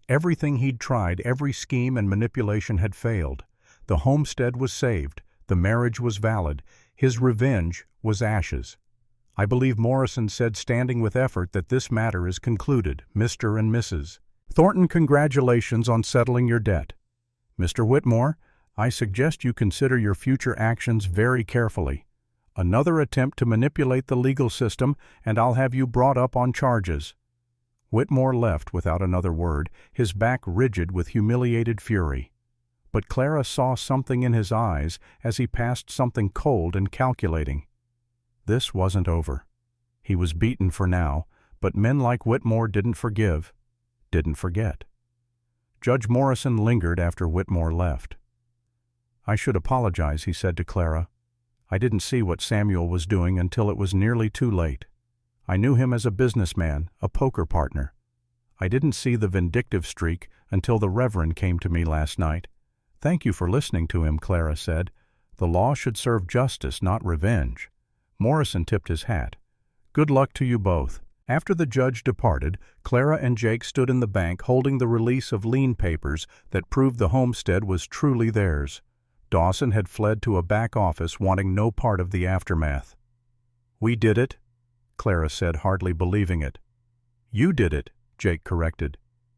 Everything he'd tried, every scheme and manipulation had failed. The homestead was saved, the marriage was valid, his revenge was ashes. "I believe," Morrison said, standing with effort, "that this matter is concluded, Mr. and Mrs. Thornton. Congratulations on settling your debt. Mr. Whitmore, I suggest you consider your future actions very carefully. Another attempt to manipulate the legal system, and I'll have you brought up on charges." Whitmore left without another word, his back rigid with humiliated fury. But Clara saw something in his eyes as he passed, something cold and calculating. This wasn't over. He was beaten for now, but men like Whitmore didn't forgive, didn't forget. Judge Morrison lingered after Whitmore left. "I should apologize," he said to Clara. "I didn't see what Samuel was doing until it was nearly too late. I knew him as a businessman, a poker partner. I didn't see the vindictive streak until the Reverend came to me last night." "Thank you for listening to him," Clara said. "The law should serve justice, not revenge." Morrison tipped his hat. "Good luck to you both." After the judge departed, Clara and Jake stood in the bank holding the release of lien papers that proved the homestead was truly theirs. Dawson had fled to a back office, wanting no part of the aftermath. "We did it," Clara said, hardly believing it. "You did it," Jake corrected.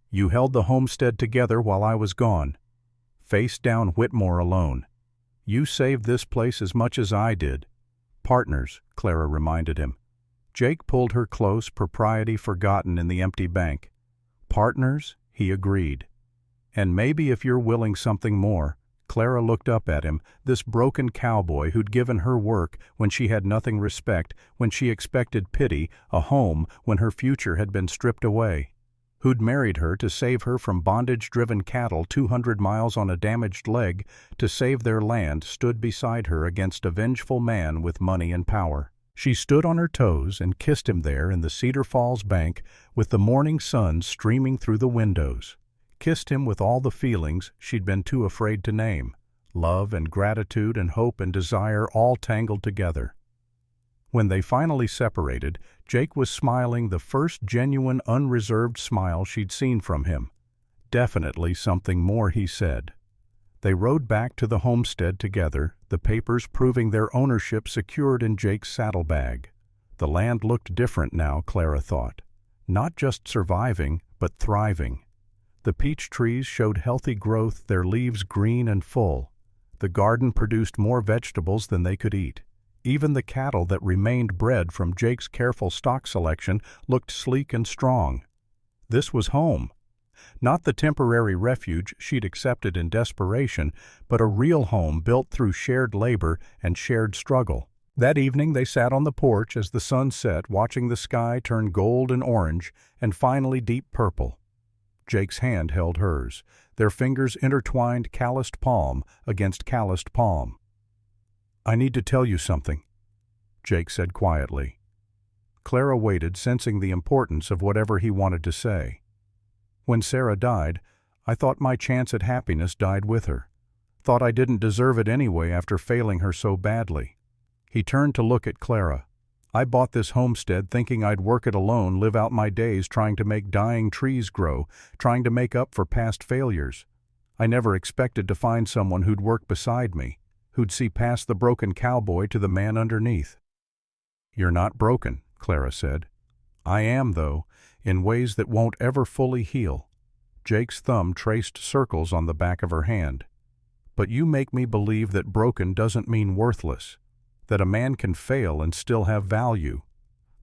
"You held the homestead together while I was gone. Face down Whitmore alone. You saved this place as much as I did." "Partners," Clara reminded him. Jake pulled her close, propriety forgotten in the empty bank. "Partners," he agreed. And maybe if you're willing something more." Clara looked up at him, this broken cowboy who'd given her work when she had nothing respect, when she expected pity, a home when her future had been stripped away. Who'd married her to save her from bondage-driven cattle 200 miles on a damaged leg, to save their land, stood beside her against a vengeful man with money and power. She stood on her toes and kissed him there in the Cedar Falls bank with the morning sun streaming through the windows. Kissed him with all the feelings she'd been too afraid to name, love and gratitude and hope and desire all tangled together. When they finally separated, Jake was smiling the first genuine, unreserved smile she'd seen from him. "Definitely something more," he said. They rode back to the homestead together, the papers proving their ownership secured in Jake's saddlebag. The land looked different now, Clara thought. Not just surviving, but thriving. The peach trees showed healthy growth, their leaves green and full. The garden produced more vegetables than they could eat. Even the cattle that remained bred from Jake's careful stock selection looked sleek and strong. This was home. Not the temporary refuge she'd accepted in desperation, but a real home built through shared labor and shared struggle. That evening they sat on the porch as the sun set, watching the sky turn gold and orange, and finally deep purple. Jake's hand held hers, their fingers intertwined, calloused palm against calloused palm. "I need to tell you something," Jake said quietly. Clara waited, sensing the importance of whatever he wanted to say. "When Sarah died, I thought my chance at happiness died with her. Thought I didn't deserve it anyway after failing her so badly." He turned to look at Clara. "I bought this homestead thinking I'd work it alone, live out my days trying to make dying trees grow, trying to make up for past failures. I never expected to find someone who'd work beside me, who'd see past the broken cowboy to the man underneath." "You're not broken," Clara said. "I am, though, in ways that won't ever fully heal." Jake's thumb traced circles on the back of her hand. "But you make me believe that broken doesn't mean worthless, that a man can fail and still have value,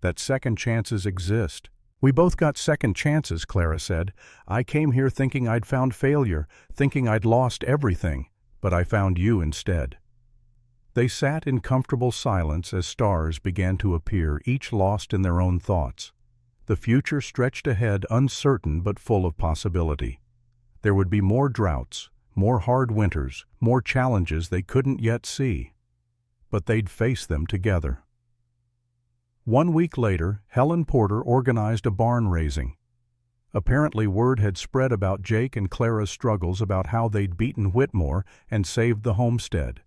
that second chances exist." "We both got second chances," Clara said. "I came here thinking I'd found failure, thinking I'd lost everything, but I found you instead." They sat in comfortable silence as stars began to appear, each lost in their own thoughts. The future stretched ahead, uncertain but full of possibility. There would be more droughts, more hard winters, more challenges they couldn't yet see. But they'd face them together. 1 week later, Helen Porter organized a barn raising. Apparently word had spread about Jake and Clara's struggles, about how they'd beaten Whitmore and saved the homestead.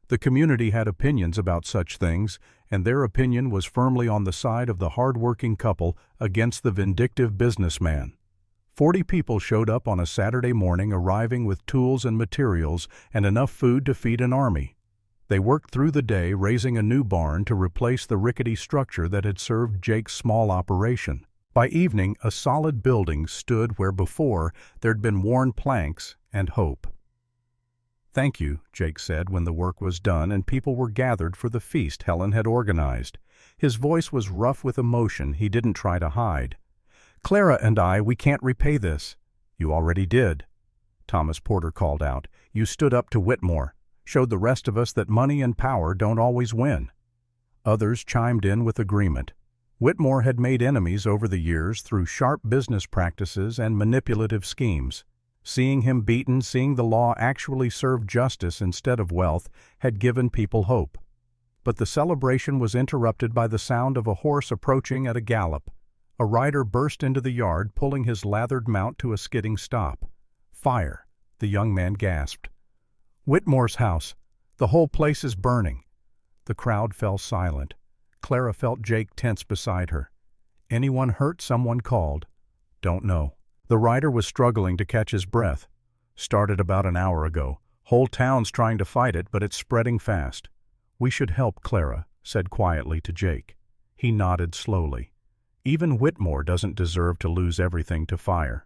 The community had opinions about such things, and their opinion was firmly on the side of the hard-working couple against the vindictive businessman. 40 people showed up on a Saturday morning, arriving with tools and materials and enough food to feed an army. They worked through the day, raising a new barn to replace the rickety structure that had served Jake's small operation. By evening, a solid building stood where before there'd been worn planks and hope. "Thank you," Jake said when the work was done and people were gathered for the feast Helen had organized. His voice was rough with emotion he didn't try to hide. "Clara and we can't repay this." "You already did," Thomas Porter called out. "You stood up to Whitmore, showed the rest of us that money and power don't always win." Others chimed in with agreement. Whitmore had made enemies over the years through sharp business practices and manipulative schemes. Seeing him beaten, seeing the law actually serve justice instead of wealth, had given people hope. But the celebration was interrupted by the sound of a horse approaching at a gallop. A rider burst into the yard, pulling his lathered mount to a skidding stop. "Fire!" the young man gasped. "Whitmore's house! The whole place is burning!" The crowd fell silent. Clara felt Jake tense beside her. "Anyone hurt?" someone called. "Don't know." The rider was struggling to catch his breath. "Started about an hour ago. Whole town's trying to fight it, but it's spreading fast." "We should help," Clara said quietly to Jake. He nodded slowly. "Even Whitmore doesn't deserve to lose everything to fire."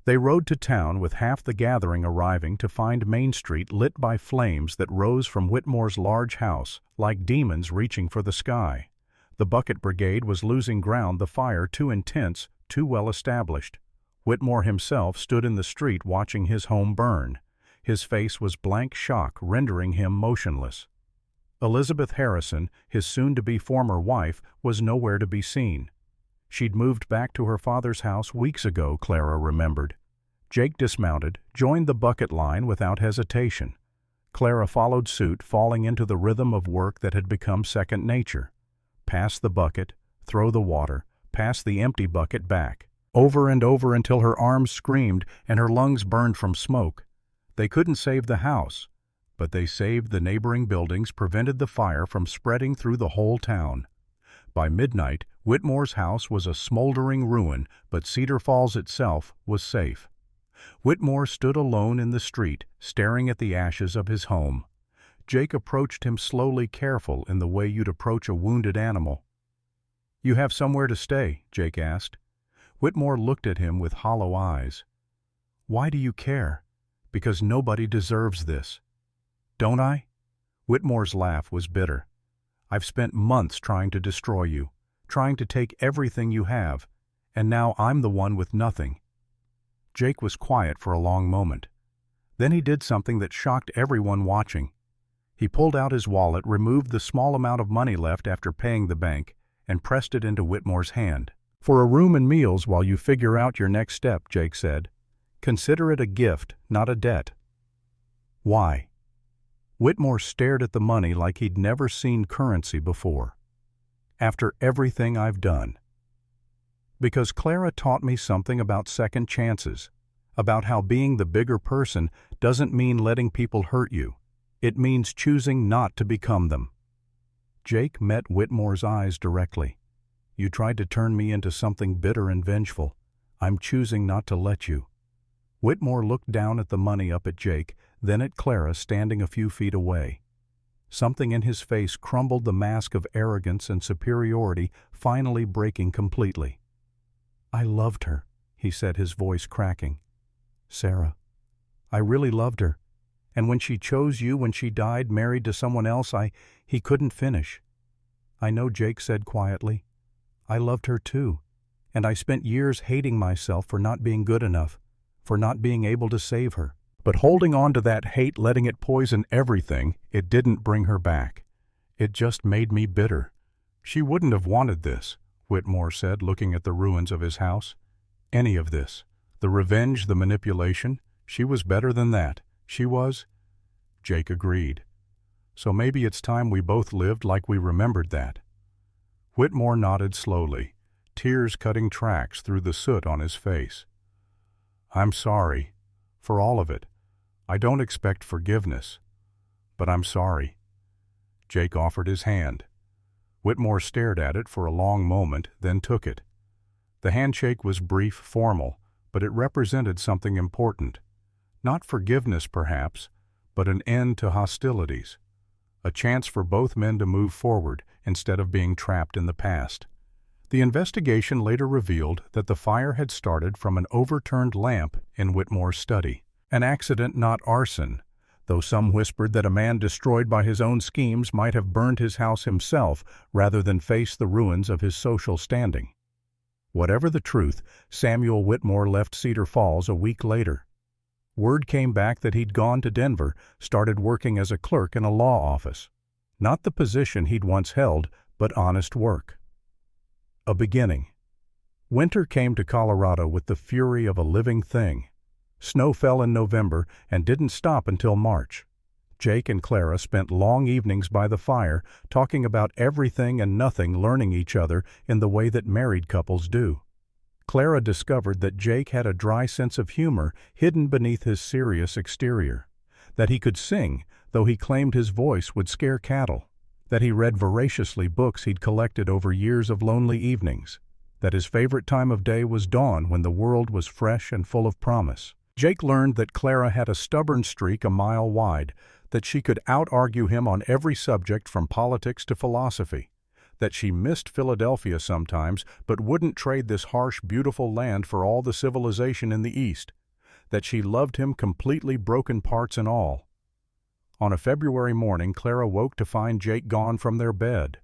They rode to town with half the gathering arriving to find Main Street lit by flames that rose from Whitmore's large house, like demons reaching for the sky. The bucket brigade was losing ground, the fire too intense, too well established. Whitmore himself stood in the street watching his home burn. His face was blank shock, rendering him motionless. Elizabeth Harrison, his soon-to-be former wife, was nowhere to be seen. She'd moved back to her father's house weeks ago, Clara remembered. Jake dismounted, joined the bucket line without hesitation. Clara followed suit, falling into the rhythm of work that had become second nature. Pass the bucket, throw the water, pass the empty bucket back. Over and over until her arms screamed and her lungs burned from smoke. They couldn't save the house, but they saved the neighboring buildings, prevented the fire from spreading through the whole town. By midnight, Whitmore's house was a smoldering ruin, but Cedar Falls itself was safe. Whitmore stood alone in the street, staring at the ashes of his home. Jake approached him slowly, careful in the way you'd approach a wounded animal. "You have somewhere to stay?" Jake asked. Whitmore looked at him with hollow eyes. "Why do you care?" "Because nobody deserves this." "Don't I?" Whitmore's laugh was bitter. "I've spent months trying to destroy you, trying to take everything you have, and now I'm the one with nothing." Jake was quiet for a long moment. Then he did something that shocked everyone watching. He pulled out his wallet, removed the small amount of money left after paying the bank, and pressed it into Whitmore's hand. "For a room and meals while you figure out your next step," Jake said. "Consider it a gift, not a debt." "Why?" Whitmore stared at the money like he'd never seen currency before. "After everything I've done." "Because Clara taught me something about second chances, about how being the bigger person doesn't mean letting people hurt you. It means choosing not to become them." Jake met Whitmore's eyes directly. "You tried to turn me into something bitter and vengeful. I'm choosing not to let you." Whitmore looked down at the money up at Jake, then at Clara standing a few feet away. Something in his face crumbled, the mask of arrogance and superiority finally breaking completely. "I loved her," he said, his voice cracking. "Sarah. I really loved her. And when she chose you, when she died, married to someone else, he couldn't finish." "I know," Jake said quietly. "I loved her too. And I spent years hating myself for not being good enough, for not being able to save her. But holding on to that hate, letting it poison everything, it didn't bring her back. It just made me bitter." "She wouldn't have wanted this," Whitmore said, looking at the ruins of his house. "Any of this. The revenge, the manipulation. She was better than that. She was." Jake agreed. "So maybe it's time we both lived like we remembered that." Whitmore nodded slowly, tears cutting tracks through the soot on his face. "I'm sorry. For all of it. I don't expect forgiveness. But I'm sorry." Jake offered his hand. Whitmore stared at it for a long moment, then took it. The handshake was brief, formal, but it represented something important. Not forgiveness, perhaps, but an end to hostilities. A chance for both men to move forward instead of being trapped in the past. The investigation later revealed that the fire had started from an overturned lamp in Whitmore's study. An accident, not arson, though some whispered that a man destroyed by his own schemes might have burned his house himself rather than face the ruins of his social standing. Whatever the truth, Samuel Whitmore left Cedar Falls a week later. Word came back that he'd gone to Denver, started working as a clerk in a law office. Not the position he'd once held, but honest work. A beginning. Winter came to Colorado with the fury of a living thing. Snow fell in November and didn't stop until March. Jake and Clara spent long evenings by the fire, talking about everything and nothing, learning each other in the way that married couples do. Clara discovered that Jake had a dry sense of humor hidden beneath his serious exterior, that he could sing, though he claimed his voice would scare cattle, that he read voraciously books he'd collected over years of lonely evenings, that his favorite time of day was dawn when the world was fresh and full of promise. Jake learned that Clara had a stubborn streak a mile wide, that she could out-argue him on every subject from politics to philosophy, that she missed Philadelphia sometimes but wouldn't trade this harsh, beautiful land for all the civilization in the East, that she loved him completely, broken parts and all. On a February morning, Clara woke to find Jake gone from their bed.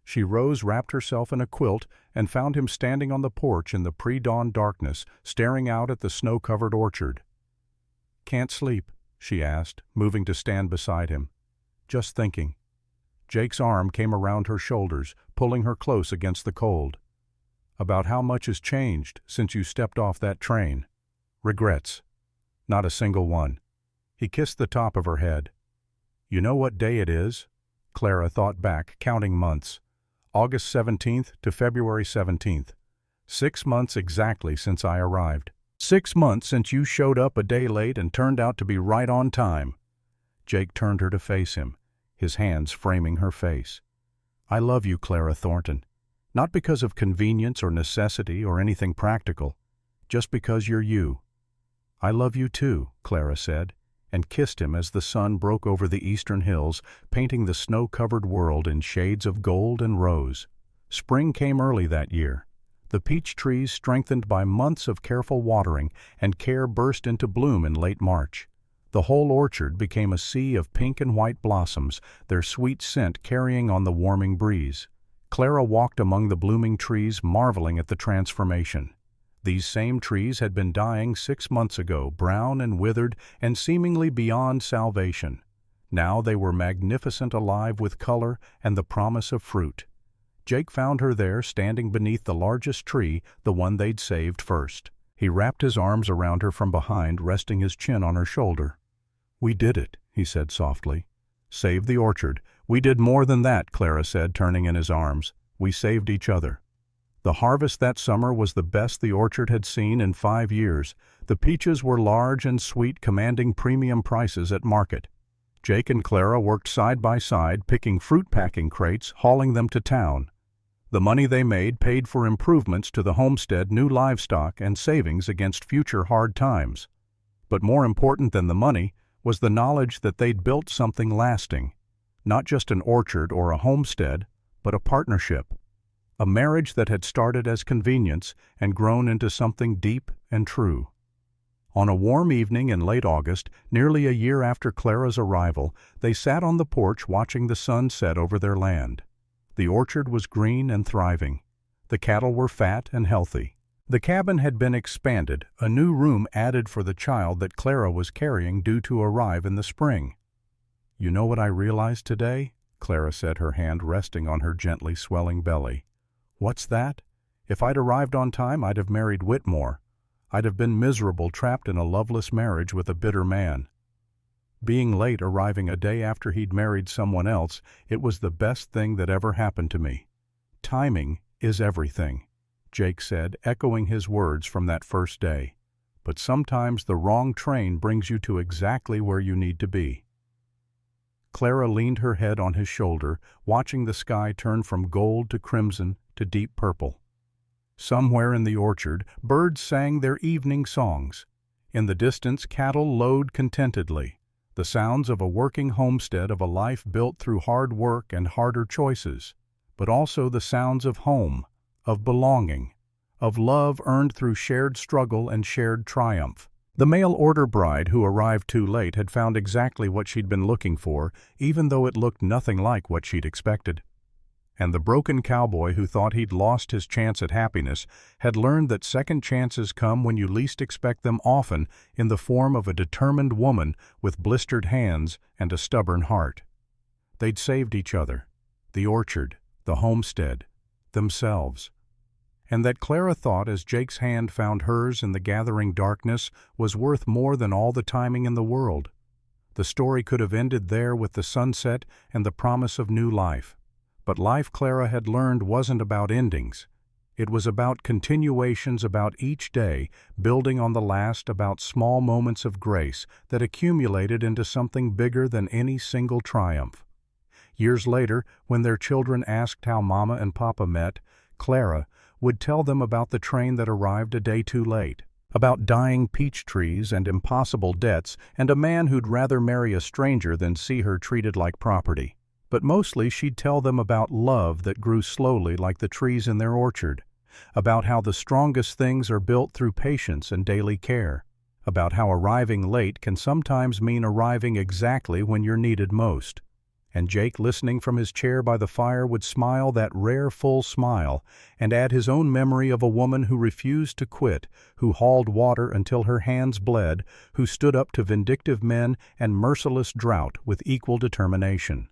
She rose, wrapped herself in a quilt, and found him standing on the porch in the pre-dawn darkness, staring out at the snow-covered orchard. "Can't sleep?" she asked, moving to stand beside him. "Just thinking." Jake's arm came around her shoulders, pulling her close against the cold. "About how much has changed since you stepped off that train?" "Regrets?" "Not a single one." He kissed the top of her head. "You know what day it is?" Clara thought back, counting months. August 17th to February 17th. 6 months exactly since I arrived. 6 months since you showed up a day late and turned out to be right on time. Jake turned her to face him, his hands framing her face. "I love you, Clara Thornton. Not because of convenience or necessity or anything practical, just because you're you." "I love you too," Clara said, and kissed him as the sun broke over the eastern hills, painting the snow-covered world in shades of gold and rose. Spring came early that year. The peach trees, strengthened by months of careful watering and care, burst into bloom in late March. The whole orchard became a sea of pink and white blossoms, their sweet scent carrying on the warming breeze. Clara walked among the blooming trees, marveling at the transformation. These same trees had been dying 6 months ago, brown and withered and seemingly beyond salvation. Now they were magnificent, alive with color and the promise of fruit. Jake found her there, standing beneath the largest tree, the one they'd saved first. He wrapped his arms around her from behind, resting his chin on her shoulder. "We did it," he said softly. "Saved the orchard. We did more than that," Clara said, turning in his arms. "We saved each other." The harvest that summer was the best the orchard had seen in 5 years. The peaches were large and sweet, commanding premium prices at market. Jake and Clara worked side by side, picking fruit packing crates, hauling them to town. The money they made paid for improvements to the homestead, new livestock, and savings against future hard times. But more important than the money was the knowledge that they'd built something lasting. Not just an orchard or a homestead, but a partnership. A marriage that had started as convenience and grown into something deep and true. On a warm evening in late August, nearly a year after Clara's arrival, they sat on the porch watching the sun set over their land. The orchard was green and thriving. The cattle were fat and healthy. The cabin had been expanded, a new room added for the child that Clara was carrying, due to arrive in the spring. "You know what I realized today?" Clara said, her hand resting on her gently swelling belly. "What's that? If I'd arrived on time, I'd have married Whitmore. I'd have been miserable, trapped in a loveless marriage with a bitter man. Being late, arriving a day after he'd married someone else, it was the best thing that ever happened to me. Timing is everything," Jake said, echoing his words from that first day. "But sometimes the wrong train brings you to exactly where you need to be." Clara leaned her head on his shoulder, watching the sky turn from gold to crimson to deep purple. Somewhere in the orchard, birds sang their evening songs. In the distance, cattle lowed contentedly, the sounds of a working homestead, of a life built through hard work and harder choices, but also the sounds of home, of belonging, of love earned through shared struggle and shared triumph. The mail-order bride who arrived too late had found exactly what she'd been looking for, even though it looked nothing like what she'd expected. And the broken cowboy who thought he'd lost his chance at happiness had learned that second chances come when you least expect them, often in the form of a determined woman with blistered hands and a stubborn heart. They'd saved each other, the orchard, the homestead, themselves. And that, Clara thought as Jake's hand found hers in the gathering darkness, was worth more than all the timing in the world. The story could have ended there with the sunset and the promise of new life. But life, Clara had learned, wasn't about endings. It was about continuations, about each day, building on the last, about small moments of grace that accumulated into something bigger than any single triumph. Years later, when their children asked how Mama and Papa met, Clara would tell them about the train that arrived a day too late, about dying peach trees and impossible debts, and a man who'd rather marry a stranger than see her treated like property. But mostly she'd tell them about love that grew slowly like the trees in their orchard, about how the strongest things are built through patience and daily care, about how arriving late can sometimes mean arriving exactly when you're needed most. And Jake, listening from his chair by the fire, would smile that rare full smile and add his own memory of a woman who refused to quit, who hauled water until her hands bled, who stood up to vindictive men and merciless drought with equal determination.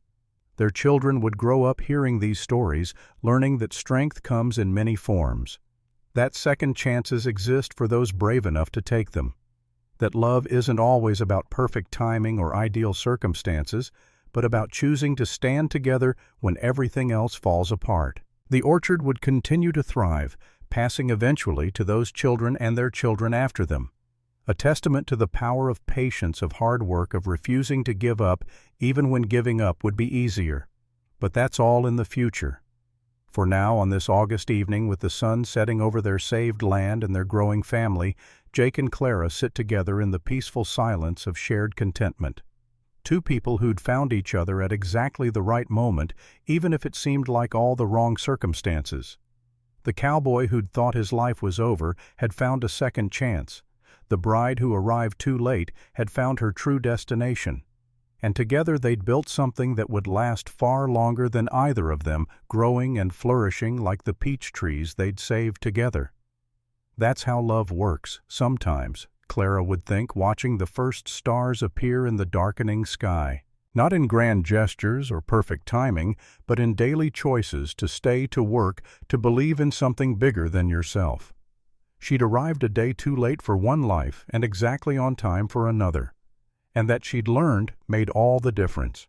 Their children would grow up hearing these stories, learning that strength comes in many forms, that second chances exist for those brave enough to take them, that love isn't always about perfect timing or ideal circumstances, but about choosing to stand together when everything else falls apart. The orchard would continue to thrive, passing eventually to those children and their children after them, a testament to the power of patience, of hard work, of refusing to give up even when giving up would be easier. But that's all in the future. For now, on this August evening, with the sun setting over their saved land and their growing family, Jake and Clara sit together in the peaceful silence of shared contentment. Two people who'd found each other at exactly the right moment, even if it seemed like all the wrong circumstances. The cowboy who'd thought his life was over had found a second chance. The bride who arrived too late had found her true destination. And together they'd built something that would last far longer than either of them, growing and flourishing like the peach trees they'd saved together. That's how love works, sometimes, Clara would think, watching the first stars appear in the darkening sky. Not in grand gestures or perfect timing, but in daily choices to stay, to work, to believe in something bigger than yourself. She'd arrived a day too late for one life and exactly on time for another. And that she'd learned made all the difference.